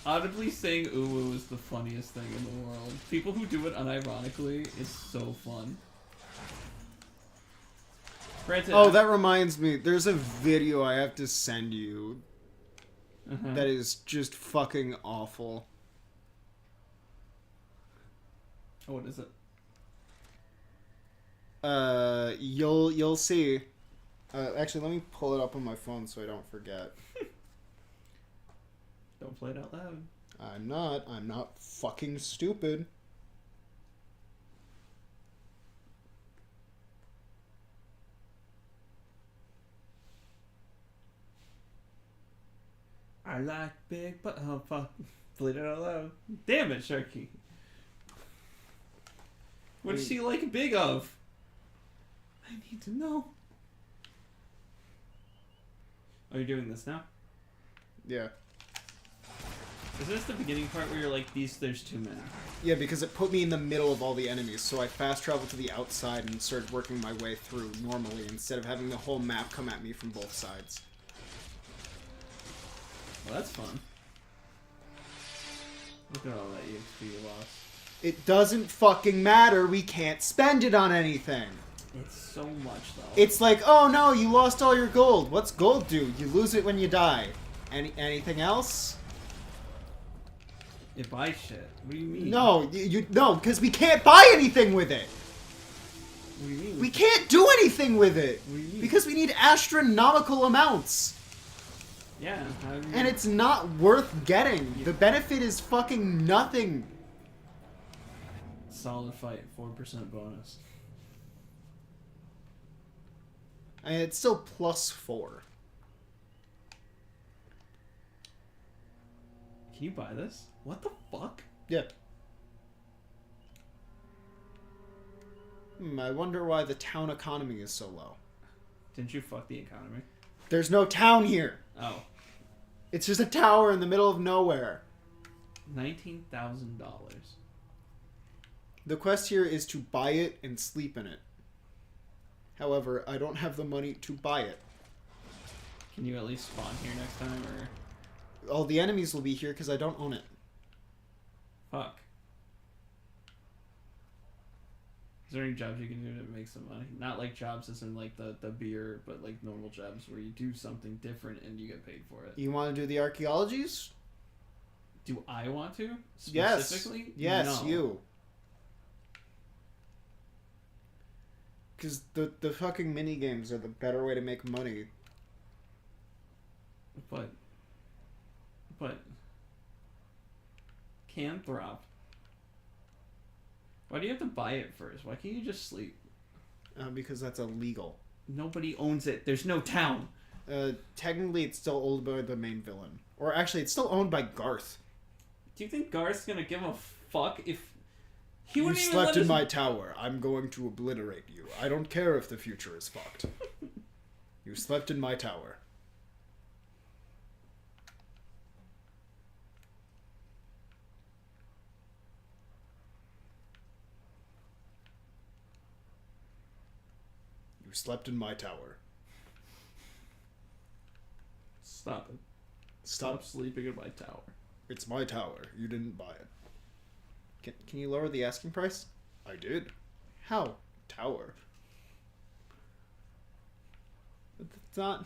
Audibly saying ooh woo is the funniest thing in the world. People who do it unironically, it's so fun. Granted, Oh, that reminds me. There's a video I have to send you that is just fucking awful. Oh, what is it? You'll see. Actually, let me pull it up on my phone so I don't forget. Don't play it out loud. I'm not fucking stupid. I like big but oh fuck. Played it out loud. Damn it, Sharky. What does she like big of? I need to know. Oh, you're doing this now? Yeah. Is this the beginning part where you're like, there's too many? Yeah, because it put me in the middle of all the enemies, so I fast traveled to the outside and started working my way through normally instead of having the whole map come at me from both sides. Well, that's fun. Look at all that EXP you lost. It doesn't fucking matter, we can't spend it on anything. It's so much, though. It's like, oh no, you lost all your gold. What's gold do? You lose it when you die. Anything else? It buys shit. What do you mean? No, no, because we can't buy anything with it. What do you mean? We can't do anything with it. What do you mean? Because we need astronomical amounts. Yeah. How do you... And it's not worth getting. The benefit is fucking nothing. Solid fight, 4% bonus. And it's still +4. Can you buy this? What the fuck? Yeah. I wonder why the town economy is so low. Didn't you fuck the economy? There's no town here. Oh. It's just a tower in the middle of nowhere. $19,000. The quest here is to buy it and sleep in it. However, I don't have the money to buy it. Can you at least spawn here next time, or... All the enemies will be here because I don't own it. Fuck. Is there any jobs you can do to make some money? Not like jobs as in like the beer, but like normal jobs where you do something different and you get paid for it. You want to do the archaeologies? Do I want to? Yes. Specifically? Yes, No. you. Because the fucking mini games are the better way to make money. But Canthrop. Why do you have to buy it first? Why can't you just sleep? Because that's illegal. Nobody owns it. There's no town. Technically, it's still owned by the main villain. Or actually, it's still owned by Garth. Do you think Garth's gonna give a fuck if He You wouldn't even slept let in us- my tower. I'm going to obliterate you. I don't care if the future is fucked. You slept in my tower. You slept in my tower. Stop it. Stop. sleeping in my tower. It's my tower. You didn't buy it. Can you lower the asking price? I did. How? Tower. It's not...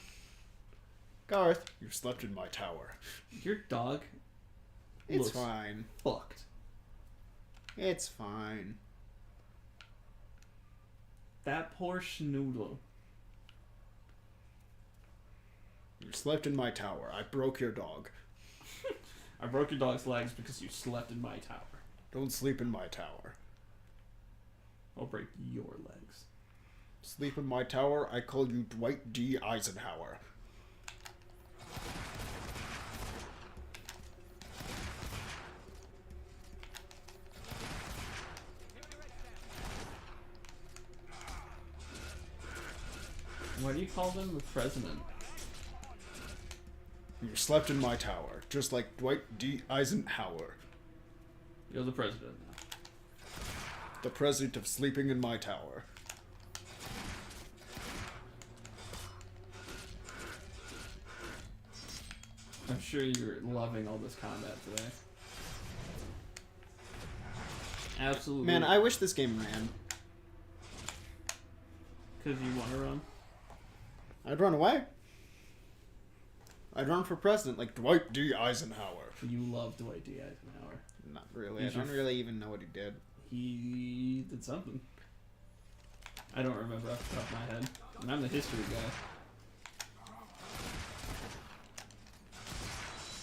Garth, you slept in my tower. Your dog It's looks fine. fucked. It's fine. That poor schnoodle. You slept in my tower. I broke your dog. I broke your dog's legs because you slept in my tower. Don't sleep in my tower. I'll break your legs. Sleep in my tower, I call you Dwight D. Eisenhower. Why do you call them the president? You slept in my tower, just like Dwight D. Eisenhower, You're the president now. the president of sleeping in my tower. I'm sure you're loving all this combat today. Absolutely. Man, I wish this game ran. Because you want to run? I'd run away. I'd run for president like Dwight D. Eisenhower. You love Dwight D. Eisenhower. Not really. He's I don't your really even know what he did. He did something. I don't remember off the top of my head. And I'm the history guy.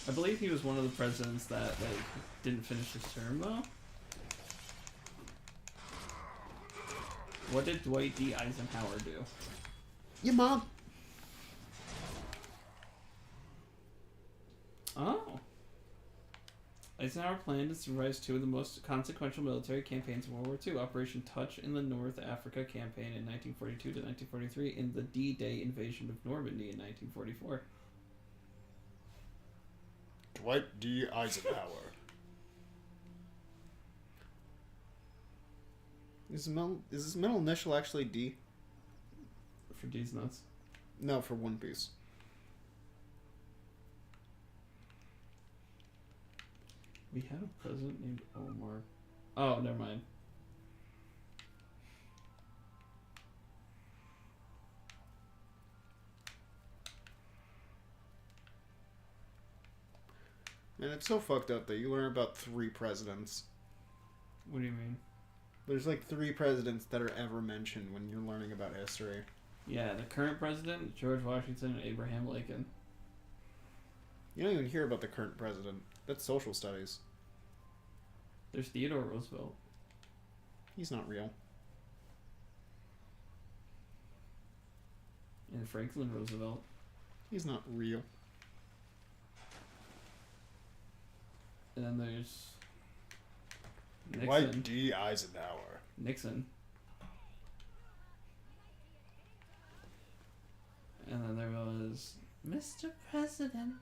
I believe he was one of the presidents that, like, didn't finish his term, though. What did Dwight D. Eisenhower do? Your mom. Oh. Eisenhower planned and supervised two of the most consequential military campaigns in World War II, Operation Touch in the North Africa Campaign in 1942 to 1943, and the D-Day invasion of Normandy in 1944. Dwight D. Eisenhower. Is his middle initial actually D? For D's nuts. No, for One Piece. We had a president named Omar. Oh, never mind. Man, it's so fucked up that you learn about 3 presidents. What do you mean? There's like 3 presidents that are ever mentioned when you're learning about history. Yeah, the current president, George Washington and Abraham Lincoln. You don't even hear about the current president. That's social studies. There's Theodore Roosevelt. He's not real. And Franklin Roosevelt. He's not real. And then there's Nixon. Dwight D. Eisenhower. Nixon. And then there was Mr. President.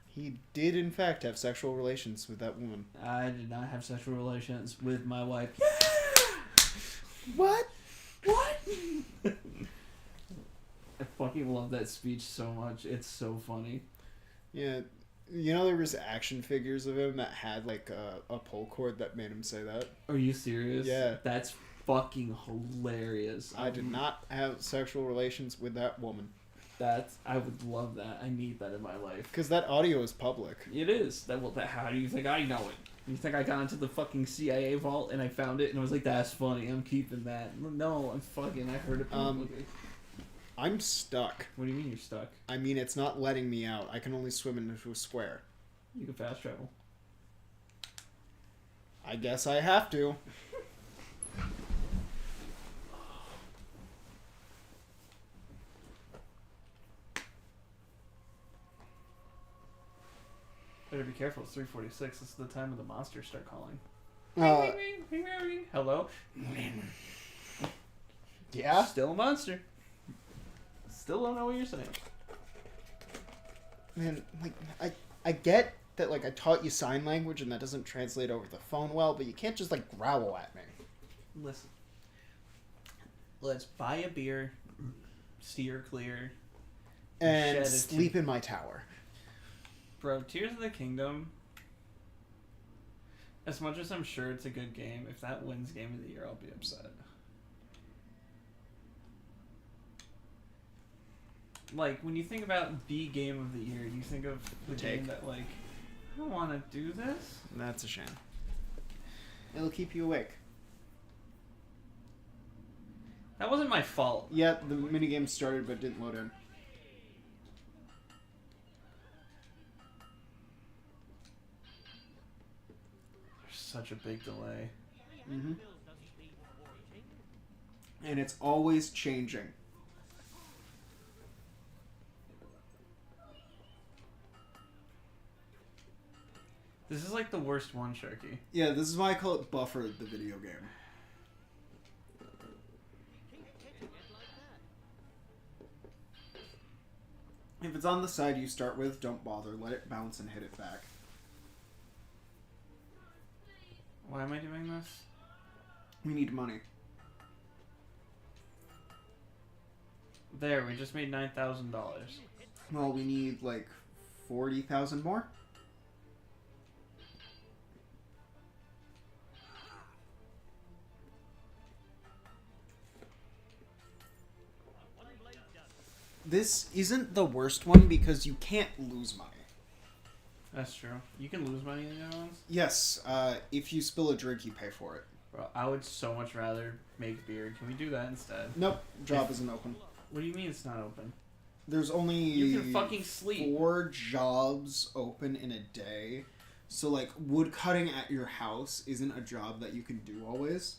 He did, in fact, have sexual relations with that woman. I did not have sexual relations with my wife. What? What? I fucking love that speech so much. It's so funny. Yeah. You know, there was action figures of him that had, like, a pull cord that made him say that? Are you serious? Yeah. That's fucking hilarious. I did not have sexual relations with that woman. I would love that. I need that in my life. Because that audio is public. It is. How do you think I know it? You think I got into the fucking CIA vault and I found it and I was like, that's funny, I'm keeping that. No, I heard it publicly. I'm stuck. What do you mean you're stuck? I mean, it's not letting me out. I can only swim into a square. You can fast travel. I guess I have to. Better be careful, it's 3:46. This is the time of the monsters start calling. Uh, Ring, ring, ring, ring, ring. Hello. yeah. Still a monster. Still don't know what you're saying. Man, like I get that like I taught you sign language and that doesn't translate over the phone well, but you can't just like growl at me. Listen. Let's buy a beer, steer clear, And shed a sleep in my tower. Bro, Tears of the Kingdom, as much as I'm sure it's a good game, if that wins Game of the Year, I'll be upset. Like, when you think about the Game of the Year, you think of the game that, like, I don't want to do this. That's a shame. It'll keep you awake. That wasn't my fault. Yeah, the minigame started but didn't load in. There's such a big delay. Mm-hmm. And it's always changing. This is like the worst one, Sharky. Yeah, this is why I call it Buffer the video game. If it's on the side you start with, don't bother. Let it bounce and hit it back. Why am I doing this? We need money. There, we just made $9,000. Well, we need like 40,000 more. This isn't the worst one because you can't lose money. That's true. You can lose money in the other ones? Yes, if you spill a drink, you pay for it. Bro, I would so much rather make beer. Can we do that instead? Nope, job isn't open. What do you mean it's not open? There's only You can fucking sleep. 4 jobs open in a day. So, like, wood cutting at your house isn't a job that you can do always.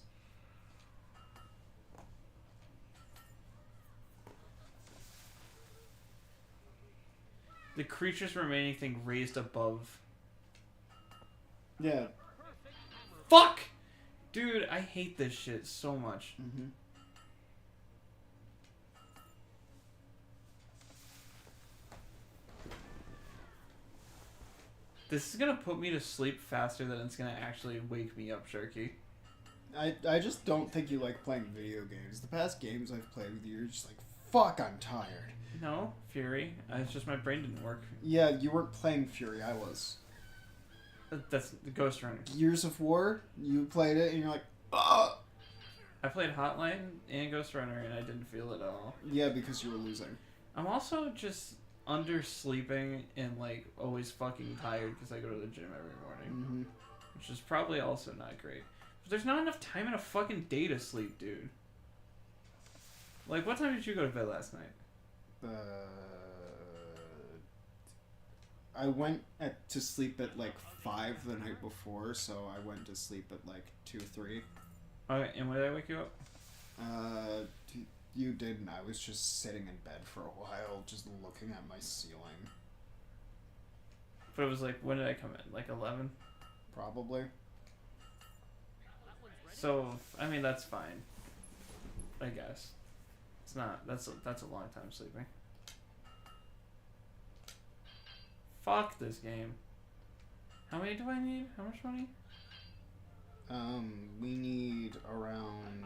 The creature's remaining thing raised above. Yeah. Fuck! Dude, I hate this shit so much. Mm-hmm. This is gonna put me to sleep faster than it's gonna actually wake me up, Sharky. I just don't think you like playing video games. The past games I've played with you, you're just like, fuck, I'm tired. No, Fury. It's just my brain didn't work. Yeah, you weren't playing Fury, I was. That's the Ghost Runner. Gears of War, you played it and you're like, ugh! I played Hotline and Ghost Runner and I didn't feel it at all. Yeah, because you were losing. I'm also just undersleeping and like always fucking tired because I go to the gym every morning. Mm-hmm. Which is probably also not great. But there's not enough time in a fucking day to sleep, dude. Like, what time did you go to bed last night? I went to sleep at like 5 the night before, so I went to sleep at like 2, 3. Okay, and when did I wake you up? You didn't. I was just sitting in bed for a while, just looking at my ceiling. But it was like, when did I come in? Like 11? Probably. So, I mean, that's fine. I guess. It's not. That's a long time sleeping. Fuck this game. How many do I need? How much money? We need around...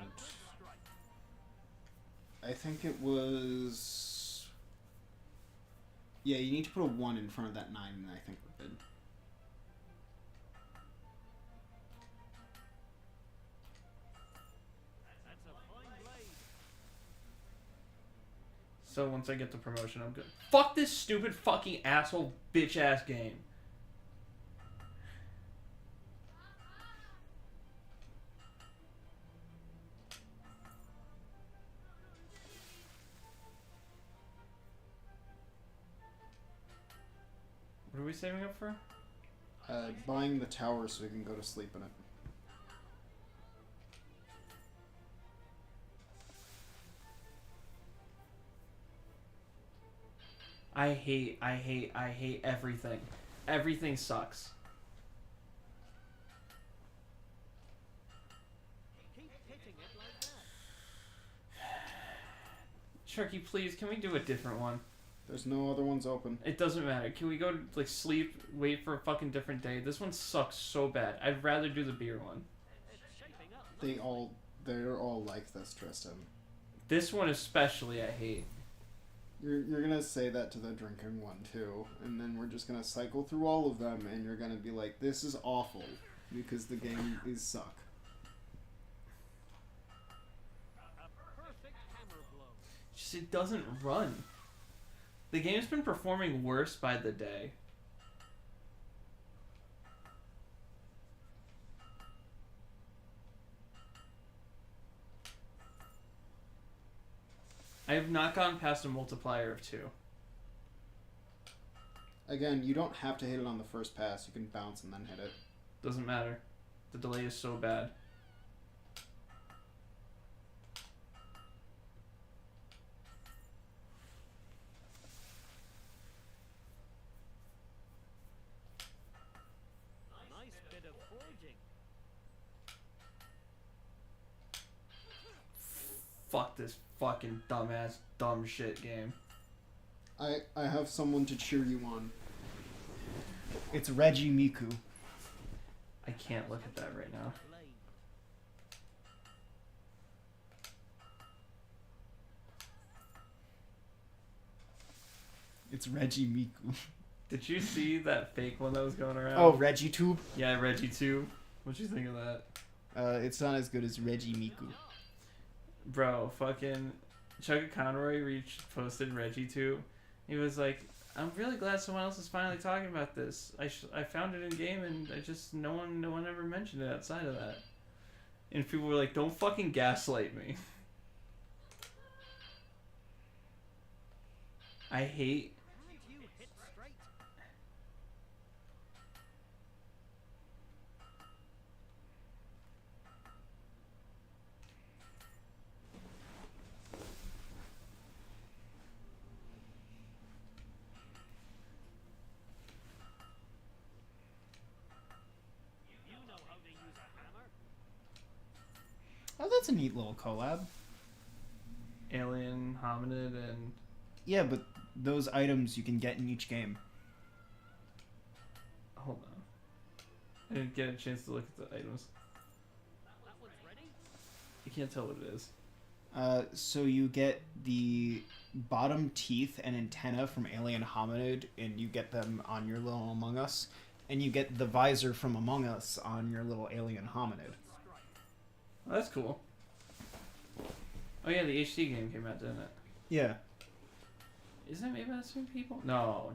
I think it was... Yeah, you need to put a 1 in front of that 9, and I think we're good. So once I get the promotion, I'm good. Fuck this stupid fucking asshole bitch ass game. What are we saving up for? Buying the tower so we can go to sleep in it. I hate everything. Everything sucks. Sharky, please, can we do a different one? There's no other ones open. It doesn't matter. Can we go to, like, sleep, wait for a fucking different day? This one sucks so bad. I'd rather do the beer one. They're all like this, Tristan. This one especially I hate. You're gonna say that to the drinking one too, and then we're just gonna cycle through all of them, and you're gonna be like, "This is awful," because the game is suck. Just it doesn't run. The game's been performing worse by the day. I have not gone past a multiplier of 2. Again, you don't have to hit it on the first pass. You can bounce and then hit it. Doesn't matter. The delay is so bad. Nice bit of forging. Fuck this fucking dumbass dumb shit game. I have someone to cheer you on. It's Reggie Miku. I can't look at that right now. Blade. It's Reggie Miku. Did you see that fake one that was going around? Oh, Reggie Tube. Yeah, Reggie too. What'd you think of that? It's not as good as Reggie Miku. Bro, fucking Chuck Conroy posted Reggie too. He was like, "I'm really glad someone else is finally talking about this. I found it in game and I just no one ever mentioned it outside of that." And people were like, "Don't fucking gaslight me." I hate. Can't you hit straight? You know how to use a hammer. Oh, that's a neat little collab. Alien, hominid, and Yeah, but those items you can get in each game. hold on. I didn't get a chance to look at the items. That one's ready. You can't tell what it is. So you get the bottom teeth and antenna from Alien Hominid, and you get them on your little Among Us, and you get the visor from Among Us on your little Alien Hominid. Oh, that's cool. Oh yeah, the HD game came out, didn't it? Yeah, Isn't it made by the same people? No.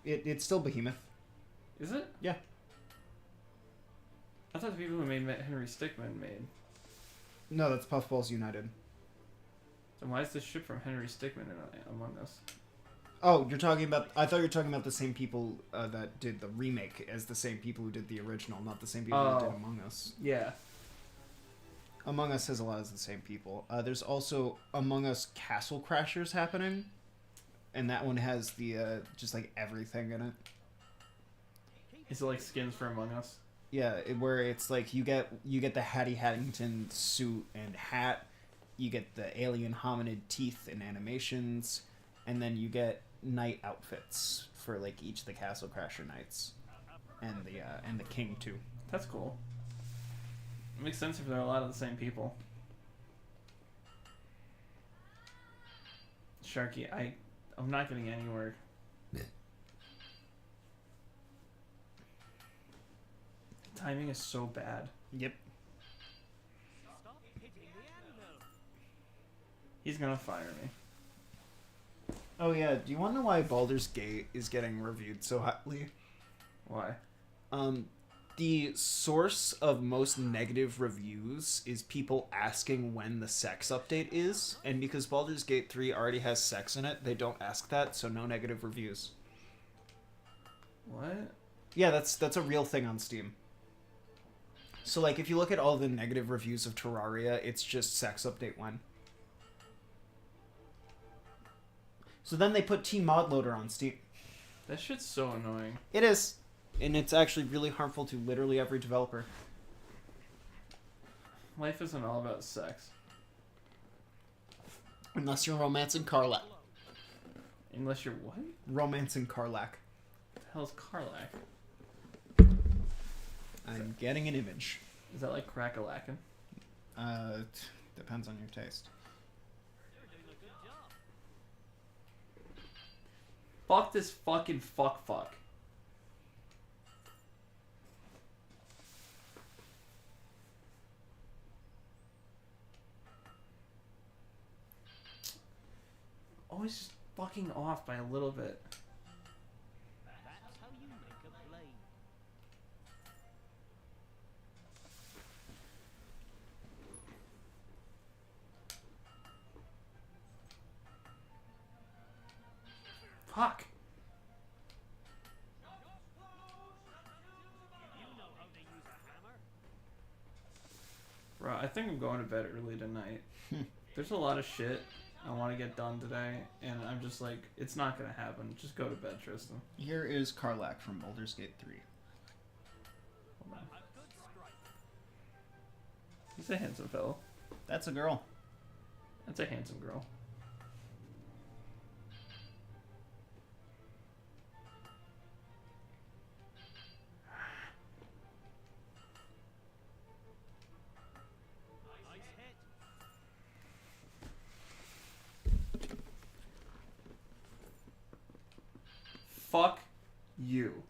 it's still Behemoth. Is it? Yeah. I thought the people who made Henry Stickmin made. No, that's Puffballs United. Then why is this ship from Henry Stickmin Among Us? Oh, you're talking about... I thought you were talking about the same people that did the remake as the same people who did the original, not the same people who did Among Us. Yeah. Among Us has a lot of the same people. There's also Among Us Castle Crashers happening, and that one has the just like everything in it. Is it like skins for Among Us? Yeah, where it's like you get the Hattie Haddington suit and hat, you get the alien hominid teeth and animations, and then you get knight outfits for like each of the Castle Crasher knights, and the king too. That's cool. It makes sense if they're a lot of the same people. Sharky, I'm not getting anywhere. Timing is so bad. Yep. Stop hitting the anvil. He's gonna fire me. Oh yeah, do you want to know why Baldur's Gate is getting reviewed so highly? Why? The source of most negative reviews is people asking when the sex update is, and because Baldur's Gate 3 already has sex in it, they don't ask that, so no negative reviews. What? Yeah, that's a real thing on Steam. So like if you look at all the negative reviews of Terraria, it's just sex update when. So then they put Team Mod Loader on Steam. That shit's so annoying. It is. And it's actually really harmful to literally every developer. Life isn't all about sex. Unless you're romancing Karlak. Unless you're what? Romancing Karlak. The hell's Karlak? I'm getting an image. Is that like crack-a-lackin'? Depends on your taste. Fuck this fucking fuck. Always just fucking off by a little bit. That's how you make a blade. Fuck. You know how to use a hammer. Bro, I think I'm going to bed early tonight. There's a lot of shit I want to get done today, and I'm just like, it's not gonna happen. Just go to bed, Tristan. Here is Karlak from Baldur's Gate 3. Hold on. He's a handsome fellow. That's a girl. That's a handsome girl. Nice hit. Fuck you.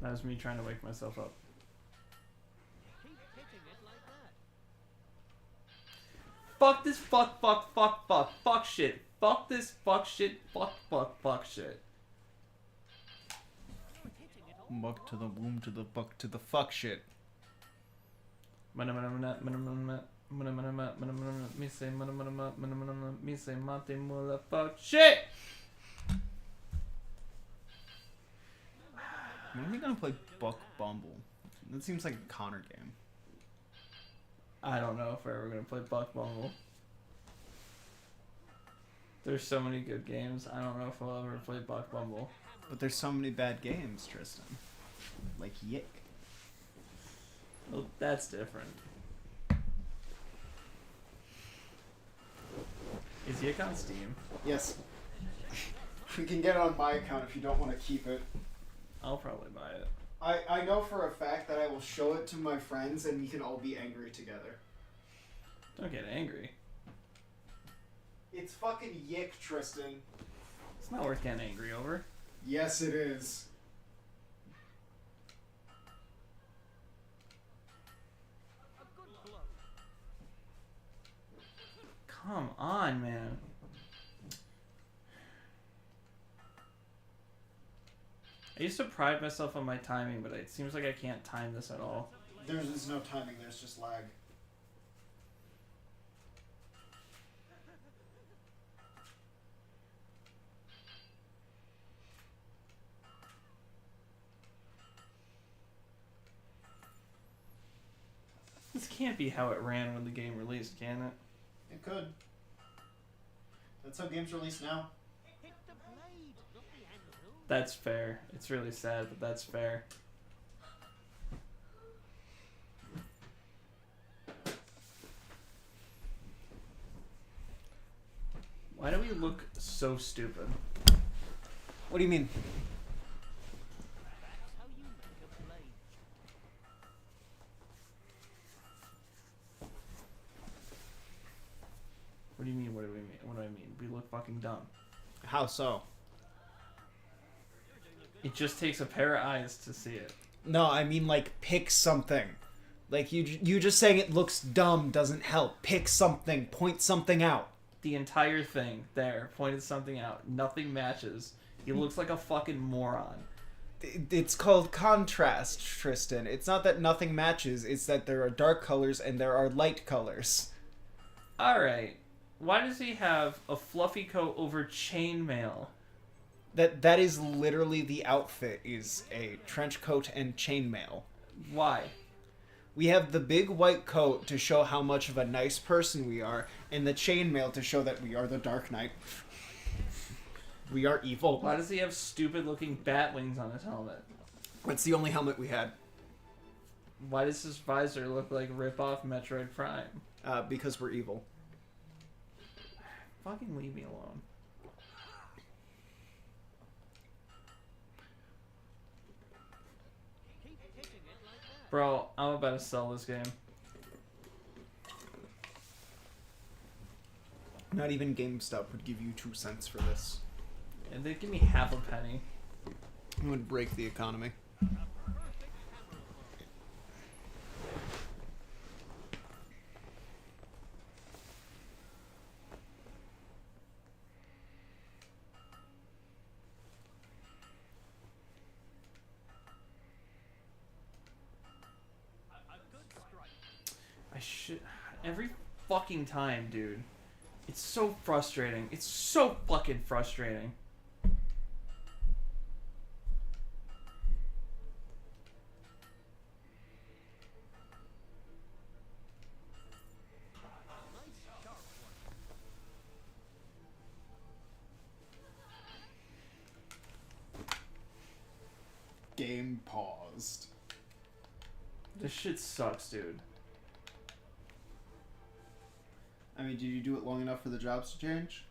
That was me trying to wake myself up. Keep hitting it like that. Fuck this fuck shit. Fuck this fuck shit. Fuck shit. You're hitting it all Buck to the womb to the buck to the fuck shit. Me say mate mula fuck shit. When are we gonna play Buck Bumble? That seems like a Connor game. I don't know if we're ever gonna play Buck Bumble. There's so many good games. I don't know if I'll ever play Buck Bumble. But there's so many bad games, Tristan. Like Yick. Well, that's different. Is Yick on Steam? Yes. We can get it on my account if you don't want to keep it. I'll probably buy it. I know for a fact that I will show it to my friends and we can all be angry together. Don't get angry. It's fucking Yick, Tristan. It's not worth getting angry over. Yes, it is. a good blow. Come on, man. I used to pride myself on my timing, but it seems like I can't time this at all. There's no timing, there's just lag. This can't be how it ran when the game released, can it? It could. That's how games release now. Hit the blade, not the handle. That's fair. It's really sad, but that's fair. Why do we look so stupid? What do you mean? That's how you make a blade. What do you mean? What do we mean? What do I mean? We look fucking dumb. How so? It just takes a pair of eyes to see it. No, I mean like pick something. Like you just saying it looks dumb doesn't help. Pick something, point something out. The entire thing there pointed something out. Nothing matches. He looks like a fucking moron. It's called contrast, Tristan. It's not that nothing matches, it's that there are dark colors and there are light colors. Alright. Why does he have a fluffy coat over chainmail? That is literally the outfit, is a trench coat and chainmail. Why? We have the big white coat to show how much of a nice person we are, and the chainmail to show that we are the Dark Knight. We are evil. Why does he have stupid looking bat wings on his helmet? That's the only helmet we had. Why does his visor look like rip-off Metroid Prime? Because we're evil. Fucking leave me alone. Keep kicking it like that. Bro, I'm about to sell this game. Not even GameStop would give you 2 cents for this. And they give me half a penny. It would break the economy. I should... Every fucking time, dude. It's so frustrating. It's so fucking frustrating. Game paused. This shit sucks, dude. I mean, did you do it long enough for the jobs to change?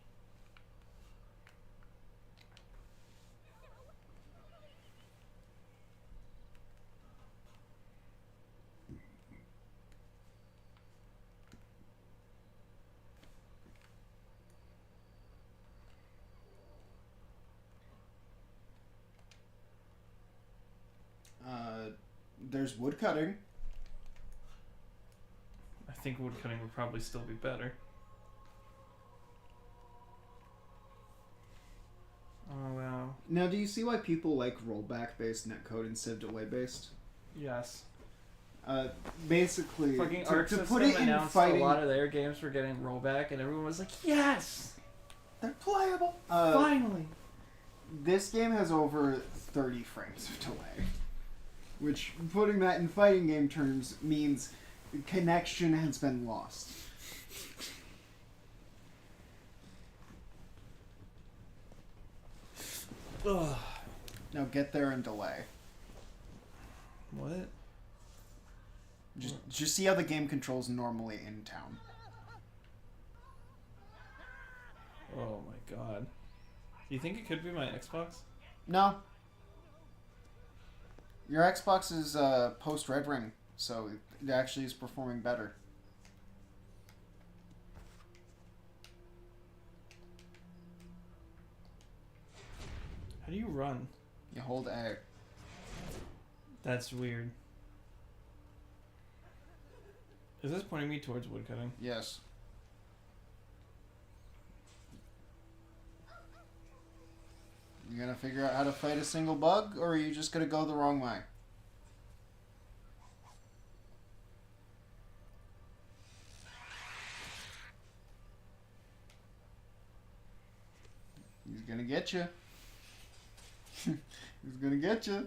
There's woodcutting. I think woodcutting would probably still be better. Oh, wow. Now, do you see why people like rollback-based netcode instead of delay-based? Yes. Basically, Fucking to Arc System put it in announced fighting, a lot of their games were getting rollback, and everyone was like, yes! they're playable. Finally! This game has over 30 frames of delay, which, putting that in fighting game terms, means connection has been lost. Ugh. Now get there and delay. What? Just see how the game controls normally in town. Oh my god. Do you think it could be my Xbox? No. Your Xbox is post Red Ring, so it actually is performing better. How do you run? You hold A. That's weird. Is this pointing me towards woodcutting? Yes. You gonna figure out how to fight a single bug, or are you just gonna go the wrong way? He's gonna get you. He's gonna get you.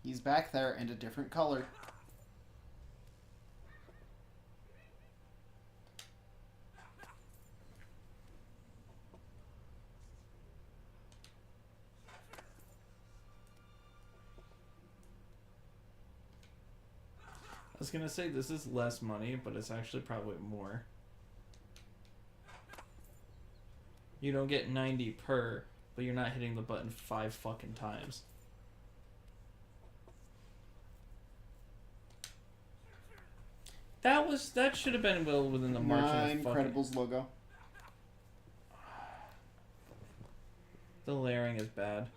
He's back there in a different color. I was gonna say this is less money, but it's actually probably more. You don't get 90 per, but you're not hitting the button 5 fucking times. That should have been well within the margin of fucking... Incredibles logo. The layering is bad.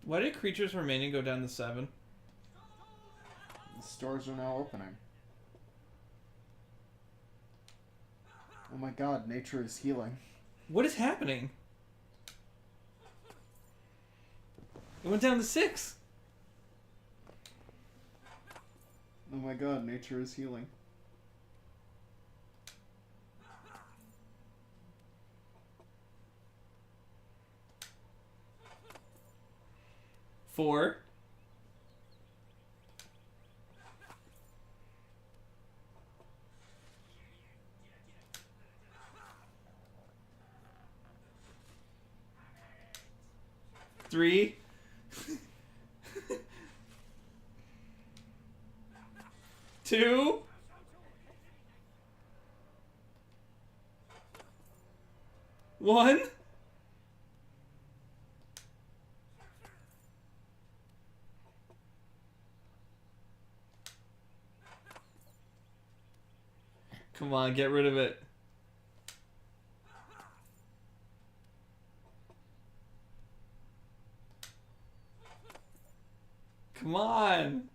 Why did creatures remaining go down to 7? The stores are now opening. Oh my god, nature is healing. What is happening? It went down to 6. Oh my god, nature is healing. Four. Three. Two. One. Come on, get rid of it. Come on.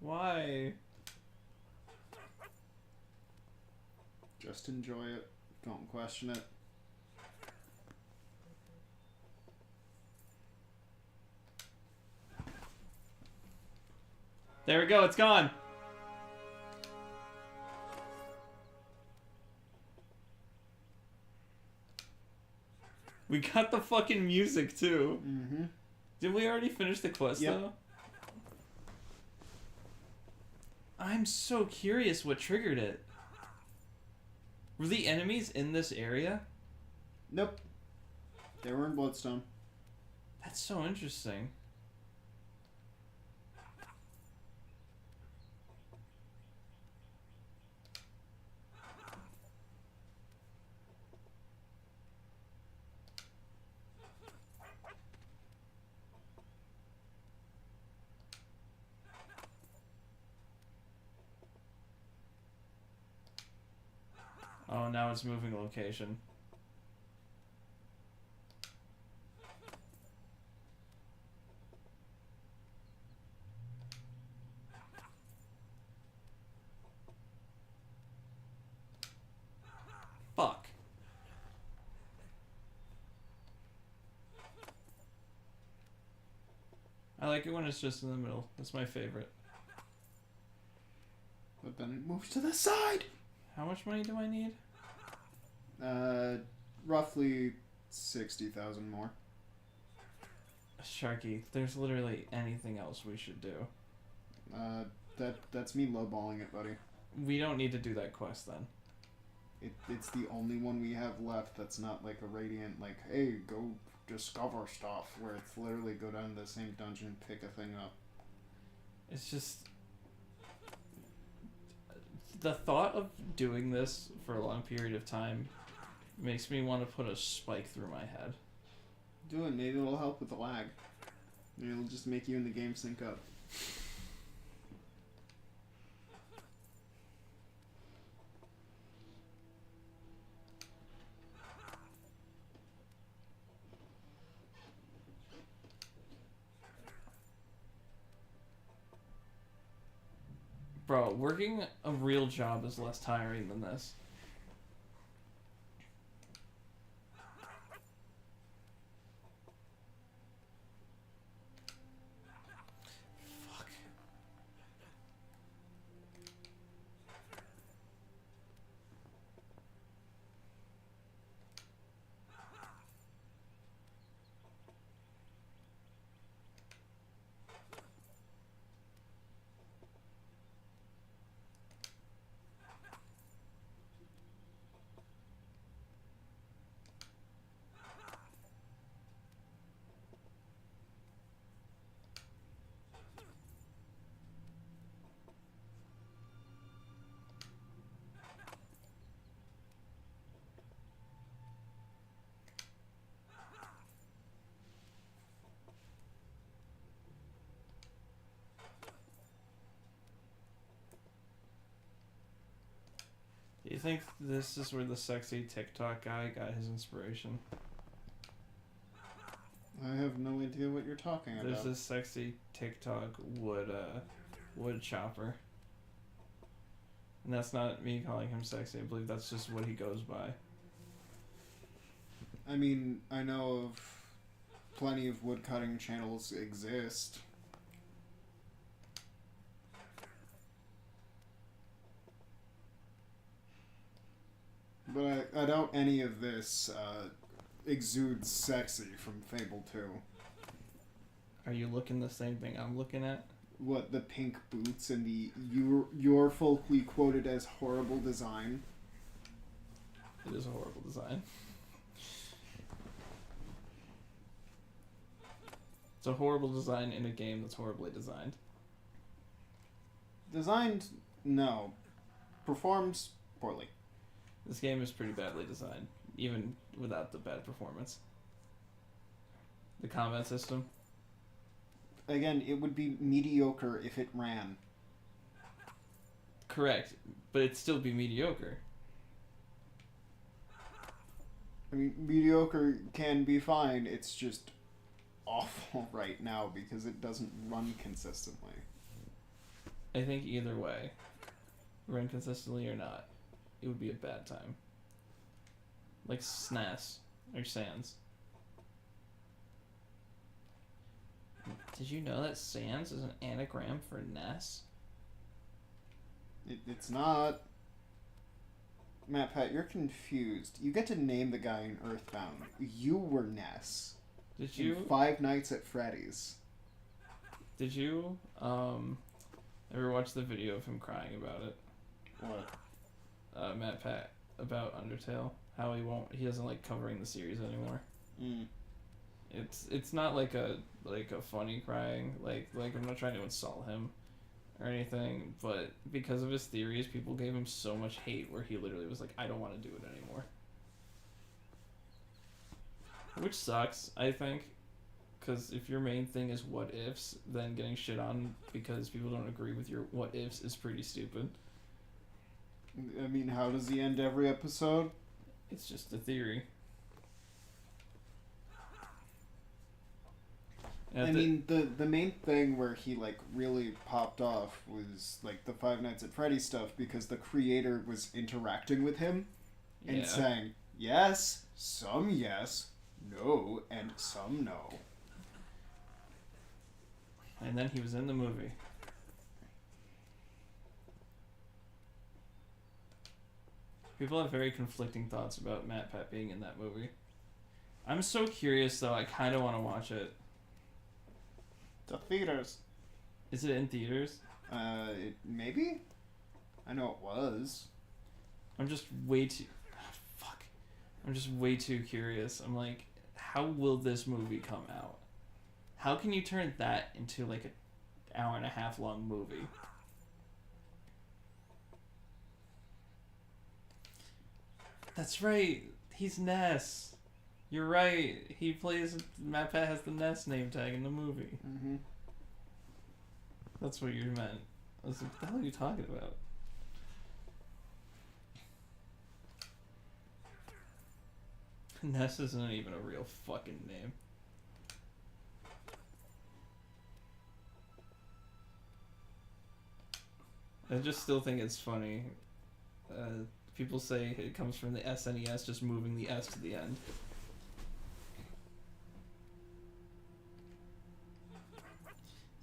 Why? Just enjoy it. Don't question it. There we go, it's gone. We got the fucking music too. Mm-hmm. Did we already finish the quest Yep. though? I'm so curious what triggered it. Were the enemies in this area? Nope. They were in Bloodstone. That's so interesting. Oh, now it's moving location. Fuck. I like it when it's just in the middle. That's my favorite. But then it moves to the side! How much money do I need? Roughly 60,000 more. Sharky, there's literally anything else we should do. That's me lowballing it, buddy. We don't need to do that quest then. It's the only one we have left that's not like a Radiant, like, hey, go discover stuff, where it's literally go down to the same dungeon, pick a thing up. It's just... The thought of doing this for a long period of time makes me want to put a spike through my head. Do it, maybe it'll help with the lag. Maybe it'll just make you and the game sync up. Bro, working a real job is less tiring than this. Fuck. think this is where the sexy TikTok guy got his inspiration? I have no idea what you're talking about. There's this sexy TikTok wood chopper. And that's not me calling him sexy. I believe that's just what he goes by. I mean, I know of plenty of woodcutting channels exist. But I doubt any of this exudes sexy from Fable 2. Are you looking the same thing I'm looking at? What, the pink boots and the your folkly quoted as horrible design? It is a horrible design. It's a horrible design in a game that's horribly designed. Designed, no. Performs poorly. This game is pretty badly designed, even without the bad performance. The combat system. Again, it would be mediocre if it ran. Correct, but it'd still be mediocre. I mean, mediocre can be fine, it's just awful right now because it doesn't run consistently. I think either way, run consistently or not, it would be a bad time. Like SNES or SANS. Did you know that SANS is an anagram for NES? It's not. Matt Pat, you're confused. You get to name the guy in Earthbound. You were Ness. Did you? In Five Nights at Freddy's. Did you ever watch the video of him crying about it? What? Matt Pat about Undertale. How he doesn't like covering the series anymore. Mm. It's not like a funny crying, like I'm not trying to insult him or anything, but because of his theories, people gave him so much hate where he literally was like, I don't want to do it anymore. Which sucks, I think, because if your main thing is what ifs, then getting shit on because people don't agree with your what ifs is pretty stupid. I mean, how does he end every episode? It's just a theory. I mean, the main thing where he, like, really popped off was, like, the Five Nights at Freddy's stuff because the creator was interacting with him and saying, yes, no, and some no. And then he was in the movie. People have very conflicting thoughts about Matt Pat being in that movie. I'm so curious, though, I kind of want to watch it. The theaters. Is it in theaters? Maybe? I know it was. I'm just way too... fuck. I'm just way too curious. I'm like, how will this movie come out? How can you turn that into, like, an hour and a half long movie? That's right. He's Ness. You're right. He plays... Matt Pat has the Ness name tag in the movie. Mm-hmm. That's what you meant. I was like, what the hell are you talking about? Ness isn't even a real fucking name. I just still think it's funny. People say it comes from the SNES, just moving the S to the end.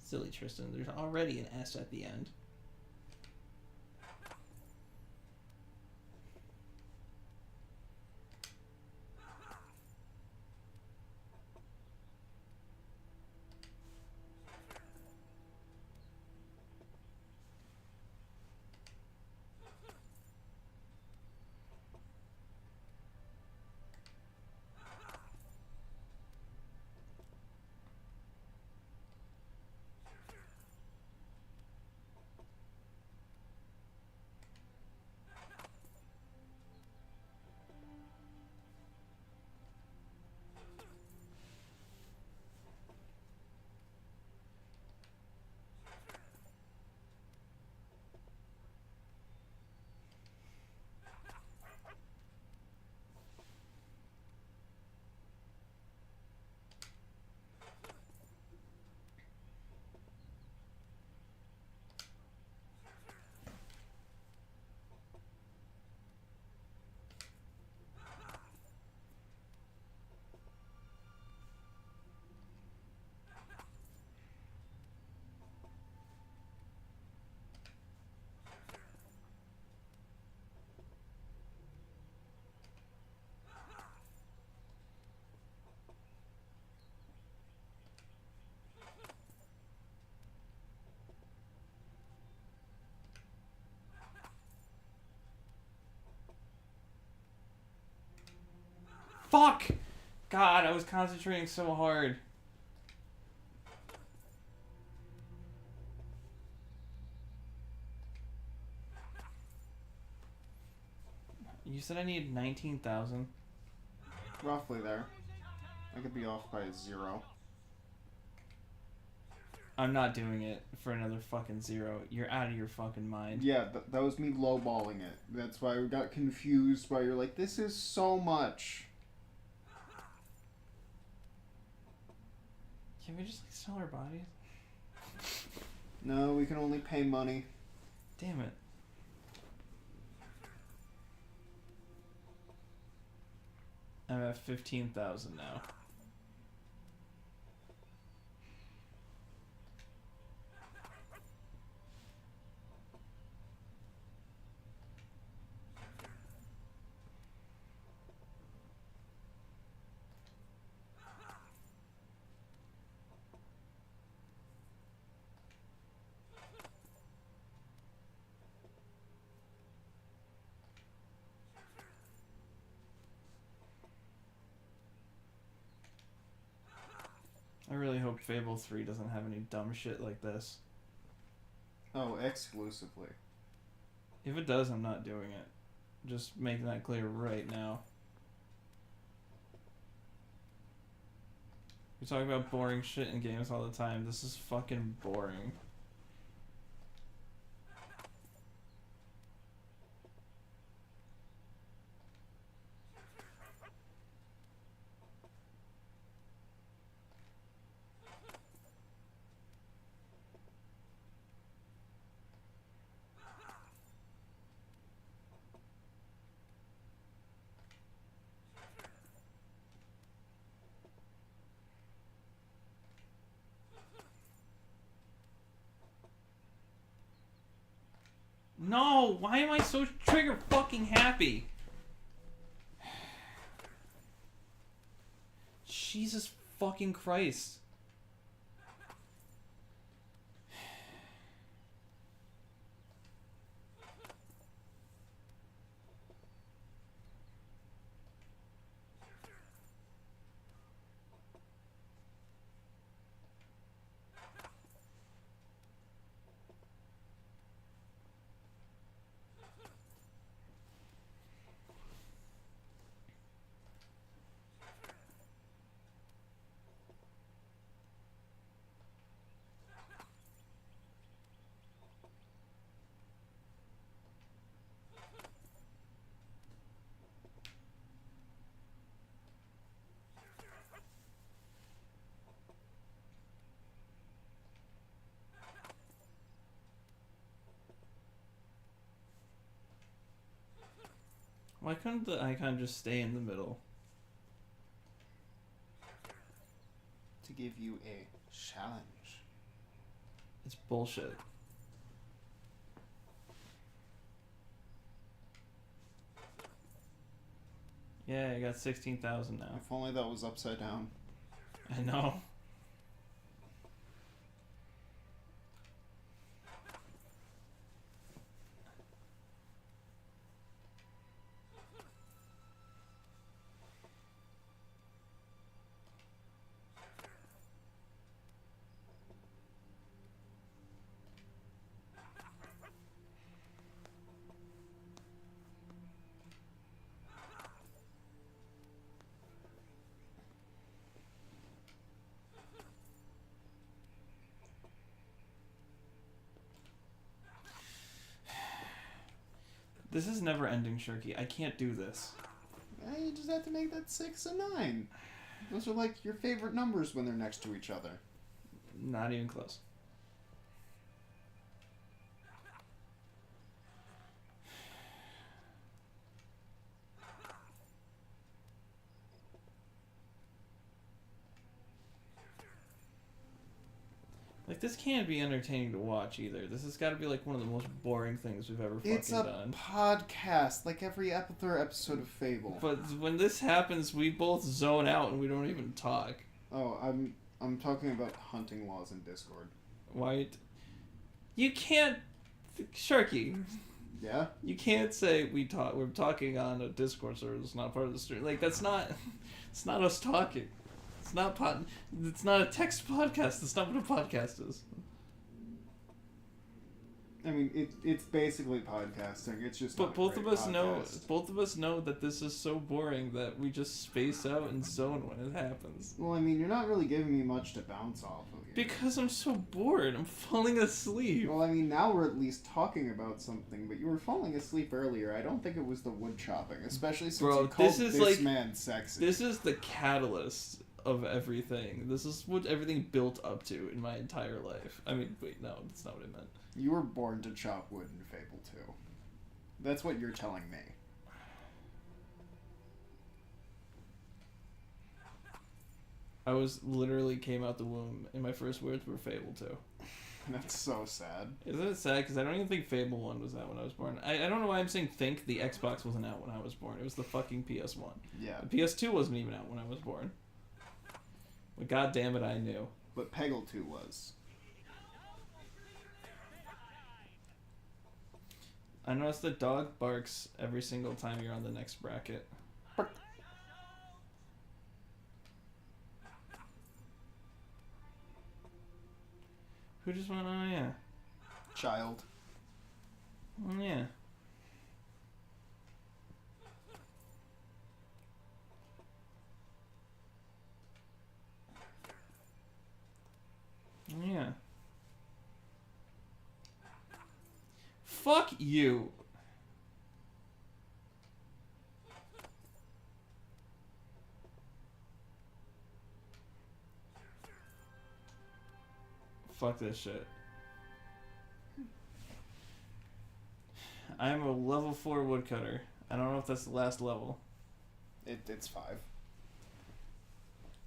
Silly Tristan, there's already an S at the end. Fuck! God, I was concentrating so hard. You said I needed 19,000. Roughly there. I could be off by 0. I'm not doing it for another fucking 0. You're out of your fucking mind. Yeah, that was me lowballing it. That's why we got confused. Why you're like, this is so much. Can we just like sell our bodies? No, we can only pay money. Damn it. I'm at 15,000 now. I really hope Fable 3 doesn't have any dumb shit like this. Oh, exclusively. If it does, I'm not doing it. Just making that clear right now. We talk about boring shit in games all the time. This is fucking boring. No, why am I so trigger fucking happy? Jesus fucking Christ. Why couldn't the icon just stay in the middle? To give you a challenge. It's bullshit. Yeah, I got 16,000 now. If only that was upside down. I know. This is never ending, Shirky. I can't do this. You just have to make that 6 and 9. Those are like your favorite numbers when they're next to each other. Not even close. Like, this can't be entertaining to watch either. This has got to be like one of the most boring things we've ever fucking It's a done. podcast, like every other episode of Fable. But when this happens, we both zone out and we don't even talk. Oh, I'm talking about hunting laws in Discord. Why? You can't, Sharky. Yeah? You can't say we're talking on a Discord server that's not part of the stream. Like, that's not... It's not us talking. It's not It's not a text podcast. That's not what a podcast is. I mean, it's basically podcasting. It's just. But both of us know that this is so boring that we just space out and zone when it happens. Well, I mean, you're not really giving me much to bounce off of here. Because I'm so bored. I'm falling asleep. Well, I mean, now we're at least talking about something, but you were falling asleep earlier. I don't think it was the wood chopping, especially since you called this man sexy. This is the catalyst of everything. This is what everything built up to in my entire life. I mean, wait, no, that's not what I meant. You were born to chop wood in Fable 2. That's what you're telling me. I was literally came out the womb, and my first words were Fable 2. That's so sad. Isn't it sad? Because I don't even think Fable 1 was out when I was born. I don't know why I'm saying think. The Xbox wasn't out when I was born. It was the fucking PS1. Yeah. The PS2 wasn't even out when I was born. But god damn it, I knew. But Peggle 2 was. I noticed the dog barks every single time you're on the next bracket. Bark. Who just went? Oh yeah. Child. Oh yeah. Oh yeah. Fuck you. Fuck this shit. I'm a level 4 woodcutter. I don't know if that's the last level. It's 5.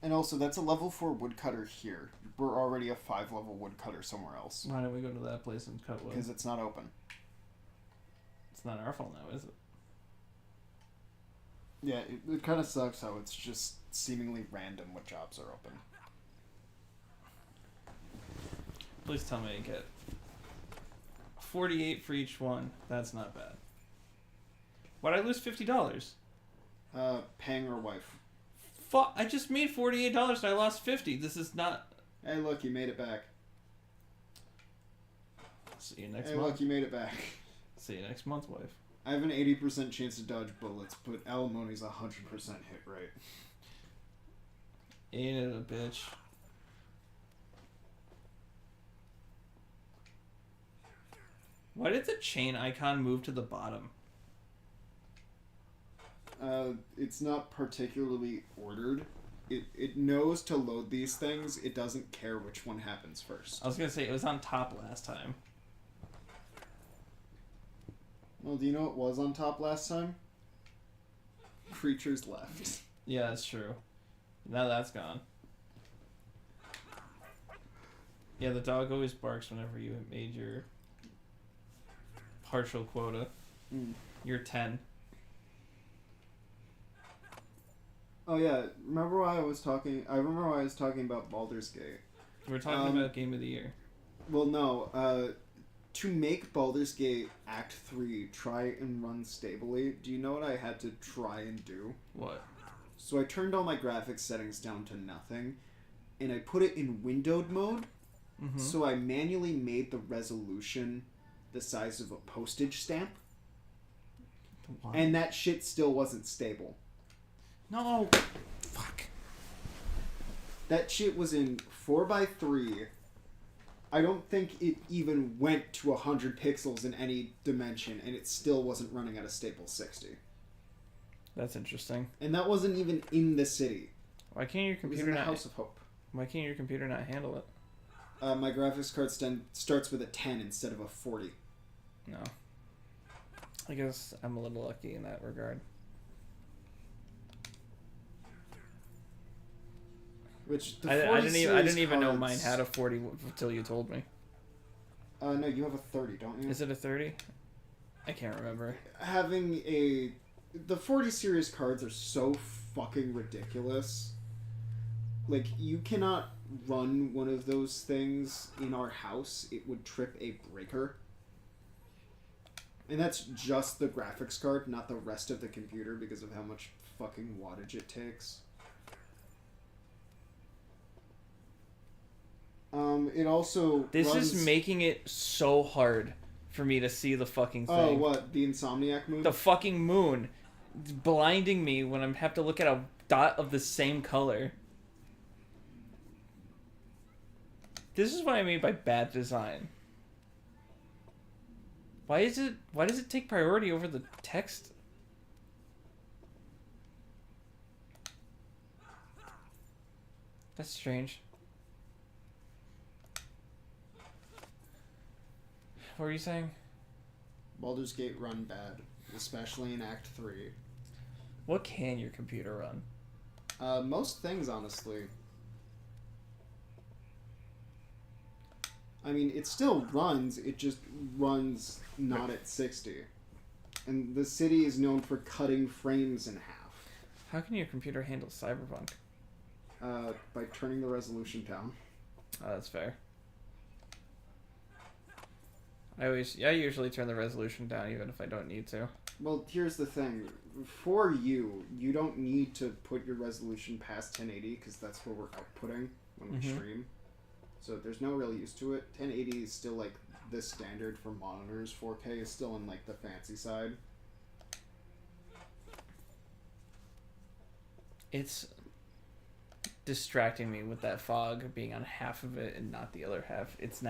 And also, that's a level 4 woodcutter here. We're already a 5 level woodcutter somewhere else. Why don't we go to that place and cut wood? Because it's not open. It's not our fault now, is it? Yeah, it kind of sucks how it's just seemingly random what jobs are open. Please tell me I get 48 for each one. That's not bad. Why'd I lose $50? Paying her wife. Fuck! I just made $48 and I lost 50. This is not. Hey, look, you made it back. See you next Hey, month. look, you made it back. See you next month, wife. I have an 80% chance to dodge bullets, but alimony's 100% hit rate. Ain't it a bitch? Why did the chain icon move to the bottom? It's not particularly ordered. It knows to load these things. It doesn't care which one happens first. I was gonna say it was on top last time. Well, do you know what was on top last time? Creatures left. Yeah, that's true. Now that's gone. Yeah, the dog always barks whenever you have made your partial quota. You're 10. Oh yeah, remember why I was talking? I remember why I was talking about Baldur's Gate. We're talking about Game of the Year. Well, no. To make Baldur's Gate Act 3 try and run stably, do you know what I had to try and do? What? So I turned all my graphics settings down to nothing, and I put it in windowed mode. Mm-hmm. So I manually made the resolution the size of a postage stamp. What? And that shit still wasn't stable. No! Fuck. That shit was in 4x3. I don't think it even went to 100 pixels in any dimension, and it still wasn't running at a stable 60. That's interesting. And that wasn't even in the city. Why can't your It was computer in the not? House of Hope. Why can't your computer not handle it? My graphics card starts with a 10 instead of a 40. No. I guess I'm a little lucky in that regard. Which the I 40 didn't even know cards- mine had a 40 until you told me. No, you have a 30, don't you? Is it a 30? I can't remember. Having the 40 series cards are so fucking ridiculous. Like, you cannot run one of those things in our house. It would trip a breaker. And that's just the graphics card, not the rest of the computer because of how much fucking wattage it takes. It also This runs... is making it so hard for me to see the fucking thing. Oh, what? The Insomniac moon? The fucking moon. It's blinding me when I have to look at a dot of the same color. This is what I mean by bad design. Why does it take priority over the text? That's strange. What were you saying? Baldur's Gate run bad, especially in Act 3. What can your computer run? Most things, honestly. I mean, it still runs, it just runs not at 60. And the city is known for cutting frames in half. How can your computer handle Cyberpunk? By turning the resolution down. Oh, that's fair. I usually turn the resolution down even if I don't need to. Well, here's the thing. For you don't need to put your resolution past 1080 because that's what we're outputting when we stream. So there's no real use to it. 1080 is still like the standard for monitors. 4K is still in like the fancy side. It's distracting me with that fog being on half of it and not the other half. It's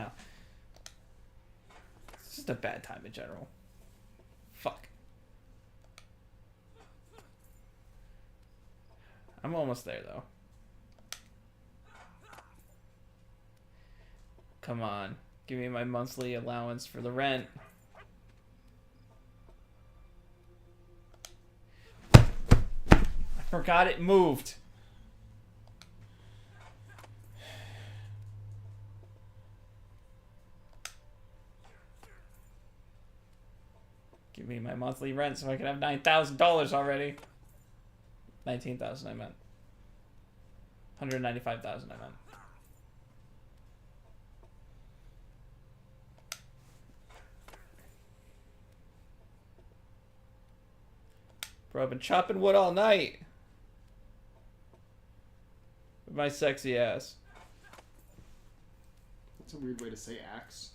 just a bad time in general. Fuck. I'm almost there though. Come on. Give me my monthly allowance for the rent. I forgot it moved. Give me my monthly rent so I can have $9,000 already. 19,000 I meant. 195,000 I meant. Bro, I've been chopping wood all night. With my sexy ass. That's a weird way to say axe.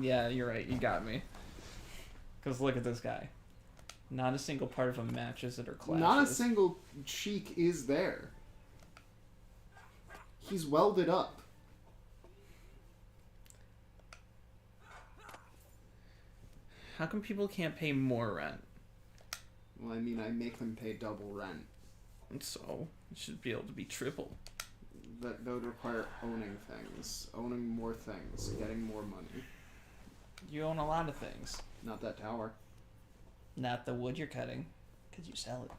Yeah, you're right. You got me. Because look at this guy. Not a single part of him matches it or clashes. Not a single cheek is there. He's welded up. How come people can't pay more rent? Well, I mean, I make them pay double rent. And so, it should be able to be triple. That would require owning things. Owning more things. Getting more money. You own a lot of things. Not that tower. Not the wood you're cutting. Because you sell it.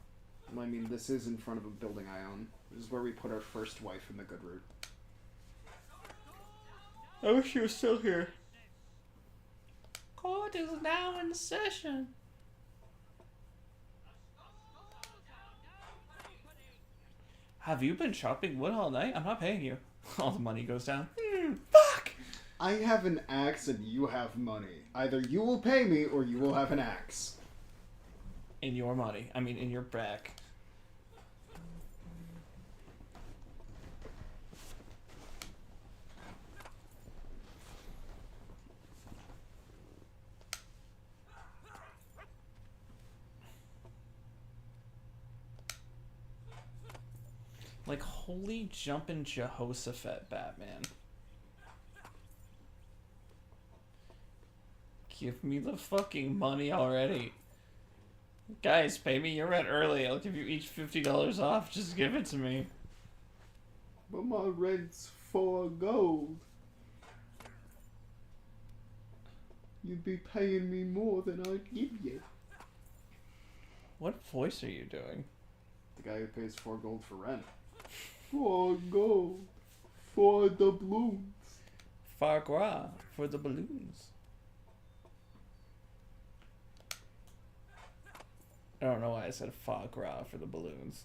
Well, I mean, this is in front of a building I own. This is where we put our first wife in the good route. I wish you were still here. Court is now in session. Have you been chopping wood all night? I'm not paying you. All the money goes down. Fuck! I have an axe and you have money. Either you will pay me or you will have an axe. In your money. I mean, in your back. Like, holy jumpin' Jehoshaphat, Batman. Give me the fucking money already. Guys, pay me your rent early. I'll give you each $50 off. Just give it to me. But my rent's 4 gold. You'd be paying me more than I'd give you. What voice are you doing? The guy who pays 4 gold for rent. 4 gold for the balloons. Far gras for the balloons. I don't know why I said foie gras for the balloons.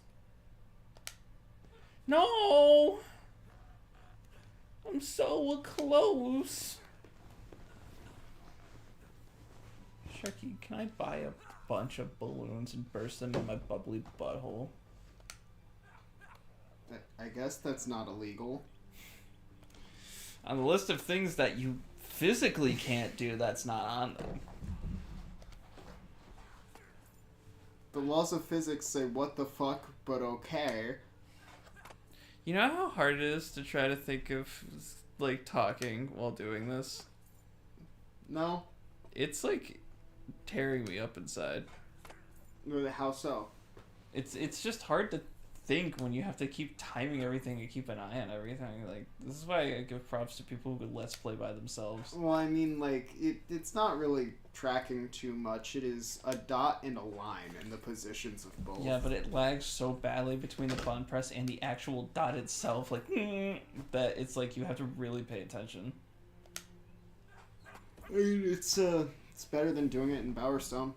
No! I'm so close. Sharky, can I buy a bunch of balloons and burst them in my bubbly butthole? I guess that's not illegal. On the list of things that you physically can't do, that's not on them. The laws of physics say what the fuck, but okay. You know how hard it is to try to think of, like, talking while doing this? No? It's, like, tearing me up inside. How so? It's just hard to think when you have to keep timing everything and keep an eye on everything. Like, this is why I give props to people who let's play by themselves. Well, I mean, like, it's not really tracking too much. It is a dot and a line in the positions of both. Yeah, but it lags so badly between the button press and the actual dot itself, like, that it's like you have to really pay attention. I mean, it's better than doing it in Bowerstone.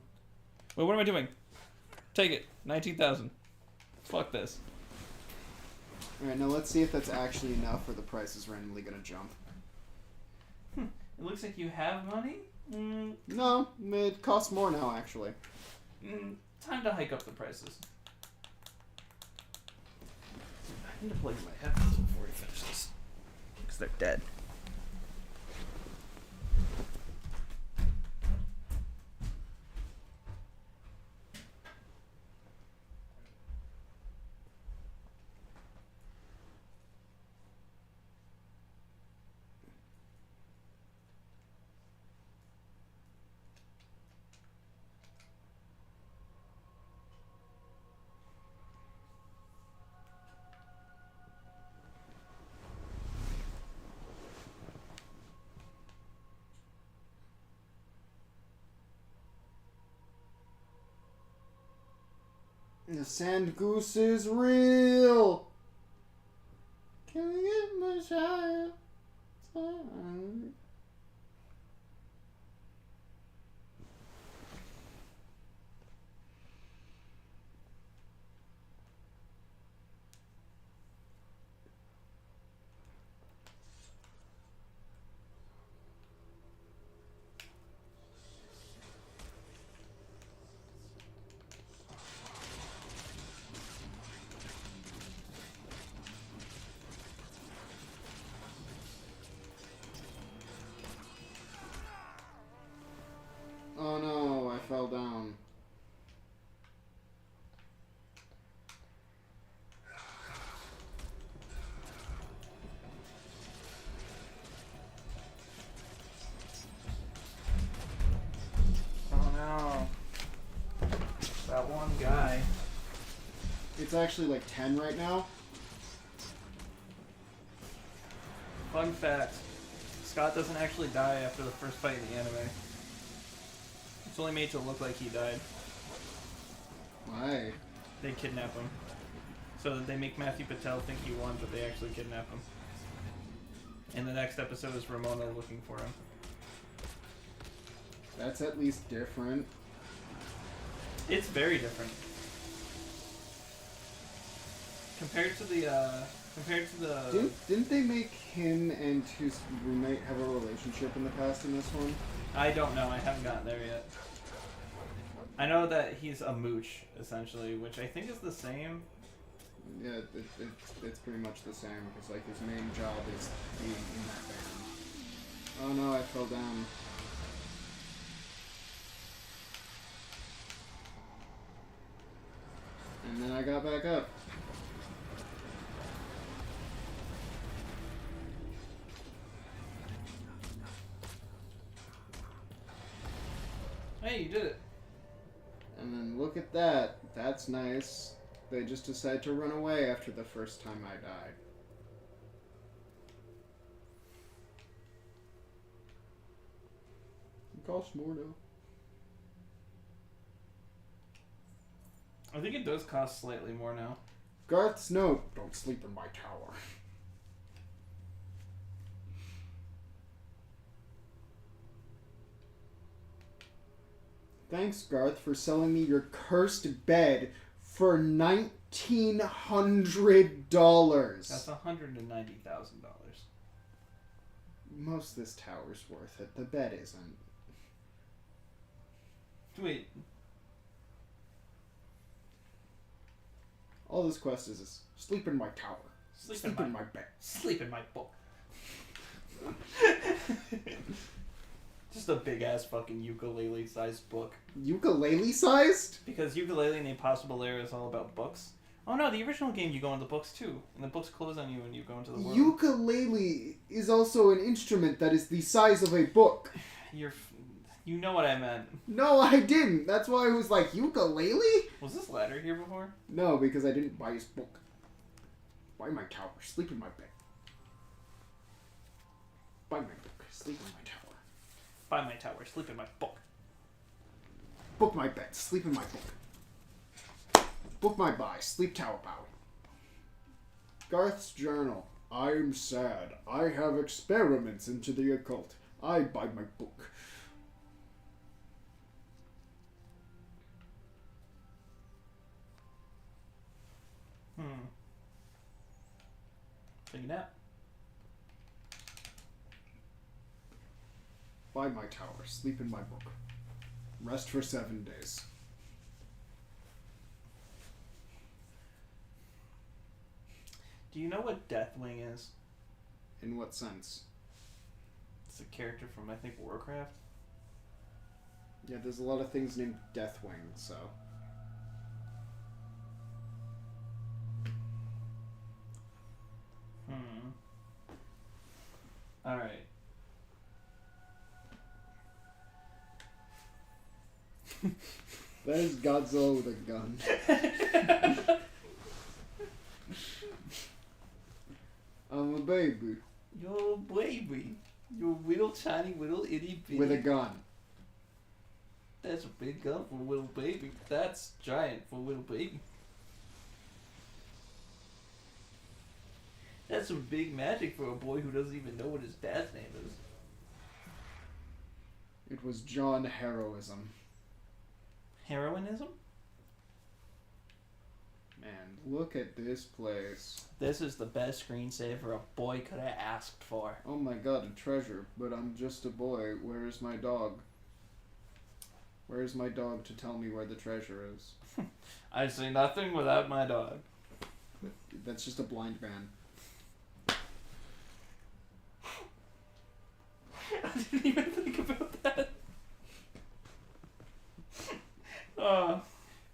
Wait, what am I doing? Take it. 19,000. Fuck this. Alright, now let's see if that's actually enough or the price is randomly gonna jump. It looks like you have money? No, it costs more now, actually. Time to hike up the prices. I need to plug in my headphones before we finish this. Because they're dead. The sand goose is real! Can we get my child? Oh no, I fell down. Oh no. That one guy. It's actually like 10 right now. Fun fact. Scott doesn't actually die after the first fight in the anime. It's only made to look like he died. Why? They kidnap him. So that they make Matthew Patel think he won, but they actually kidnap him. And the next episode is Ramona looking for him. That's at least different. It's very different. Compared to the Didn't they make him and his roommate have a relationship in the past in this one? I don't know, I haven't gotten there yet. I know that he's a mooch, essentially, which I think is the same. Yeah, it's pretty much the same, because like his main job is being in that band. Oh no, I fell down. And then I got back up. Hey, you did it. And then look at that. That's nice. They just decided to run away after the first time I died. It costs more now. I think it does cost slightly more now. Garth's note. Don't sleep in my tower. Thanks, Garth, for selling me your cursed bed for $1,900. That's $190,000. Most of this tower's worth it. The bed isn't. Wait. All this quest is sleep in my tower. Sleep in my bed. Sleep in my book. Just a big ass fucking ukulele sized book. Ukulele sized? Because Ukulele and the Impossible Lair is all about books. Oh no, the original game you go into books too, and the books close on you when you go into the world. Ukulele is also an instrument that is the size of a book. You know what I meant. No, I didn't. That's why I was like, ukulele? Was this ladder here before? No, because I didn't buy his book. Buy my tower. Sleep in my bed. Buy my book. Sleep in my tower. Buy my tower, sleep in my book. Book my bed. Sleep in my book. Book my buy. Sleep tower power. Garth's journal. I'm sad. I have experiments into the occult. I buy my book. Take a nap. Buy my tower. Sleep in my book. Rest for 7 days. Do you know what Deathwing is? In what sense? It's a character from, I think, Warcraft. Yeah, there's a lot of things named Deathwing, so... Alright. That is Godzilla with a gun. I'm a baby. You're a baby. You're a little tiny little itty bitty. With a gun. That's a big gun for a little baby. That's giant for a little baby. That's some big magic for a boy who doesn't even know what his dad's name is. It was John Heroism. Heroinism? Man, look at this place. This is the best screensaver a boy could have asked for. Oh my god, a treasure. But I'm just a boy. Where is my dog? Where is my dog to tell me where the treasure is? I see nothing without my dog. That's just a blind man. I didn't even think about that.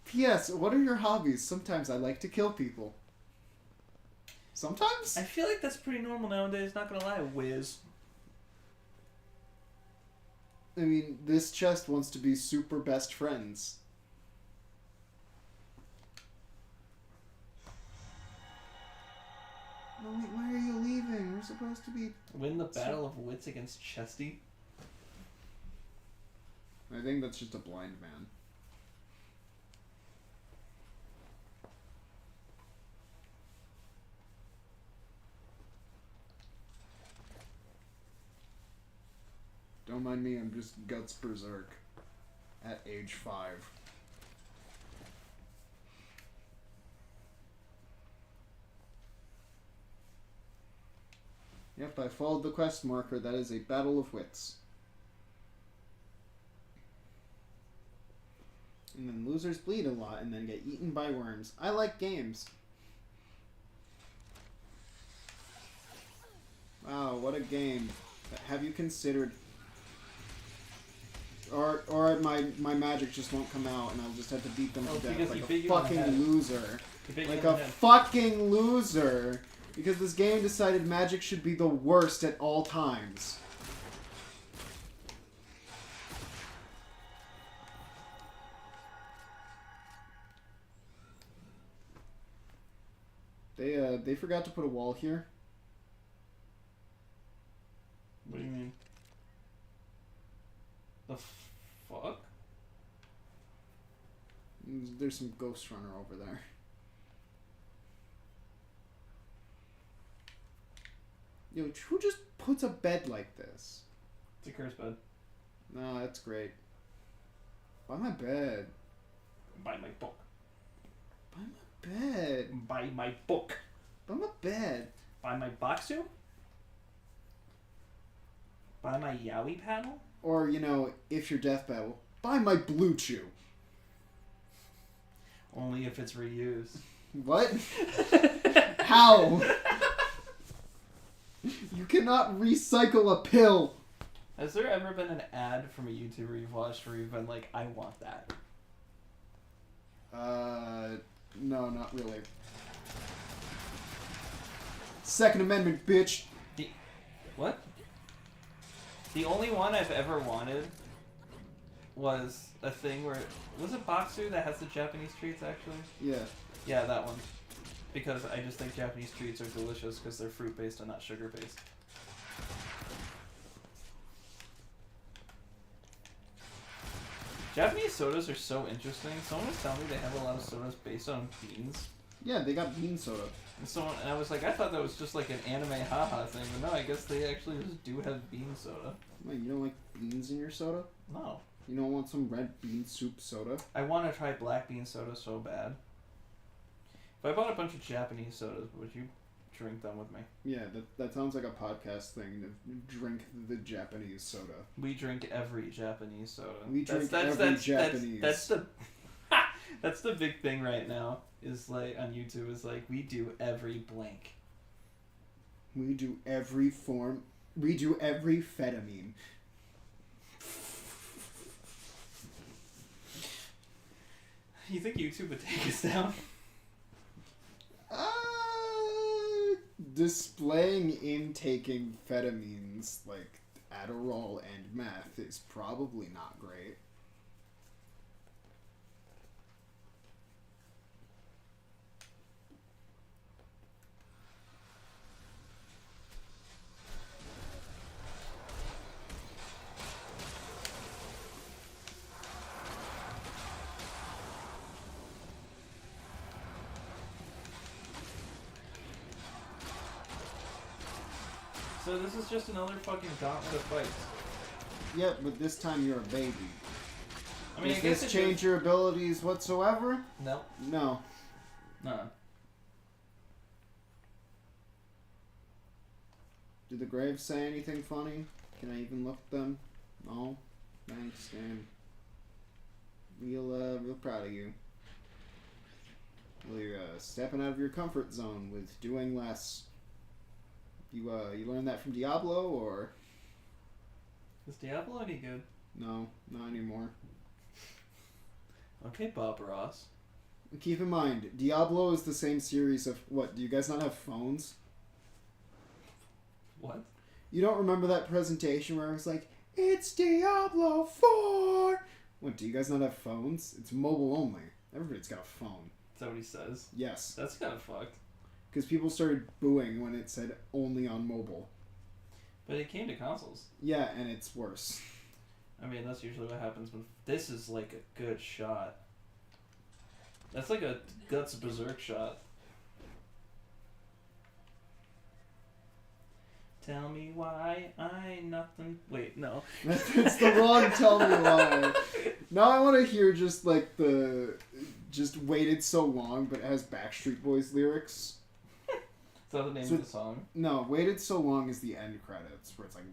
P.S. What are your hobbies? Sometimes I like to kill people. Sometimes? I feel like that's pretty normal nowadays, not gonna lie, Wiz. I mean, this chest wants to be super best friends. No, wait, why are you leaving? We're supposed to be... Win the battle of wits against Chesty? I think that's just a blind man. Don't mind me, I'm just guts berserk. At age 5. Yep, I followed the quest marker. That is a battle of wits. And then losers bleed a lot and then get eaten by worms. I like games. Wow, what a game. Have you considered... Or my magic just won't come out and I'll just have to beat them to death like a fucking loser. Like a fucking loser! Because this game decided magic should be the worst at all times. They forgot to put a wall here. What do you mean? The fuck? There's some Ghost Runner over there. Yo, who just puts a bed like this? It's a curse bed. No, that's great. Buy my bed. Buy my book. Buy my bed. Buy my book. Buy my bed. Buy my boxu? Buy my yaoi paddle? Or, you know, if you're death battle, Buy my Blue Chew. Only if it's reused. What? How? You cannot recycle a pill. Has there ever been an ad from a YouTuber you've watched where you've been like, I want that? No, not really. Second Amendment, bitch. What? The only one I've ever wanted was a thing where... Was it Boxer that has the Japanese treats, actually? Yeah. Yeah, that one. Because I just think Japanese treats are delicious because they're fruit-based and not sugar-based. Japanese sodas are so interesting. Someone was telling me they have a lot of sodas based on beans. Yeah, they got bean soda. And I was like, I thought that was just like an anime haha thing, but no, I guess they actually just do have bean soda. Wait, you don't like beans in your soda? No. You don't want some red bean soup soda? I want to try black bean soda so bad. If I bought a bunch of Japanese sodas, would you drink them with me? Yeah, that sounds like a podcast thing, to drink the Japanese soda. We drink every Japanese soda. We drink every Japanese. That's the big thing right now, is like, on YouTube, is like, we do every blank. We do every form. We do every fetamine. You think YouTube would take us down? Displaying intaking fetamines like Adderall and meth is probably not great. So this is just another fucking gauntlet of fights. Yeah, but this time you're a baby. I mean, Does I guess this it change your abilities whatsoever? No. No. No. Did the graves say anything funny? Can I even look at them? No? Thanks, Dan. Real proud of you. Well, you're stepping out of your comfort zone with doing less. You learned that from Diablo, or? Is Diablo any good? No, not anymore. Okay, Bob Ross. Keep in mind, Diablo is the same series of... What, do you guys not have phones? What? You don't remember that presentation where it was like, it's Diablo 4! What, do you guys not have phones? It's mobile only. Everybody's got a phone. Is that what he says? Yes. That's kind of fucked. Because people started booing when it said only on mobile. But it came to consoles. Yeah, and it's worse. I mean, that's usually what happens when... This is like a good shot. That's like a Guts Berserk shot. Tell me why I nothing... Wait, no. It's the wrong tell me why. Now I want to hear just like the... Just waited so long, but it has Backstreet Boys lyrics. Is that the name of the song? No, Waited So Long is the end credits, where it's like...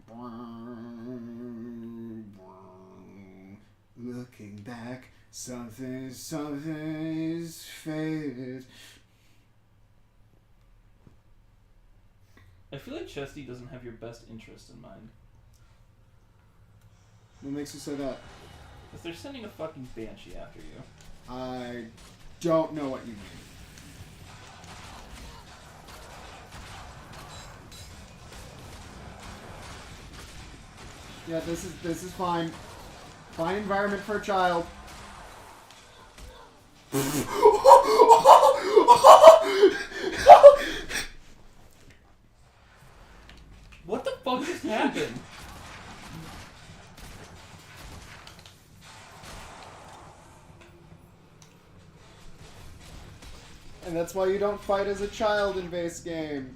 Looking back, something is faded. I feel like Chesty doesn't have your best interest in mind. What makes you say that? Because they're sending a fucking banshee after you. I don't know what you mean. Yeah, this is fine. Fine environment for a child. What the fuck just happened? And that's why you don't fight as a child in base game.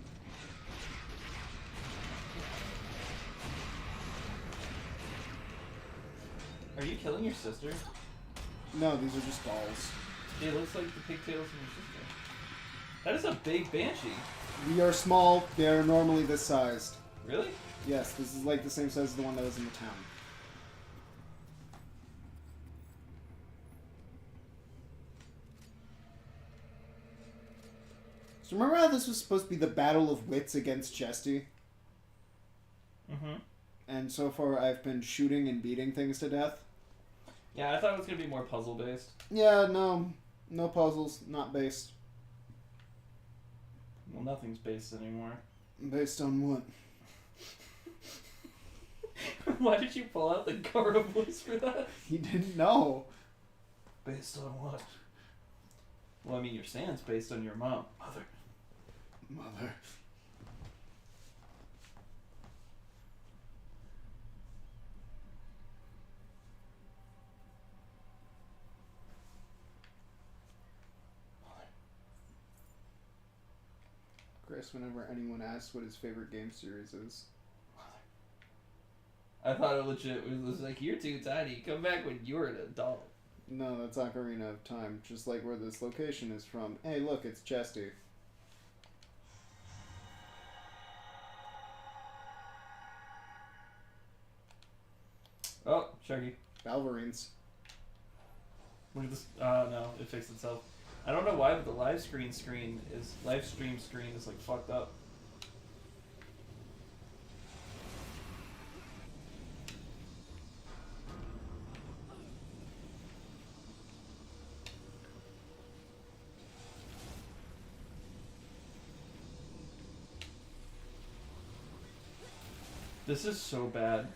Are you killing your sister? No, these are just dolls. It looks like the pigtails of your sister. That is a big banshee. We are small. They are normally this sized. Really? Yes, this is like the same size as the one that was in the town. So remember how this was supposed to be the battle of wits against Chesty? Mm-hmm. And so far I've been shooting and beating things to death? Yeah, I thought it was going to be more puzzle-based. Yeah, no. No puzzles. Not based. Well, nothing's based anymore. Based on what? Why did you pull out the Gara voice for that? He didn't know. Based on what? Well, I mean, your sand's based on your mom. Mother. Chris, whenever anyone asks what his favorite game series is. I thought it legit was like, you're too tiny. Come back when you're an adult. No, that's Ocarina of Time. Just like where this location is from. Hey, look, it's Chesty. Oh, Shaggy. Valverines. Look at this. No, it fixed itself. I don't know why, but the live stream screen is like fucked up. This is so bad.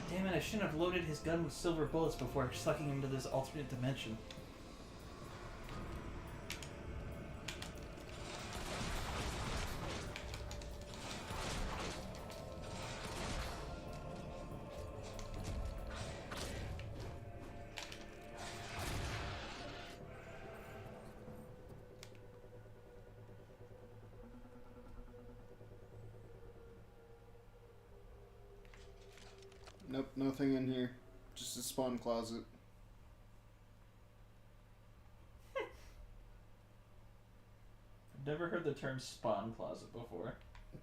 Damn it, I shouldn't have loaded his gun with silver bullets before sucking him to this alternate dimension. Nope, nothing in here. Just a spawn closet. I've never heard the term spawn closet before.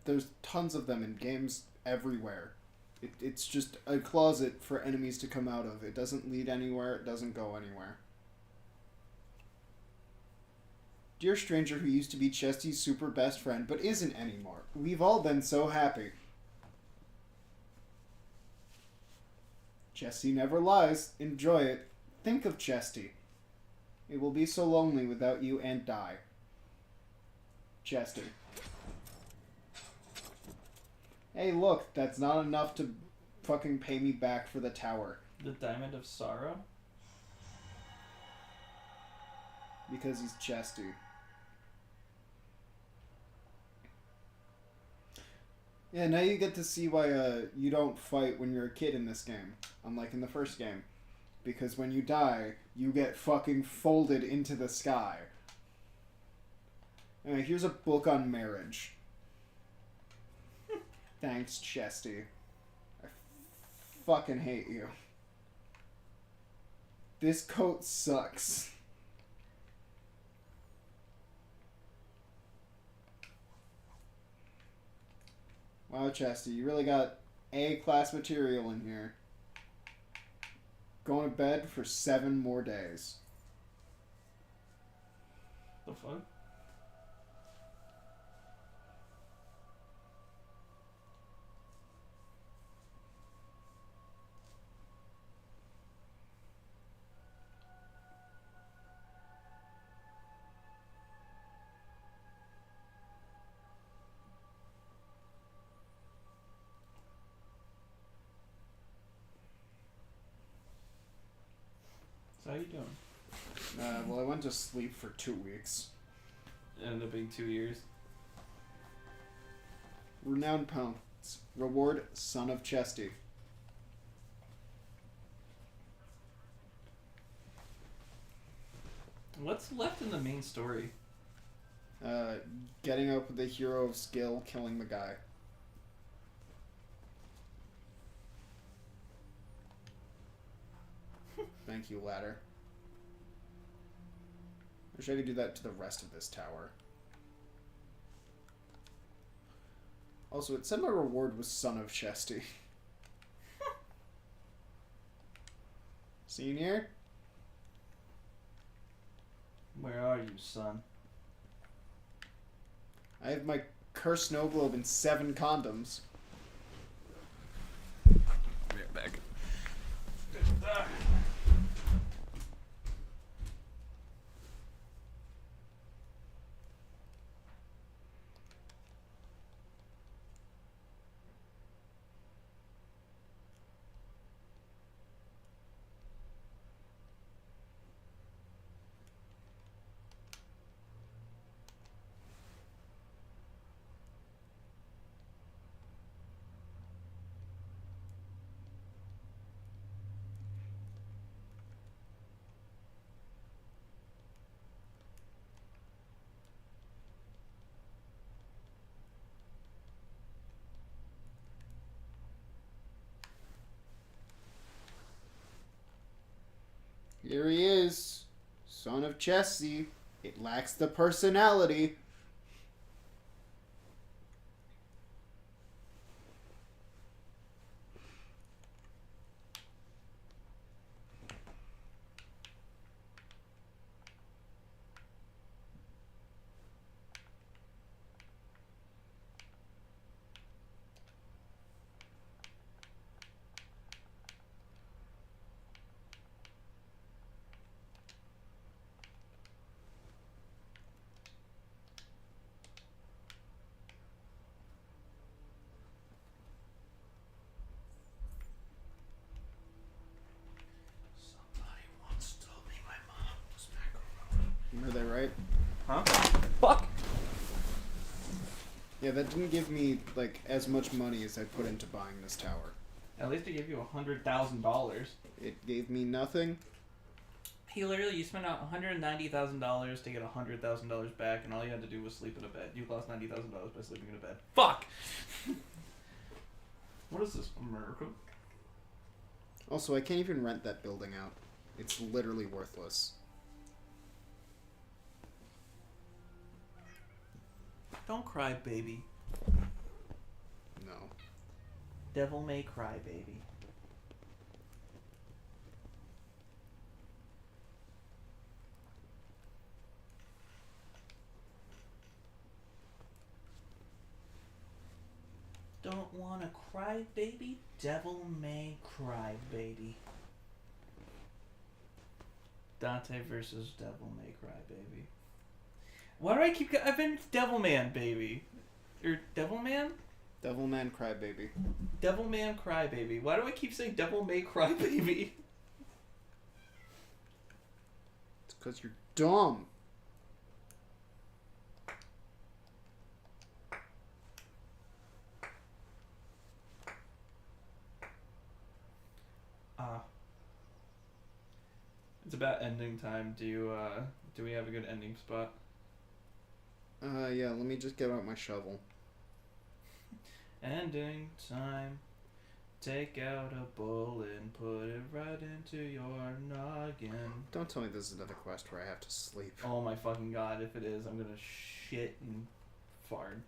There's tons of them in games everywhere. It's just a closet for enemies to come out of. It doesn't lead anywhere, it doesn't go anywhere. Dear stranger who used to be Chesty's super best friend, but isn't anymore. We've all been so happy. Chesty never lies. Enjoy it. Think of Chesty. It will be so lonely without you and die. Chesty. Hey, look, that's not enough to fucking pay me back for the tower. The Diamond of Sorrow? Because he's Chesty. Yeah, now you get to see why you don't fight when you're a kid in this game, unlike in the first game. Because when you die, you get fucking folded into the sky. Anyway, here's a book on marriage. Thanks, Chesty. I fucking hate you. This coat sucks. Wow, Chesty, you really got A-class material in here. Going to bed for 7 more days. The fuck? So how you doing? Well, I went to sleep for 2 weeks. Ended up being 2 years. Renowned pounds. Reward, son of Chesty. What's left in the main story? Getting up with the hero of skill, killing the guy. Thank you, ladder. Wish I could do that to the rest of this tower. Also, it said my reward was Son of Chesty. Senior? Where are you, son? I have my cursed snow globe and 7 condoms. Be right back. Here he is. Son of Chesty. It lacks the personality. Somebody once told me my mom was macaroni. Were they right? Huh? Fuck! Yeah, that didn't give me, like, as much money as I put into buying this tower. At least it gave you $100,000. It gave me nothing. He literally, you spent out $190,000 to get $100,000 back, and all you had to do was sleep in a bed. You lost $90,000 by sleeping in a bed. Fuck! What is this, America? Also, I can't even rent that building out. It's literally worthless. Don't cry, baby. No. Devil may cry, baby. Don't wanna cry, baby? Devil may cry, baby. Dante versus Devil May Cry, baby. Why do I keep... I've been Devilman, baby. Or Devilman? Devilman Crybaby. Devilman Crybaby. Why do I keep saying Devil May Cry, baby? It's because you're dumb. It's about ending time. Do we have a good ending spot? Yeah, let me just get out my shovel. Ending time. Take out a bullet and put it right into your noggin. Don't tell me this is another quest where I have to sleep. Oh my fucking god, if it is, I'm gonna shit and fart.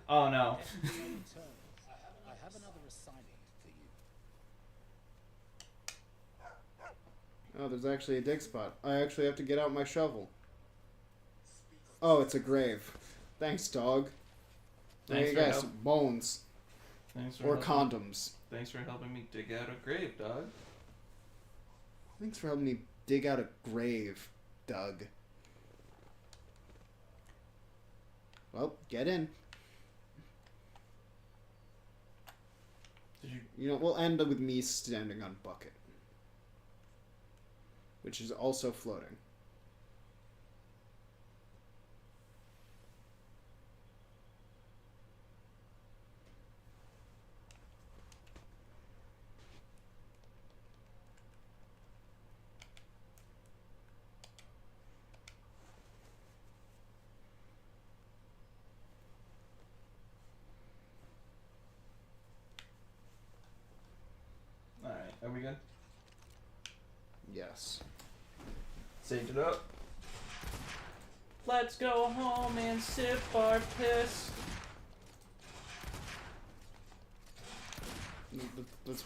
Oh no. I have another assignment for you. Oh, there's actually a dig spot. I actually have to get out my shovel. Oh, it's a grave. Thanks, dog. There Thanks you for guys, help. bones. Thanks for Or helping- condoms. Thanks for helping me dig out a grave, dog. Thanks for helping me dig out a grave, Doug. Well, get in. Did you? You know, we'll end with me standing on bucket. Which is also floating. we good? Yes. Saved it up. Let's go home and sip our piss. Let's